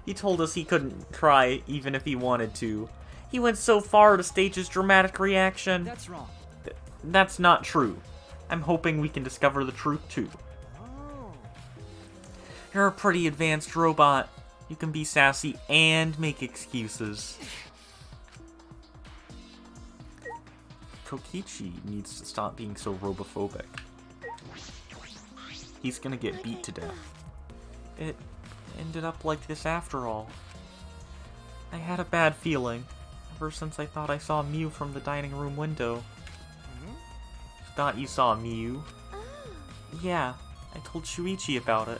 He told us he couldn't try even if he wanted to. He went so far to stage his dramatic reaction. That's wrong. That's not true. I'm hoping we can discover the truth too. Oh. You're a pretty advanced robot. You can be sassy and make excuses. Kokichi needs to stop being so robophobic. He's gonna get beat to death. It ended up like this after all. I had a bad feeling, ever since I thought I saw Miu from the dining room window. Thought you saw Miu? Yeah, I told Shuichi about it.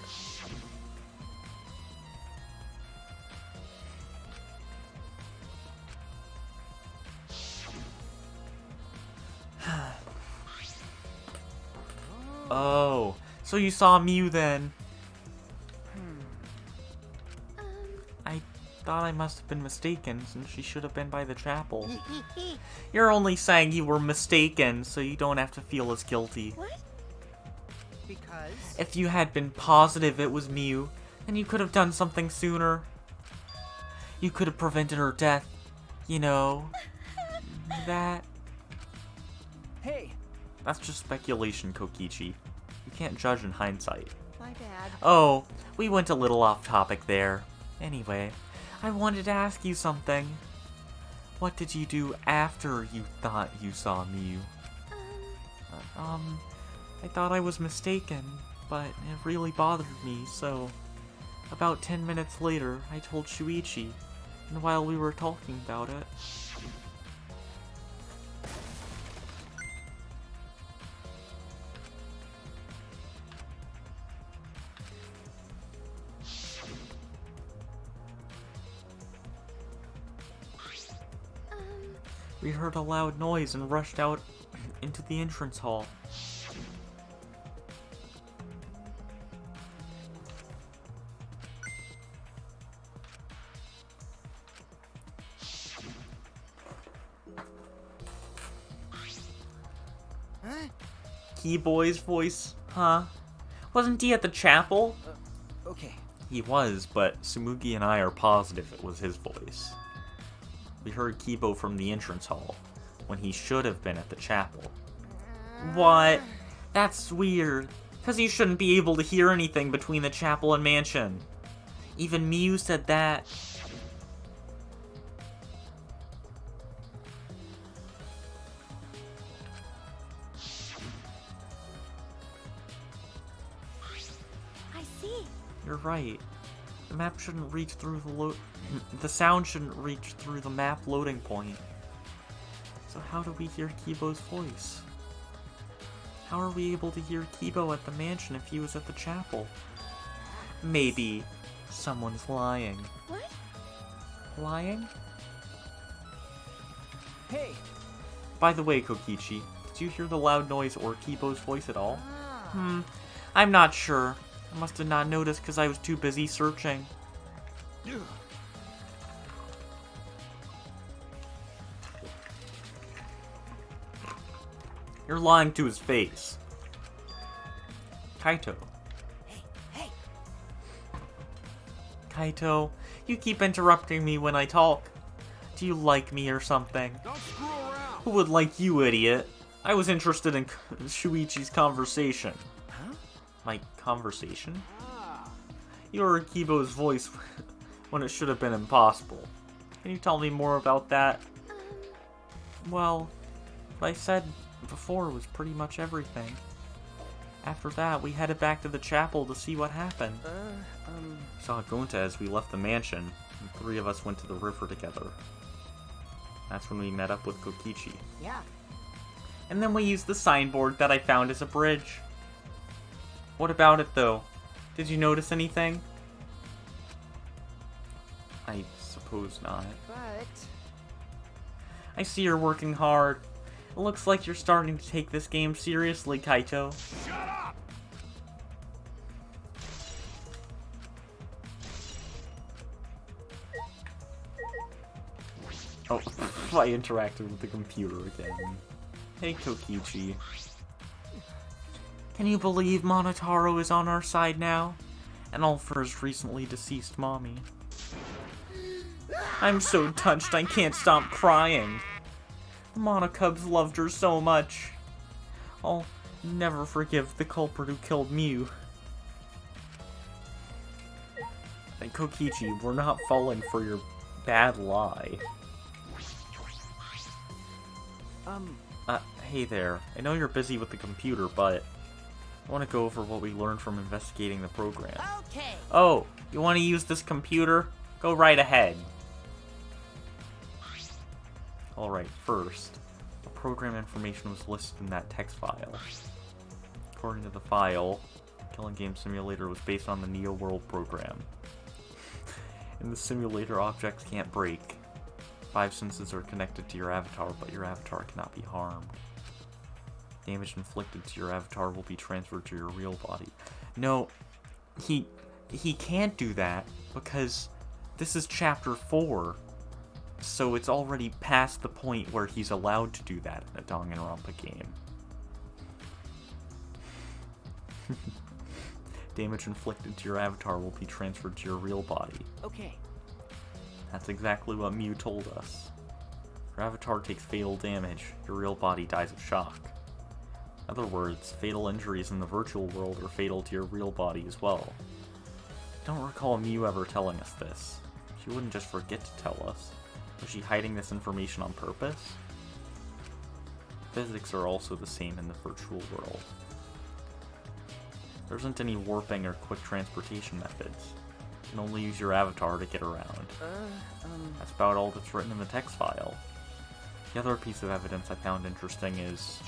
Oh, so you saw Miu then? I thought I must have been mistaken, since she should have been by the chapel. You're only saying you were mistaken, so you don't have to feel as guilty. What? Because? If you had been positive it was Miu, then you could have done something sooner. You could have prevented her death. You know, that. Hey, That's just speculation, Kokichi. You can't judge in hindsight. My bad. Oh, we went a little off topic there. Anyway, I wanted to ask you something. What did you do after you thought you saw Miu? I thought I was mistaken, but it really bothered me, so... About 10 minutes later, I told Shuichi, and while we were talking about it... We heard a loud noise and rushed out into the entrance hall. Huh? Keyboy's voice, huh? Wasn't he at the chapel? okay. He was, but Tsumugi and I are positive it was his voice. We heard Kibo from the entrance hall, when he should have been at the chapel. What? That's weird, because you shouldn't be able to hear anything between the chapel and mansion. Even Miu said that. I see. You're right. The map shouldn't reach through the sound shouldn't reach through the map loading point. So how do we hear Kibo's voice? How are we able to hear Kibo at the mansion if he was at the chapel? Maybe someone's lying. What? Lying? Hey, By the way, Kokichi, did you hear the loud noise or Kibo's voice at all? Ah. I'm not sure. I must have not noticed because I was too busy searching. You're lying to his face. Kaito. Hey, Kaito, you keep interrupting me when I talk. Do you like me or something? Don't screw around. Who would like you, idiot? I was interested in Shuichi's conversation. Huh? My conversation? Ah, You heard Kibo's voice when it should have been impossible. Can you tell me more about that? Well, what I said before was pretty much everything. After that, we headed back to the chapel to see what happened. Saw Gonta as we left the mansion, and the three of us went to the river together. That's when we met up with Kokichi. yeah. And then we used the signboard that I found as a bridge. What about it, though? Did you notice anything? I suppose not. But I see you're working hard. It looks like you're starting to take this game seriously, Kaito. shut up! Oh, I interacted with the computer again. Hey, Kokichi. Can you believe Monotaro is on our side now? And all for his recently deceased mommy. I'm so touched I can't stop crying. The Monocubs loved her so much. I'll never forgive the culprit who killed Mew. And Kokichi, we're not falling for your bad lie. Hey there. I know you're busy with the computer, but I want to go over what we learned from investigating the program. okay. Oh, you want to use this computer? Go right ahead. Alright, first, the program information was listed in that text file. According to the file, Killing Game Simulator was based on the Neo World program. In the simulator, objects can't break. 5 senses are connected to your avatar, but your avatar cannot be harmed. Damage inflicted to your avatar will be transferred to your real body. No, he can't do that because this is chapter 4. So it's already past the point where he's allowed to do that in a Danganronpa game. Damage inflicted to your avatar will be transferred to your real body. Okay. That's exactly what Mew told us. Your avatar takes fatal damage, your real body dies of shock. In other words, fatal injuries in the virtual world are fatal to your real body as well. I don't recall Mew ever telling us this. She wouldn't just forget to tell us. Was she hiding this information on purpose? Physics are also the same in the virtual world. There isn't any warping or quick transportation methods. You can only use your avatar to get around. That's about all that's written in the text file. The other piece of evidence I found interesting is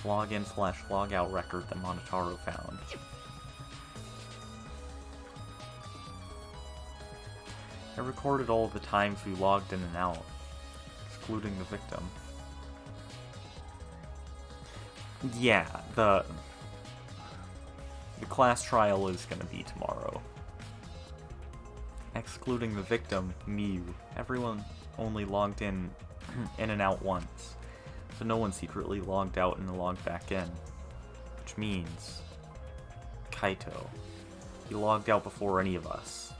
login/logout record that Monotaro found. I recorded all of the times we logged in and out, excluding the victim. Yeah, the class trial is gonna be tomorrow. Excluding the victim, Mew, everyone only logged in and out once, so no one secretly logged out and logged back in. Which means Kaito. He logged out before any of us.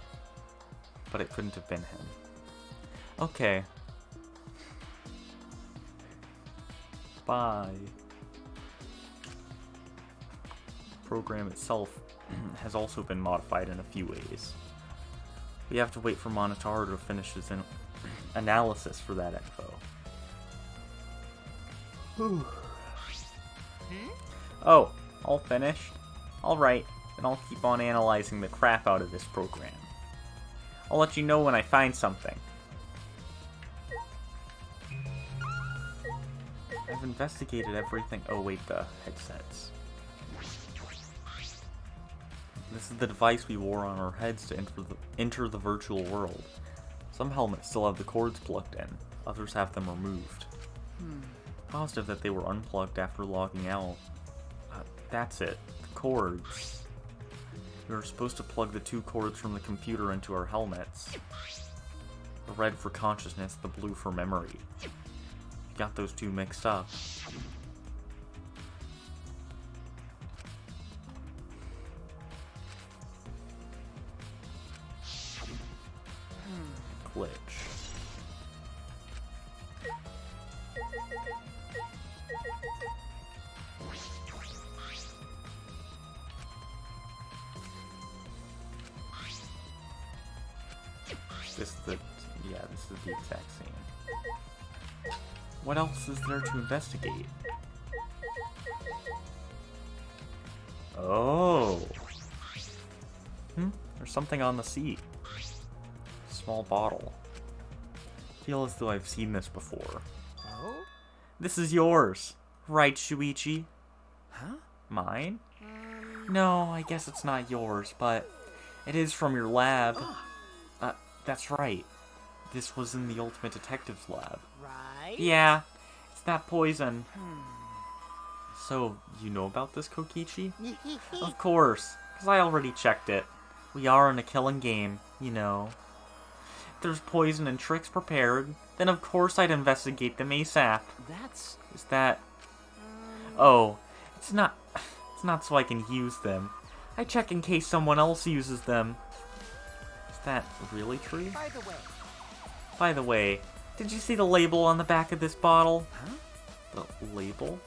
But it couldn't have been him. Okay. Bye. The program itself has also been modified in a few ways. We have to wait for Monotaro to finish his analysis for that info. Oh, all finished? Alright, then I'll keep on analyzing the crap out of this program. I'll let you know when I find something. I've investigated everything. Oh wait, the headsets. This is the device we wore on our heads to enter the virtual world. Some helmets still have the cords plugged in, others have them removed. Positive that they were unplugged after logging out. That's it, the cords. We were supposed to plug the 2 cords from the computer into our helmets. The red for consciousness, the blue for memory. We got those 2 mixed up. glitch. This is the exact same. What else is there to investigate? Oh. There's something on the seat. Small bottle. Feel as though I've seen this before. Oh? This is yours, right, Shuichi? Huh? Mine? No, I guess it's not yours, but it is from your lab. That's right. This was in the Ultimate Detective's lab. Right? Yeah, it's that poison. So, you know about this, Kokichi? Of course, because I already checked it. We are in a killing game, you know. If there's poison and tricks prepared, then of course I'd investigate them ASAP. That's... Is that... Oh, it's not so I can use them. I check in case someone else uses them. Is that really true? By the way, did you see the label on the back of this bottle? Huh? The label?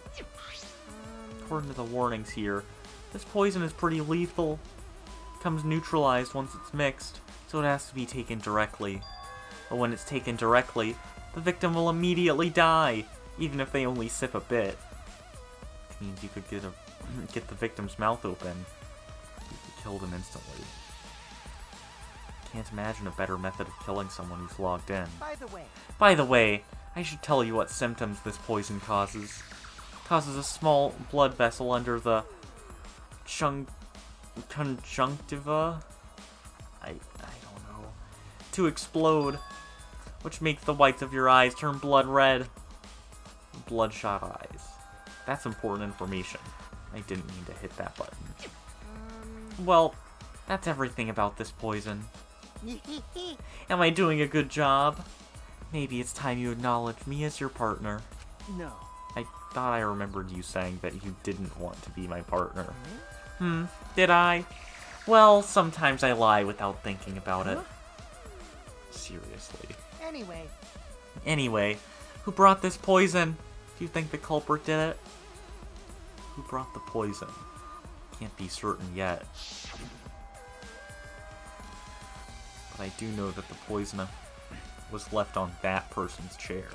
According to the warnings here, this poison is pretty lethal. It becomes neutralized once it's mixed, so it has to be taken directly. But when it's taken directly, the victim will immediately die, even if they only sip a bit. Which means you could get the victim's mouth open. You could kill them instantly. Can't imagine a better method of killing someone who's logged in. By the way, I should tell you what symptoms this poison causes. It causes a small blood vessel under the conjunctiva? I don't know. To explode, which makes the whites of your eyes turn blood red. Bloodshot eyes. That's important information. I didn't mean to hit that button. Well, that's everything about this poison. Am I doing a good job? Maybe it's time you acknowledge me as your partner. No. I thought I remembered you saying that you didn't want to be my partner. Did I? Well, sometimes I lie without thinking about it. Seriously. Anyway, who brought this poison? Do you think the culprit did it? Who brought the poison? Can't be certain yet. But I do know that the poison was left on that person's chair.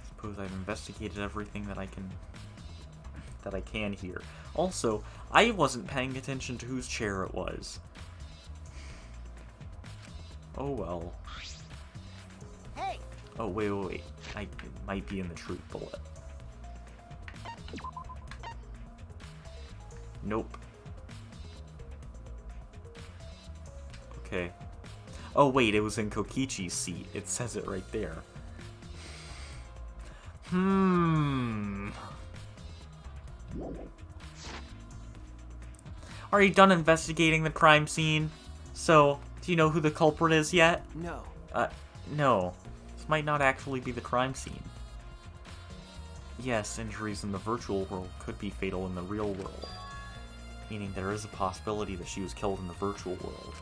Suppose I've investigated everything that I can here. Also, I wasn't paying attention to whose chair it was. Oh well. Hey! Oh, wait. It might be in the truth bullet. Nope. Okay. Oh, wait, it was in Kokichi's seat. It says it right there. Are you done investigating the crime scene? So, do you know who the culprit is yet? No. No. This might not actually be the crime scene. Yes, injuries in the virtual world could be fatal in the real world. Meaning there is a possibility that she was killed in the virtual world.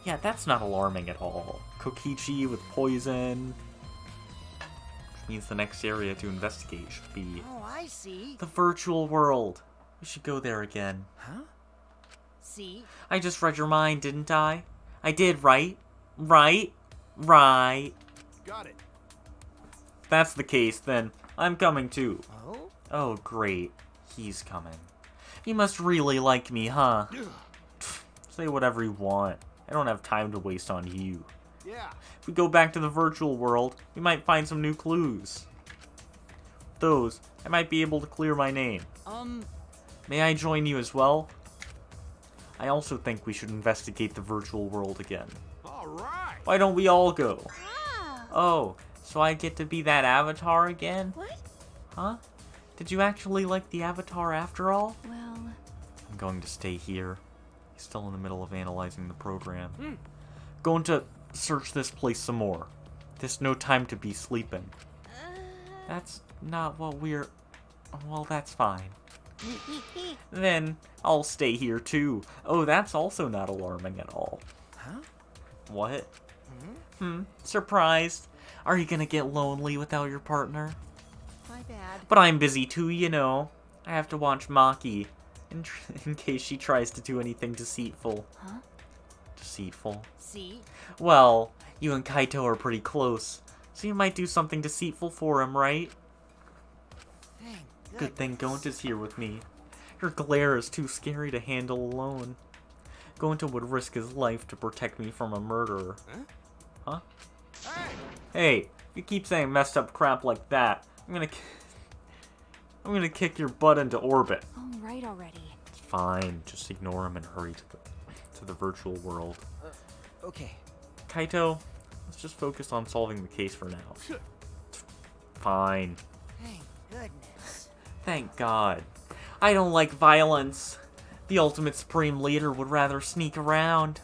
Yeah, that's not alarming at all. Kokichi with poison. Which means the next area to investigate should be... Oh, I see. the virtual world. We should go there again. Huh? See? I just read your mind, didn't I? I did, right? Right? Right. Got it. If that's the case, then I'm coming too. Oh? Oh, great. He's coming. You must really like me, huh? Say whatever you want. I don't have time to waste on you. Yeah. If we go back to the virtual world, we might find some new clues. With those, I might be able to clear my name. May I join you as well? I also think we should investigate the virtual world again. All right. Why don't we all go? Ah. Oh, so I get to be that avatar again? What? Huh? Did you actually like the avatar after all? Well, I'm going to stay here. He's still in the middle of analyzing the program. Going to search this place some more. There's no time to be sleeping. That's not what we're... Well, that's fine. Then I'll stay here too. Oh, that's also not alarming at all. Huh? What? Surprised? Are you gonna get lonely without your partner? My bad. But I'm busy too, you know. I have to watch Maki in case she tries to do anything deceitful. Huh? Deceitful? See? Well, you and Kaito are pretty close, so you might do something deceitful for him, right? Thank Good thing goodness. Gonta is here with me. Your glare is too scary to handle alone. Gonta would risk his life to protect me from a murderer. Huh? Hey, if you keep saying messed up crap like that, I'm gonna kick your butt into orbit. Oh, right already. It's fine, just ignore him and hurry to the virtual world. Okay. Kaito, let's just focus on solving the case for now. Fine. Thank goodness. Thank God. I don't like violence. The ultimate supreme leader would rather sneak around.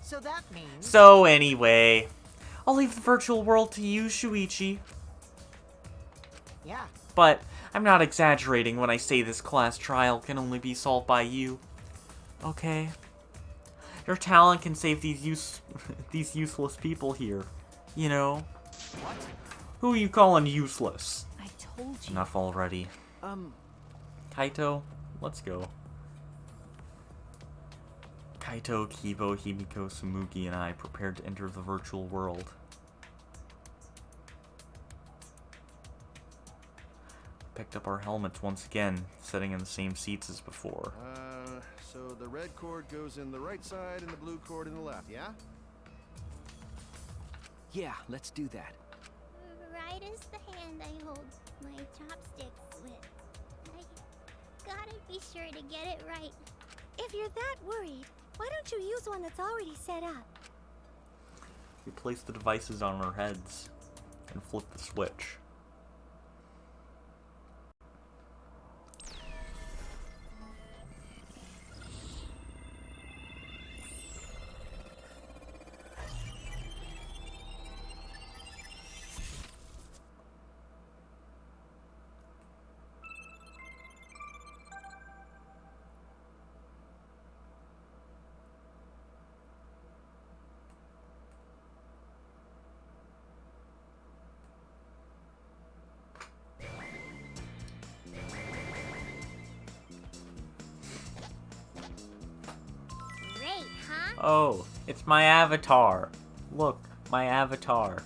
So that means... So anyway, I'll leave the virtual world to you, Shuichi. Yeah. But I'm not exaggerating when I say this class trial can only be solved by you. Okay? Your talent can save these useless people here. You know? What? Who are you calling useless? I told you. Enough already. Kaito, let's go. Kaito, Kibo, Himiko, Sumugi, and I prepared to enter the virtual world. Picked up our helmets once again, sitting in the same seats as before. So the red cord goes in the right side and the blue cord in the left, yeah? Yeah, let's do that. Right is the hand I hold my chopsticks with. I gotta be sure to get it right. If you're that worried, why don't you use one that's already set up? We place the devices on our heads and flip the switch. Great, huh? Oh, it's my avatar. Look, my avatar.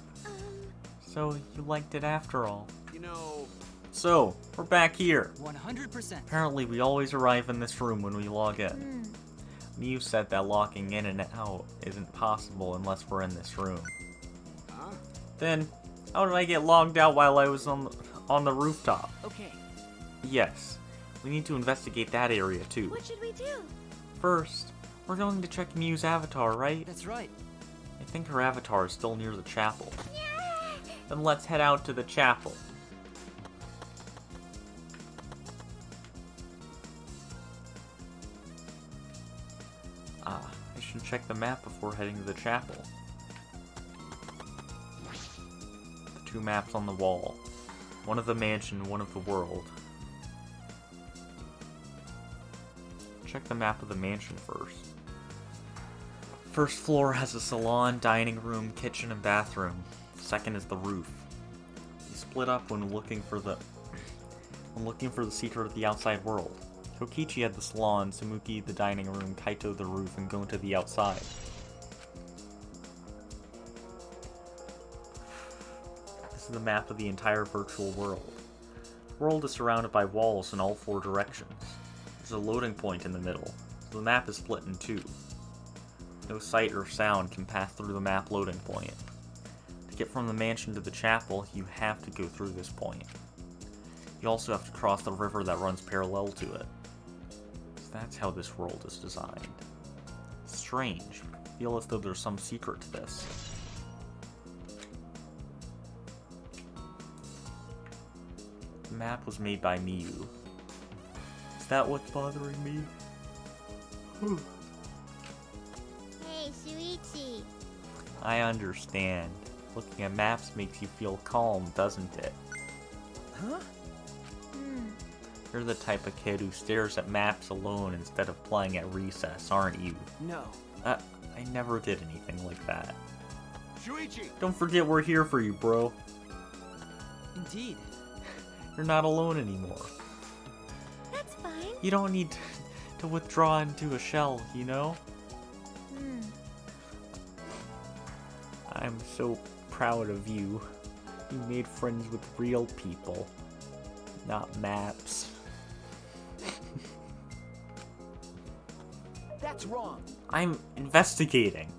So, you liked it after all. You know, So, we're back here. 100%. Apparently, we always arrive in this room when we log in. Mew said that locking in and out isn't possible unless we're in this room. huh? Then, how did I get logged out while I was on the rooftop? Okay. Yes, we need to investigate that area too. What should we do? First, we're going to check Mew's avatar, right? That's right. I think her avatar is still near the chapel. Then let's head out to the chapel. I should check the map before heading to the chapel. The two maps on the wall. One of the mansion, one of the world. Check the map of the mansion first. First floor has a salon, dining room, kitchen, and bathroom. Second is the roof. You split up when looking for the secret of the outside world. Kokichi had the salon, Sumuki the dining room, Kaito the roof, and Gonta the outside. This is the map of the entire virtual world. The world is surrounded by walls in all four directions. There's a loading point in the middle, so the map is split in two. No sight or sound can pass through the map loading point. To get from the mansion to the chapel, you have to go through this point. You also have to cross the river that runs parallel to it. So that's how this world is designed. Strange. I feel as though there's some secret to this. The map was made by Miyu. Is that what's bothering me? Hey, Shuichi. I understand. Looking at maps makes you feel calm, doesn't it? Huh? You're the type of kid who stares at maps alone instead of playing at recess, aren't you? No. I never did anything like that. Shuichi! Don't forget we're here for you, bro. Indeed. You're not alone anymore. That's fine. You don't need to withdraw into a shell, you know? I'm so proud of you. You made friends with real people, not maps. That's wrong. I'm investigating.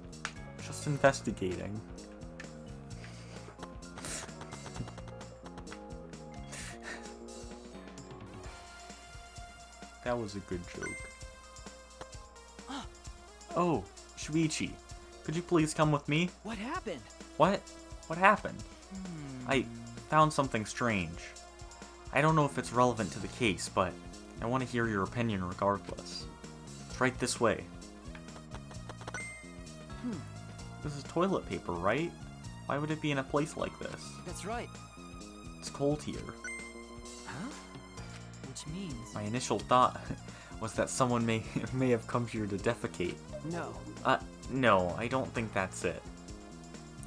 Just investigating. That was a good joke. Oh, Shuichi, could you please come with me? What happened? What? What happened? I found something strange. I don't know if it's relevant to the case, but I want to hear your opinion regardless. It's right this way. This is toilet paper, right? Why would it be in a place like this? That's right. It's cold here. Huh? Which means... My initial thought was that someone may have come here to defecate. No. No, I don't think that's it.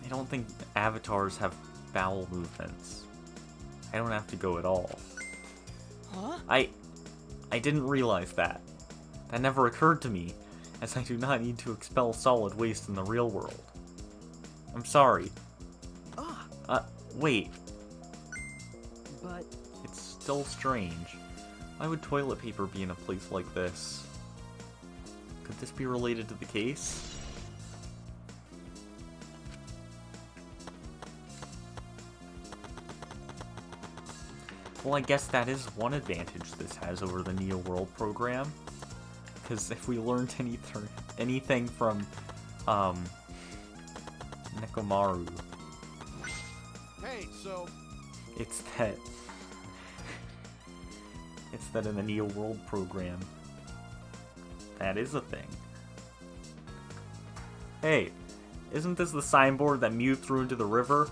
I don't think avatars have bowel movements. I don't have to go at all. Huh? I didn't realize that. That never occurred to me, as I do not need to expel solid waste in the real world. I'm sorry. Wait. But... It's still strange. Why would toilet paper be in a place like this? Could this be related to the case? Well, I guess that is one advantage this has over the Neo World program. Because if we learned anything from, Nekomaru, Hey, so it's that in the Neo World program, that is a thing. Hey, isn't this the signboard that Mew threw into the river?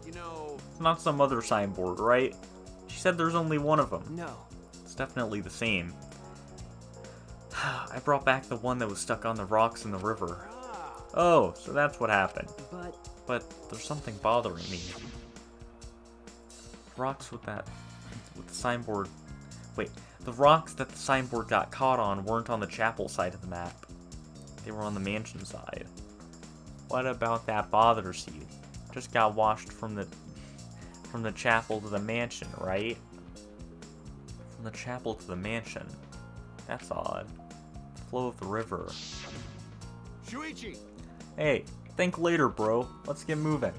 you know, It's not some other signboard, right? She said there's only one of them. No. It's definitely the same. I brought back the one that was stuck on the rocks in the river. Oh, so that's what happened. But there's something bothering me. Rocks with the signboard. Wait, the rocks that the signboard got caught on weren't on the chapel side of the map. They were on the mansion side. What about that bothers you? Just got washed from the chapel to the mansion, right? From the chapel to the mansion. That's odd. The flow of the river. Shuichi! Hey, think later, bro. Let's get moving.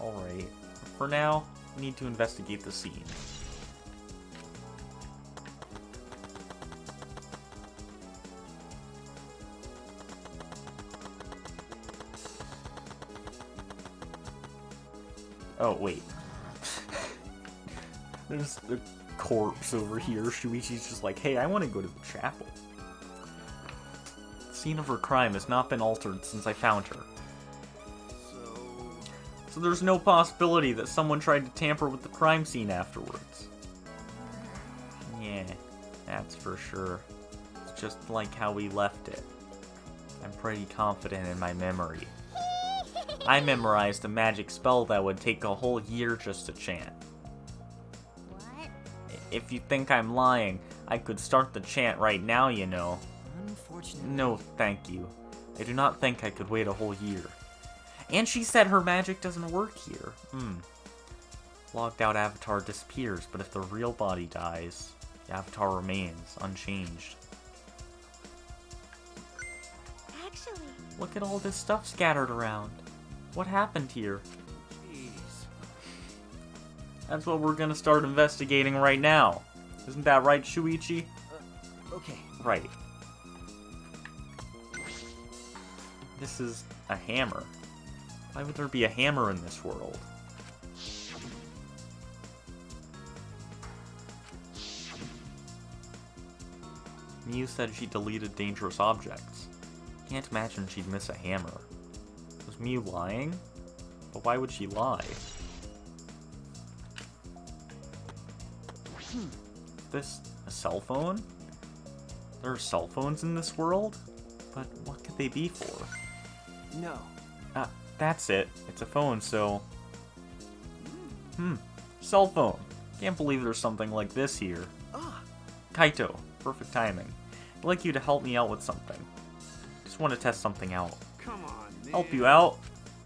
Alright. For now, we need to investigate the scene. Oh, wait. There's a corpse over here. Shuichi's just like, hey, I want to go to the chapel. The scene of her crime has not been altered since I found her. So there's no possibility that someone tried to tamper with the crime scene afterwards. Yeah, that's for sure. It's just like how we left it. I'm pretty confident in my memory. I memorized a magic spell that would take a whole year just to chant. What? If you think I'm lying, I could start the chant right now, you know. Unfortunately... No, thank you. I do not think I could wait a whole year. And she said her magic doesn't work here. Logged out avatar disappears, but if the real body dies, the avatar remains unchanged. Actually, Look at all this stuff scattered around. What happened here? Jeez. That's what we're gonna start investigating right now. Isn't that right, Shuichi? Okay. Right. This is a hammer. Why would there be a hammer in this world? Miu said she deleted dangerous objects. Can't imagine she'd miss a hammer. Was Mew lying? But why would she lie? Is this a cell phone? There are cell phones in this world? But what could they be for? No. Ah, that's it. It's a phone, so... Cell phone. Can't believe there's something like this here. Ah. Kaito, perfect timing. I'd like you to help me out with something. Just want to test something out. Come on, man. Help you out?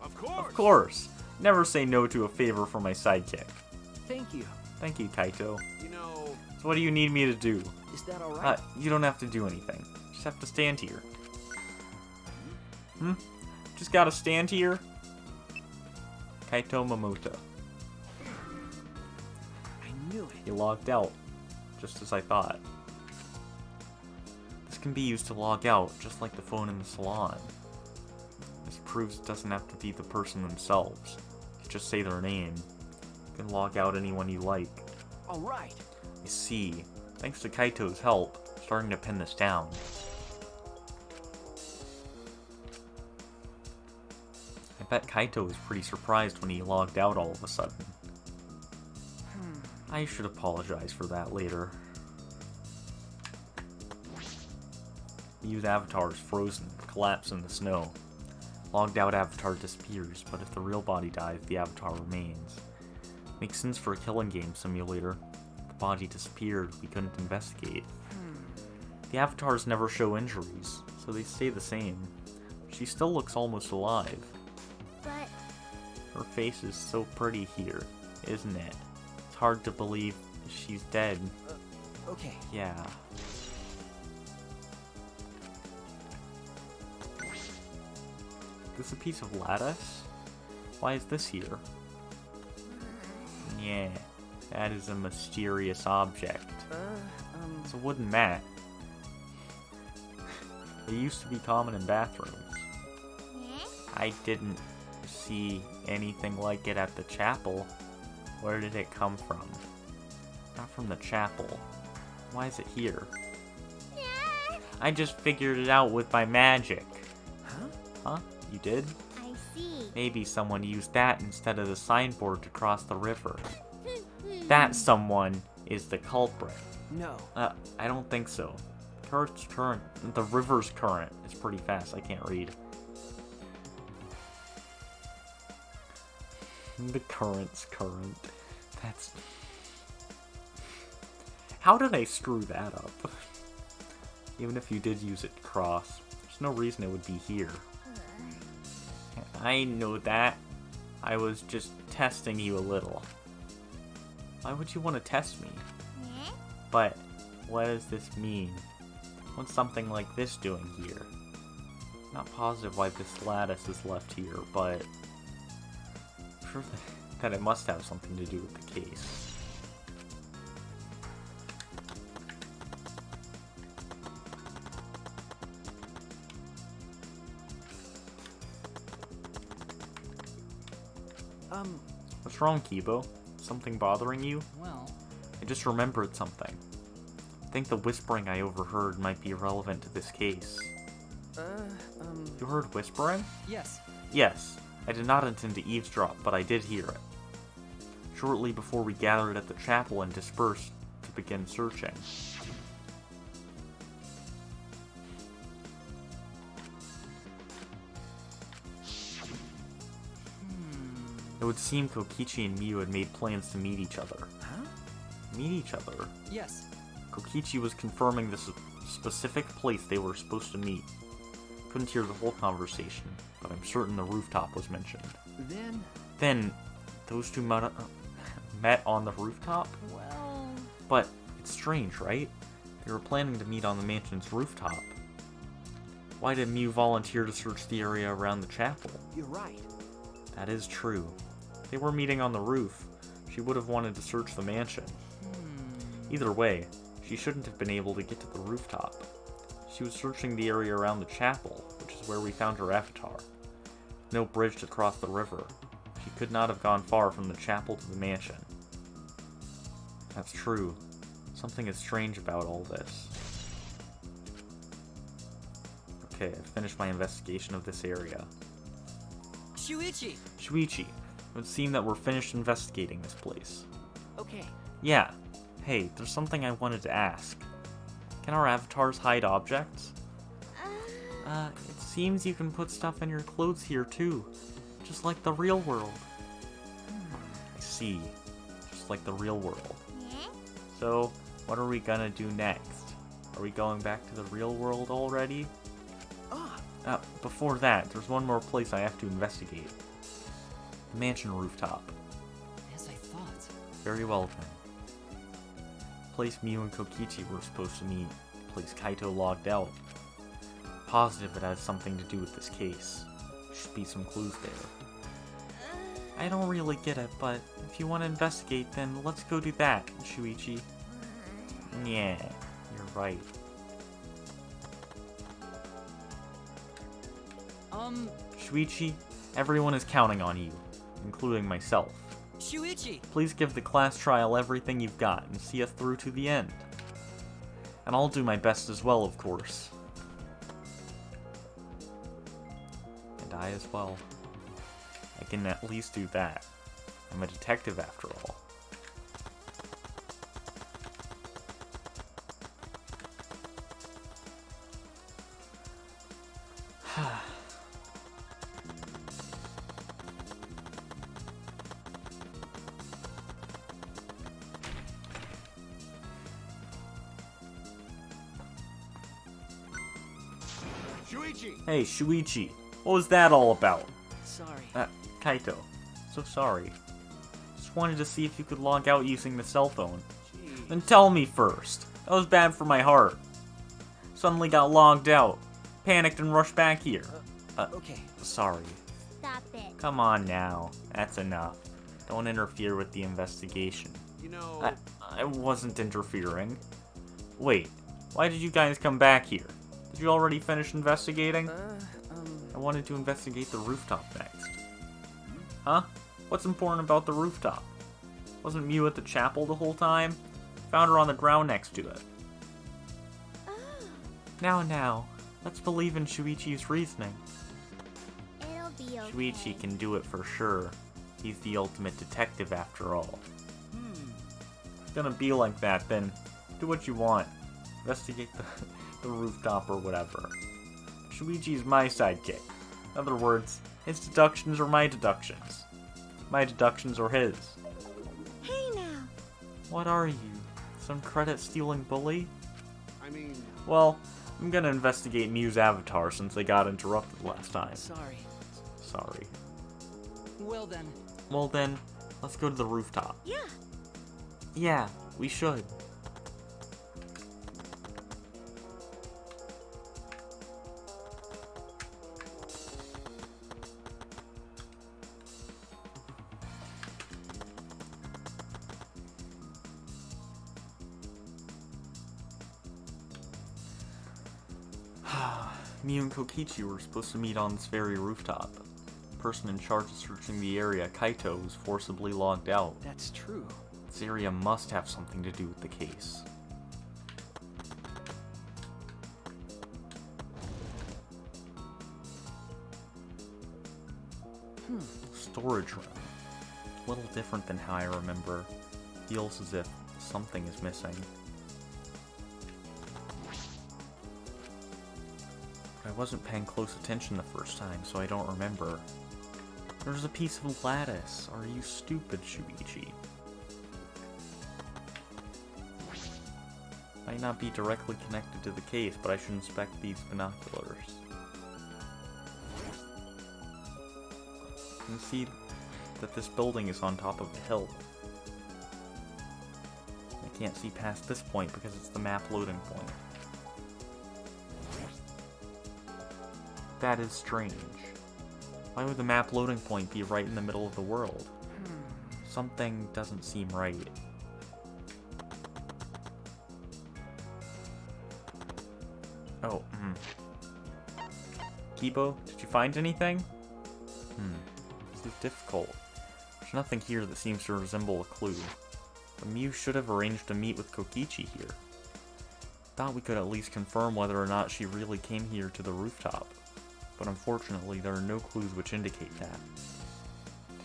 Of course. Of course. Never say no to a favor from my sidekick. Thank you. Thank you, Kaito. You know, So what do you need me to do? Is that alright? You don't have to do anything. Just have to stand here. Just gotta stand here? Kaito Momota. I knew it. He logged out, just as I thought. This can be used to log out, just like the phone in the salon. This proves it doesn't have to be the person themselves. You just say their name. You can log out anyone you like. Alright. I see. Thanks to Kaito's help, I'm starting to pin this down. I bet Kaito was pretty surprised when he logged out all of a sudden. I should apologize for that later. Mew's avatar is frozen, collapsed in the snow. Logged out avatar disappears, but if the real body dies, the avatar remains. Makes sense for a killing game simulator. If the body disappeared, we couldn't investigate. The avatars never show injuries, so they stay the same. She still looks almost alive. But Her face is so pretty here, isn't it? It's hard to believe she's dead. Okay. Yeah. This a piece of lattice? Why is this here? Yeah, that is a mysterious object. It's a wooden mat. It used to be common in bathrooms. I didn't see anything like it at the chapel. Where did it come from? Not from the chapel. Why is it here? I just figured it out with my magic. Huh? You did? I see. Maybe someone used that instead of the signboard to cross the river. That someone is the culprit. No. I don't think so. The river's current is pretty fast. I can't read. The current's current. That's... How did I screw that up? Even if you did use it to cross, there's no reason it would be here. I know that. I was just testing you a little. Why would you want to test me? But, what does this mean? What's something like this doing here? Not positive why this lattice is left here, but... I'm sure that it must have something to do with the case. What's wrong, Kibo? Something bothering you? Well... I just remembered something. I think the whispering I overheard might be relevant to this case. You heard whispering? Yes. Yes. I did not intend to eavesdrop, but I did hear it. Shortly before we gathered at the chapel and dispersed to begin searching. It would seem Kokichi and Miu had made plans to meet each other. Huh? Meet each other? Yes. Kokichi was confirming the specific place they were supposed to meet. Couldn't hear the whole conversation, but I'm certain the rooftop was mentioned. Then, those two met on the rooftop? Well... But, it's strange, right? They were planning to meet on the mansion's rooftop. Why did Miu volunteer to search the area around the chapel? You're right. That is true. They were meeting on the roof. She would have wanted to search the mansion. Either way, she shouldn't have been able to get to the rooftop. She was searching the area around the chapel, which is where we found her avatar. No bridge to cross the river. She could not have gone far from the chapel to the mansion. That's true. Something is strange about all this. Okay, I've finished my investigation of this area. Shuichi! Shuichi, it would seem that we're finished investigating this place. Okay. Yeah. Hey, there's something I wanted to ask. Can our avatars hide objects? It seems you can put stuff in your clothes here too. Just like the real world. I see. Just like the real world. So, what are we gonna do next? Are we going back to the real world already? Before that, there's one more place I have to investigate. The mansion rooftop. As I thought. Very well then. Place Mew and Kokichi were supposed to meet. Place Kaito logged out. Positive it has something to do with this case. Should be some clues there. I don't really get it, but if you want to investigate, then let's go do that, Shuichi. Yeah, you're right. Shuichi, everyone is counting on you, including myself. Shuichi! Please give the class trial everything you've got and see us through to the end. And I'll do my best as well, of course. And I as well. I can at least do that. I'm a detective after all. Shuichi! Hey, Shuichi, what was that all about? Sorry. Kaito, so sorry. Just wanted to see if you could log out using the cell phone. Jeez. Then tell me first. That was bad for my heart. Suddenly got logged out. Panicked and rushed back here. Okay. Sorry. Stop it. Come on now. That's enough. Don't interfere with the investigation. You know, I wasn't interfering. Wait, why did you guys come back here? Did you already finish investigating? I wanted to investigate the rooftop next. Huh? What's important about the rooftop? Wasn't Mew at the chapel the whole time? Found her on the ground next to it. Now, let's believe in Shuichi's reasoning. It'll be okay. Shuichi can do it for sure. He's the ultimate detective after all. If it's gonna be like that, then do what you want. Investigate the rooftop or whatever. Shuichi's my sidekick. In other words, his deductions are my deductions. My deductions are his. Hey now. What are you? Some credit-stealing bully? I mean, Well, I'm gonna investigate Mew's avatar since they got interrupted last time. Sorry. Sorry. Well then. Well then, let's go to the rooftop. Yeah. Yeah, we should. Mew and Kokichi were supposed to meet on this very rooftop. The person in charge of searching the area, Kaito, was forcibly logged out. That's true. This area must have something to do with the case. Storage room. A little different than how I remember. Feels as if something is missing. I wasn't paying close attention the first time, so I don't remember. There's a piece of lattice. Are you stupid, Shuichi? Might not be directly connected to the case, but I should inspect these binoculars. You can see that this building is on top of a hill. I can't see past this point because it's the map loading point. That is strange. Why would the map loading point be right in the middle of the world? Something doesn't seem right. Oh, Kibo, did you find anything? This is difficult. There's nothing here that seems to resemble a clue. But Mew should have arranged to meet with Kokichi here. thought we could at least confirm whether or not she really came here to the rooftop. But unfortunately, there are no clues which indicate that.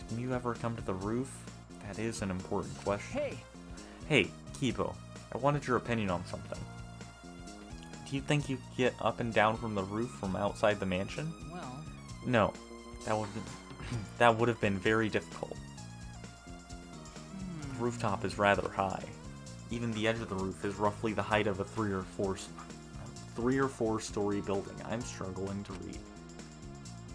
Did Mew ever come to the roof? That is an important question. Hey! Hey, Kibo, I wanted your opinion on something. Do you think you could get up and down from the roof from outside the mansion? Well... No, that would have been very difficult. The rooftop is rather high. Even the edge of the roof is roughly the height of a 3 or 4 story building. I'm struggling to read.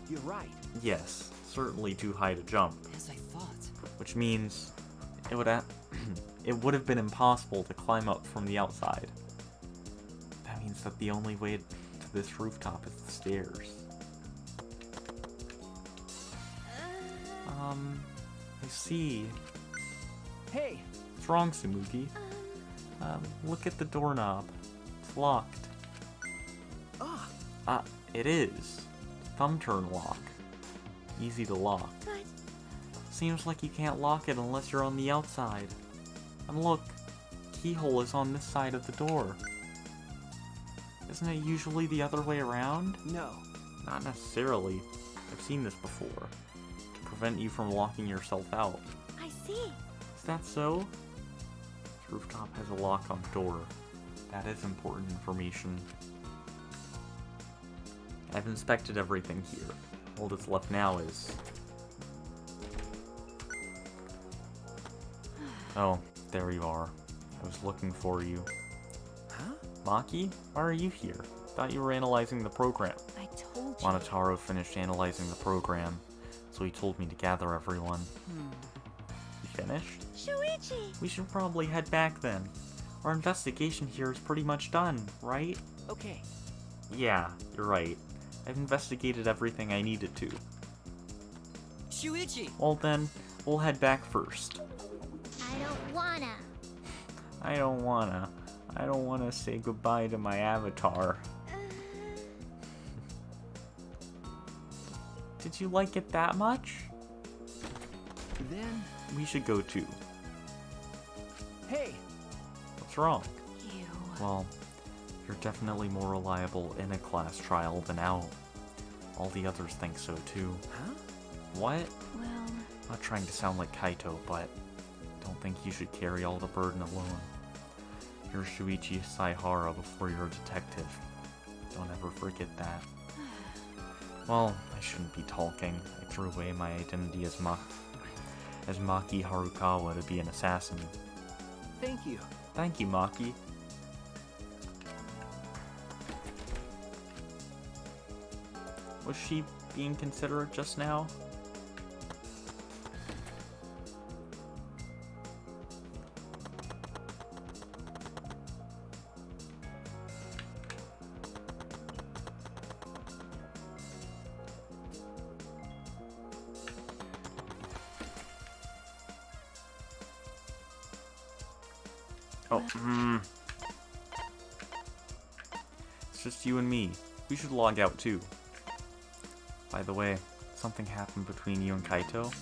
You're right. Yes, certainly too high to jump. As I thought. Which means it would have been impossible to climb up from the outside. That means that the only way to this rooftop is the stairs. I see. Hey! What's wrong, Tsumugi? Look at the doorknob. It's locked. It is. Thumb turn lock. Easy to lock. But... Seems like you can't lock it unless you're on the outside. And look, keyhole is on this side of the door. Isn't it usually the other way around? No. Not necessarily. I've seen this before. To prevent you from locking yourself out. I see. Is that so? This rooftop has a lock on the door. That is important information. I've inspected everything here. All that's left now is... Oh, there you are. I was looking for you. Huh? Maki? Why are you here? Thought you were analyzing the program. I told you. Monotaro finished analyzing the program, so he told me to gather everyone. You finished? Shuichi! We should probably head back then. Our investigation here is pretty much done, right? Okay. Yeah, you're right. I've investigated everything I needed to. Shuichi! Well then, we'll head back first. I don't wanna. I don't wanna say goodbye to my avatar. Did you like it that much? Then... We should go too. Hey! What's wrong? You. Well, you're definitely more reliable in a class trial than out. All the others think so too. Huh? What? Well, I'm not trying to sound like Kaito, but I don't think you should carry all the burden alone. You're Shuichi Saihara before you're a detective. Don't ever forget that. Well, I shouldn't be talking. I threw away my identity as Maki Harukawa to be an assassin. Thank you. Thank you, Maki. Was she being considerate just now? Oh, It's just you and me. We should log out too. By the way, something happened between you and Kaito?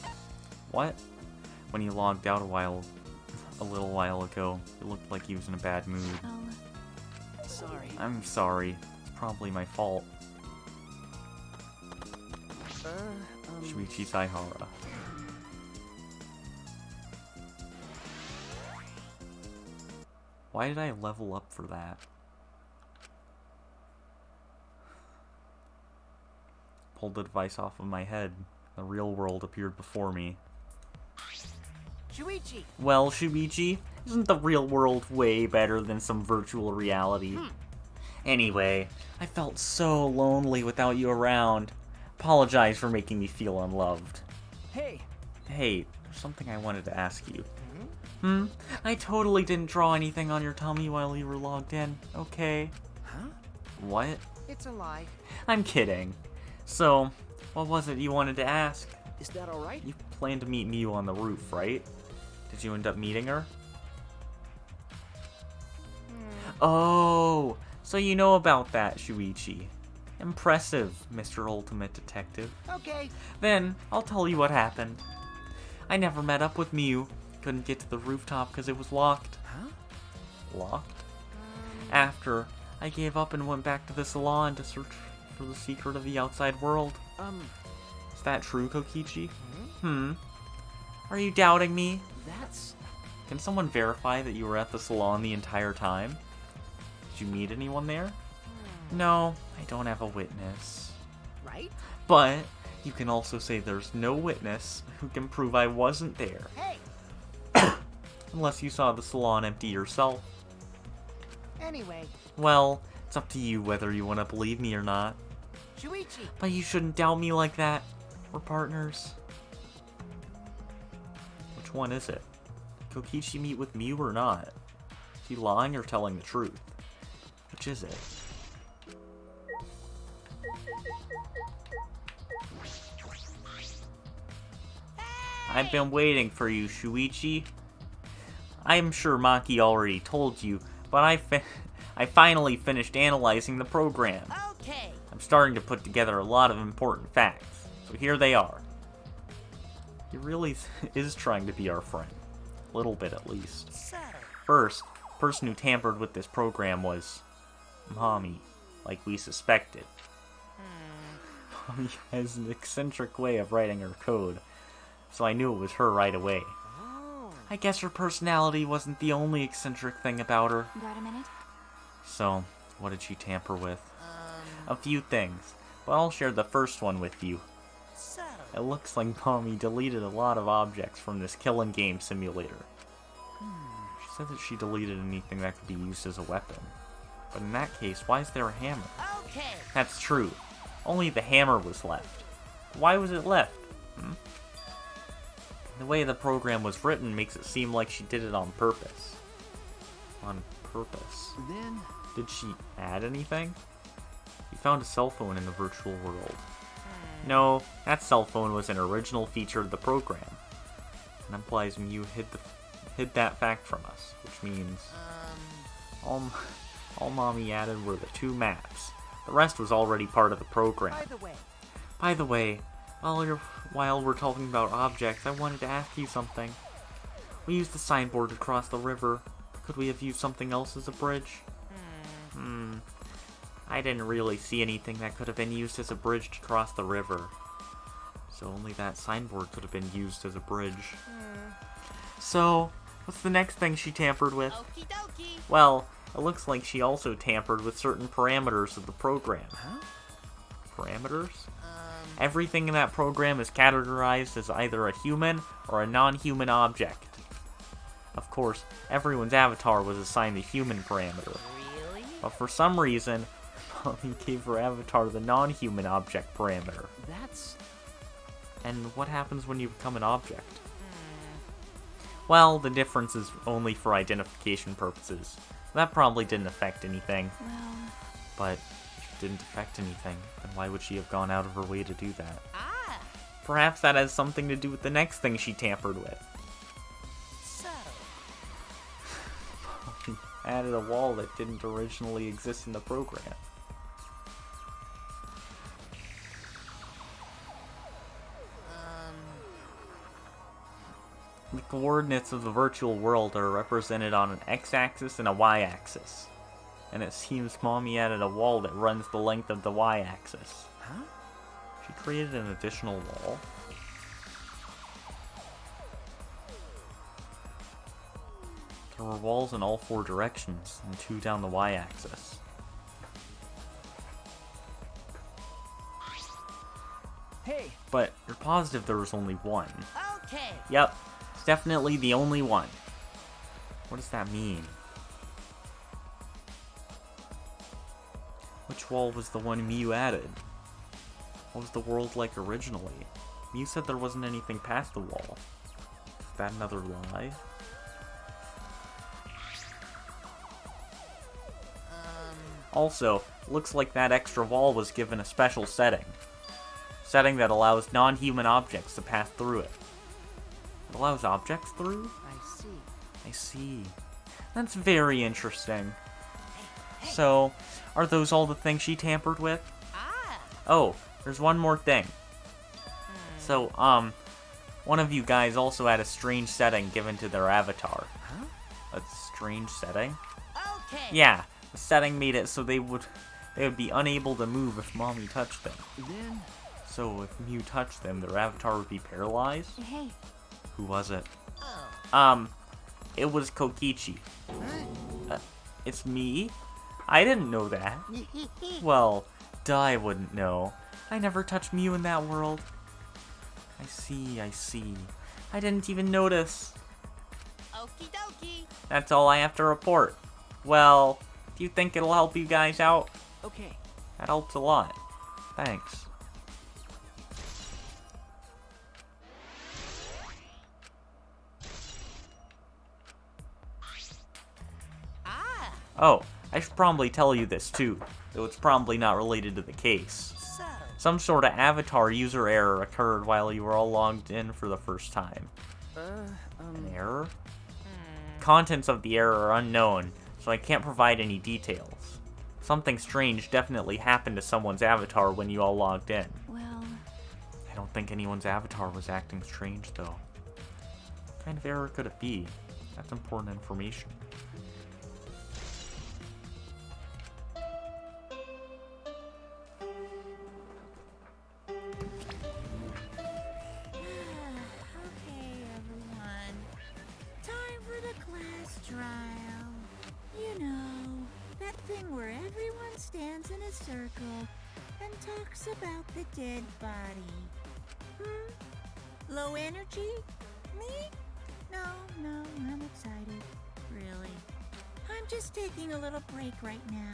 What? When he logged out a little while ago, it looked like he was in a bad mood. Sorry. I'm sorry. It's probably my fault. Shuichi Saihara. Why did I level up for that? Pulled the device off of my head. The real world appeared before me. Shuichi! Well, Shuichi, isn't the real world way better than some virtual reality? Anyway, I felt so lonely without you around. Apologize for making me feel unloved. Hey! Hey, there's something I wanted to ask you. I totally didn't draw anything on your tummy while you were logged in, okay? Huh? What? It's a lie. I'm kidding. So, what was it you wanted to ask? Is that alright? You planned to meet Miu on the roof, right? Did you end up meeting her? Oh, so you know about that, Shuichi. Impressive, Mr. Ultimate Detective. Okay. Then, I'll tell you what happened. I never met up with Miu. Couldn't get to the rooftop because it was locked. Huh? Locked? after I gave up and went back to the salon to search for the secret of the outside world. Is that true, Kokichi? Are you doubting me? That's... Can someone verify that you were at the salon the entire time? Did you meet anyone there? No, I don't have a witness. Right? But you can also say there's no witness who can prove I wasn't there. Hey! Unless you saw the salon empty yourself. Anyway, Well, it's up to you whether you want to believe me or not. Shuichi, But you shouldn't doubt me like that. We're partners. Which one is it? Did Kokichi meet with Mew or not? Is he lying or telling the truth? Which is it? I've been waiting for you, Shuichi. I'm sure Maki already told you, but I finally finished analyzing the program. okay. I'm starting to put together a lot of important facts, so here they are. He really is trying to be our friend. A little bit, at least. First, the person who tampered with this program was Mommy, like we suspected. Mommy has an eccentric way of writing her code, so I knew it was her right away. I guess her personality wasn't the only eccentric thing about her. Got a minute? So, what did she tamper with? A few things, but I'll share the first one with you. It looks like Mommy deleted a lot of objects from this killing game simulator. She said that she deleted anything that could be used as a weapon. But in that case, why is there a hammer? Okay. That's true. Only the hammer was left. Why was it left? The way the program was written makes it seem like she did it on purpose. On purpose. Then, Did she add anything? You found a cell phone in the virtual world. No, that cell phone was an original feature of the program. It implies Mew hid that fact from us, which means all Mommy added were the 2 maps. The rest was already part of the program. By the way, While we're talking about objects, I wanted to ask you something. We used the signboard to cross the river. Could we have used something else as a bridge? I didn't really see anything that could have been used as a bridge to cross the river. So only that signboard could have been used as a bridge. So, what's the next thing she tampered with? okie dokie. Well, it looks like she also tampered with certain parameters of the program. Parameters? Everything in that program is categorized as either a human or a non-human object. Of course, everyone's avatar was assigned the human parameter. Really? But for some reason, Mommy gave her avatar the non-human object parameter. That's... And what happens when you become an object? Well, the difference is only for identification purposes. That probably didn't affect anything. Well, But if it didn't affect anything, then why would she have gone out of her way to do that? Ah, Perhaps that has something to do with the next thing she tampered with. so. Added a wall that didn't originally exist in the program. The coordinates of the virtual world are represented on an x-axis and a y-axis. And it seems Mommy added a wall that runs the length of the y-axis. Huh? She created an additional wall. There were walls in all 4 directions, and 2 down the y-axis. Hey, But you're positive there was only 1. Okay. Yep, it's definitely the only one. What does that mean? Which wall was the one Mew added? What was the world like originally? Mew said there wasn't anything past the wall. Is that another lie? Also, looks like that extra wall was given a special setting. Setting that allows non-human objects to pass through it. It allows objects through? I see. I see. That's very interesting. So, are those all the things she tampered with? Ah. Oh, there's one more thing. So, one of you guys also had a strange setting given to their avatar. huh? A strange setting? Okay. Yeah, setting made it so they would be unable to move if Mommy touched them. Then... So if Mew touched them, their avatar would be paralyzed? Hey, Who was it? Oh. It was Kokichi. Huh? It's me? I didn't know that. Well, duh, I wouldn't know. I never touched Mew in that world. I see. I didn't even notice. Okie dokie. That's all I have to report. Well, do you think it'll help you guys out? Okay. That helps a lot. Thanks. Ah, Oh, I should probably tell you this too, though it's probably not related to the case. so. Some sort of avatar user error occurred while you were all logged in for the first time. An error? Contents of the error are unknown, so I can't provide any details. Something strange definitely happened to someone's avatar when you all logged in. well, I don't think anyone's avatar was acting strange, though. What kind of error could it be? That's important information. Okay, everyone. Time for the class trial. You know, that thing where everyone stands in a circle and talks about the dead body. Low energy? Me? No, I'm excited. Really. I'm just taking a little break right now.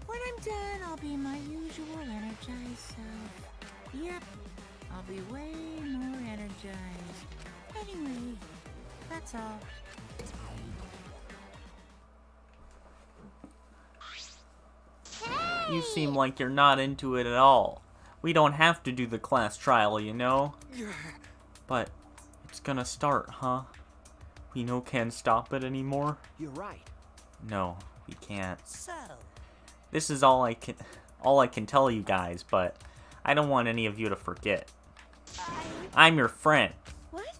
When I'm done, I'll be my usual energized self. Yep, I'll be way more energized. Anyway, that's all. You seem like you're not into it at all. We don't have to do the class trial, you know? But it's gonna start, huh? We can't stop it anymore? You're right. No, we can't. So. This is all I can tell you guys, but I don't want any of you to forget. I'm your friend. What?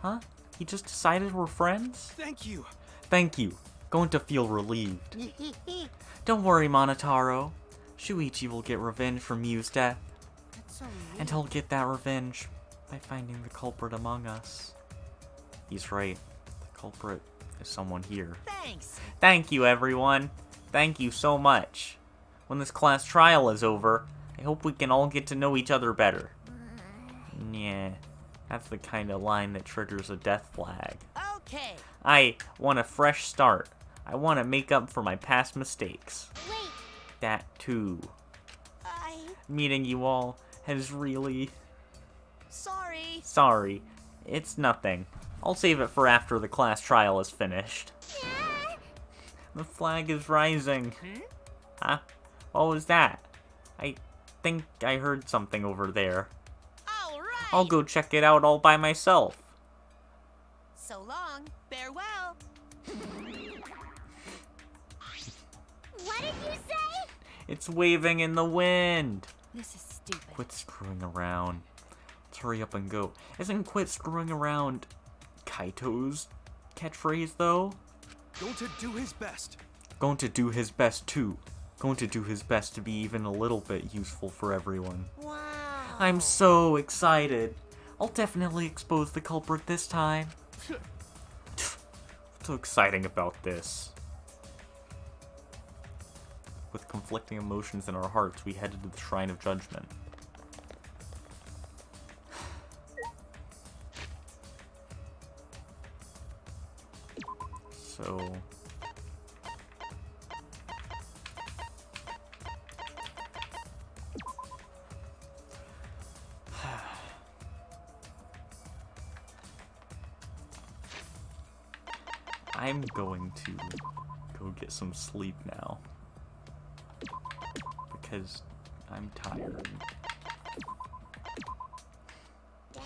Huh? He just decided we're friends? Thank you. Thank you. Going to feel relieved. Don't worry, Monotaro. Shuichi will get revenge for Mew's death. That's so And he'll get that revenge by finding the culprit among us. He's right. The culprit is someone here. Thanks. Thank you, everyone. Thank you so much. When this class trial is over, I hope we can all get to know each other better. Yeah, that's the kind of line that triggers a death flag. Okay. I want a fresh start. I want to make up for my past mistakes. Wait. That too. I. Meeting you all has really... Sorry. Sorry. It's nothing. I'll save it for after the class trial is finished. The flag is rising. Huh? What was that? I think I heard something over there. All right. I'll go check it out all by myself. So long. Farewell. What did you say? It's waving in the wind. this is stupid. Quit screwing around. Let's hurry up and go. Isn't quit screwing around Kaito's catchphrase, though? Going to do his best. Going to do his best, too. Going to do his best to be even a little bit useful for everyone. Wow. I'm so excited. I'll definitely expose the culprit this time. What's so exciting about this? With conflicting emotions in our hearts, we headed to the Shrine of Judgment. So... I'm going to go get some sleep now. Because I'm tired.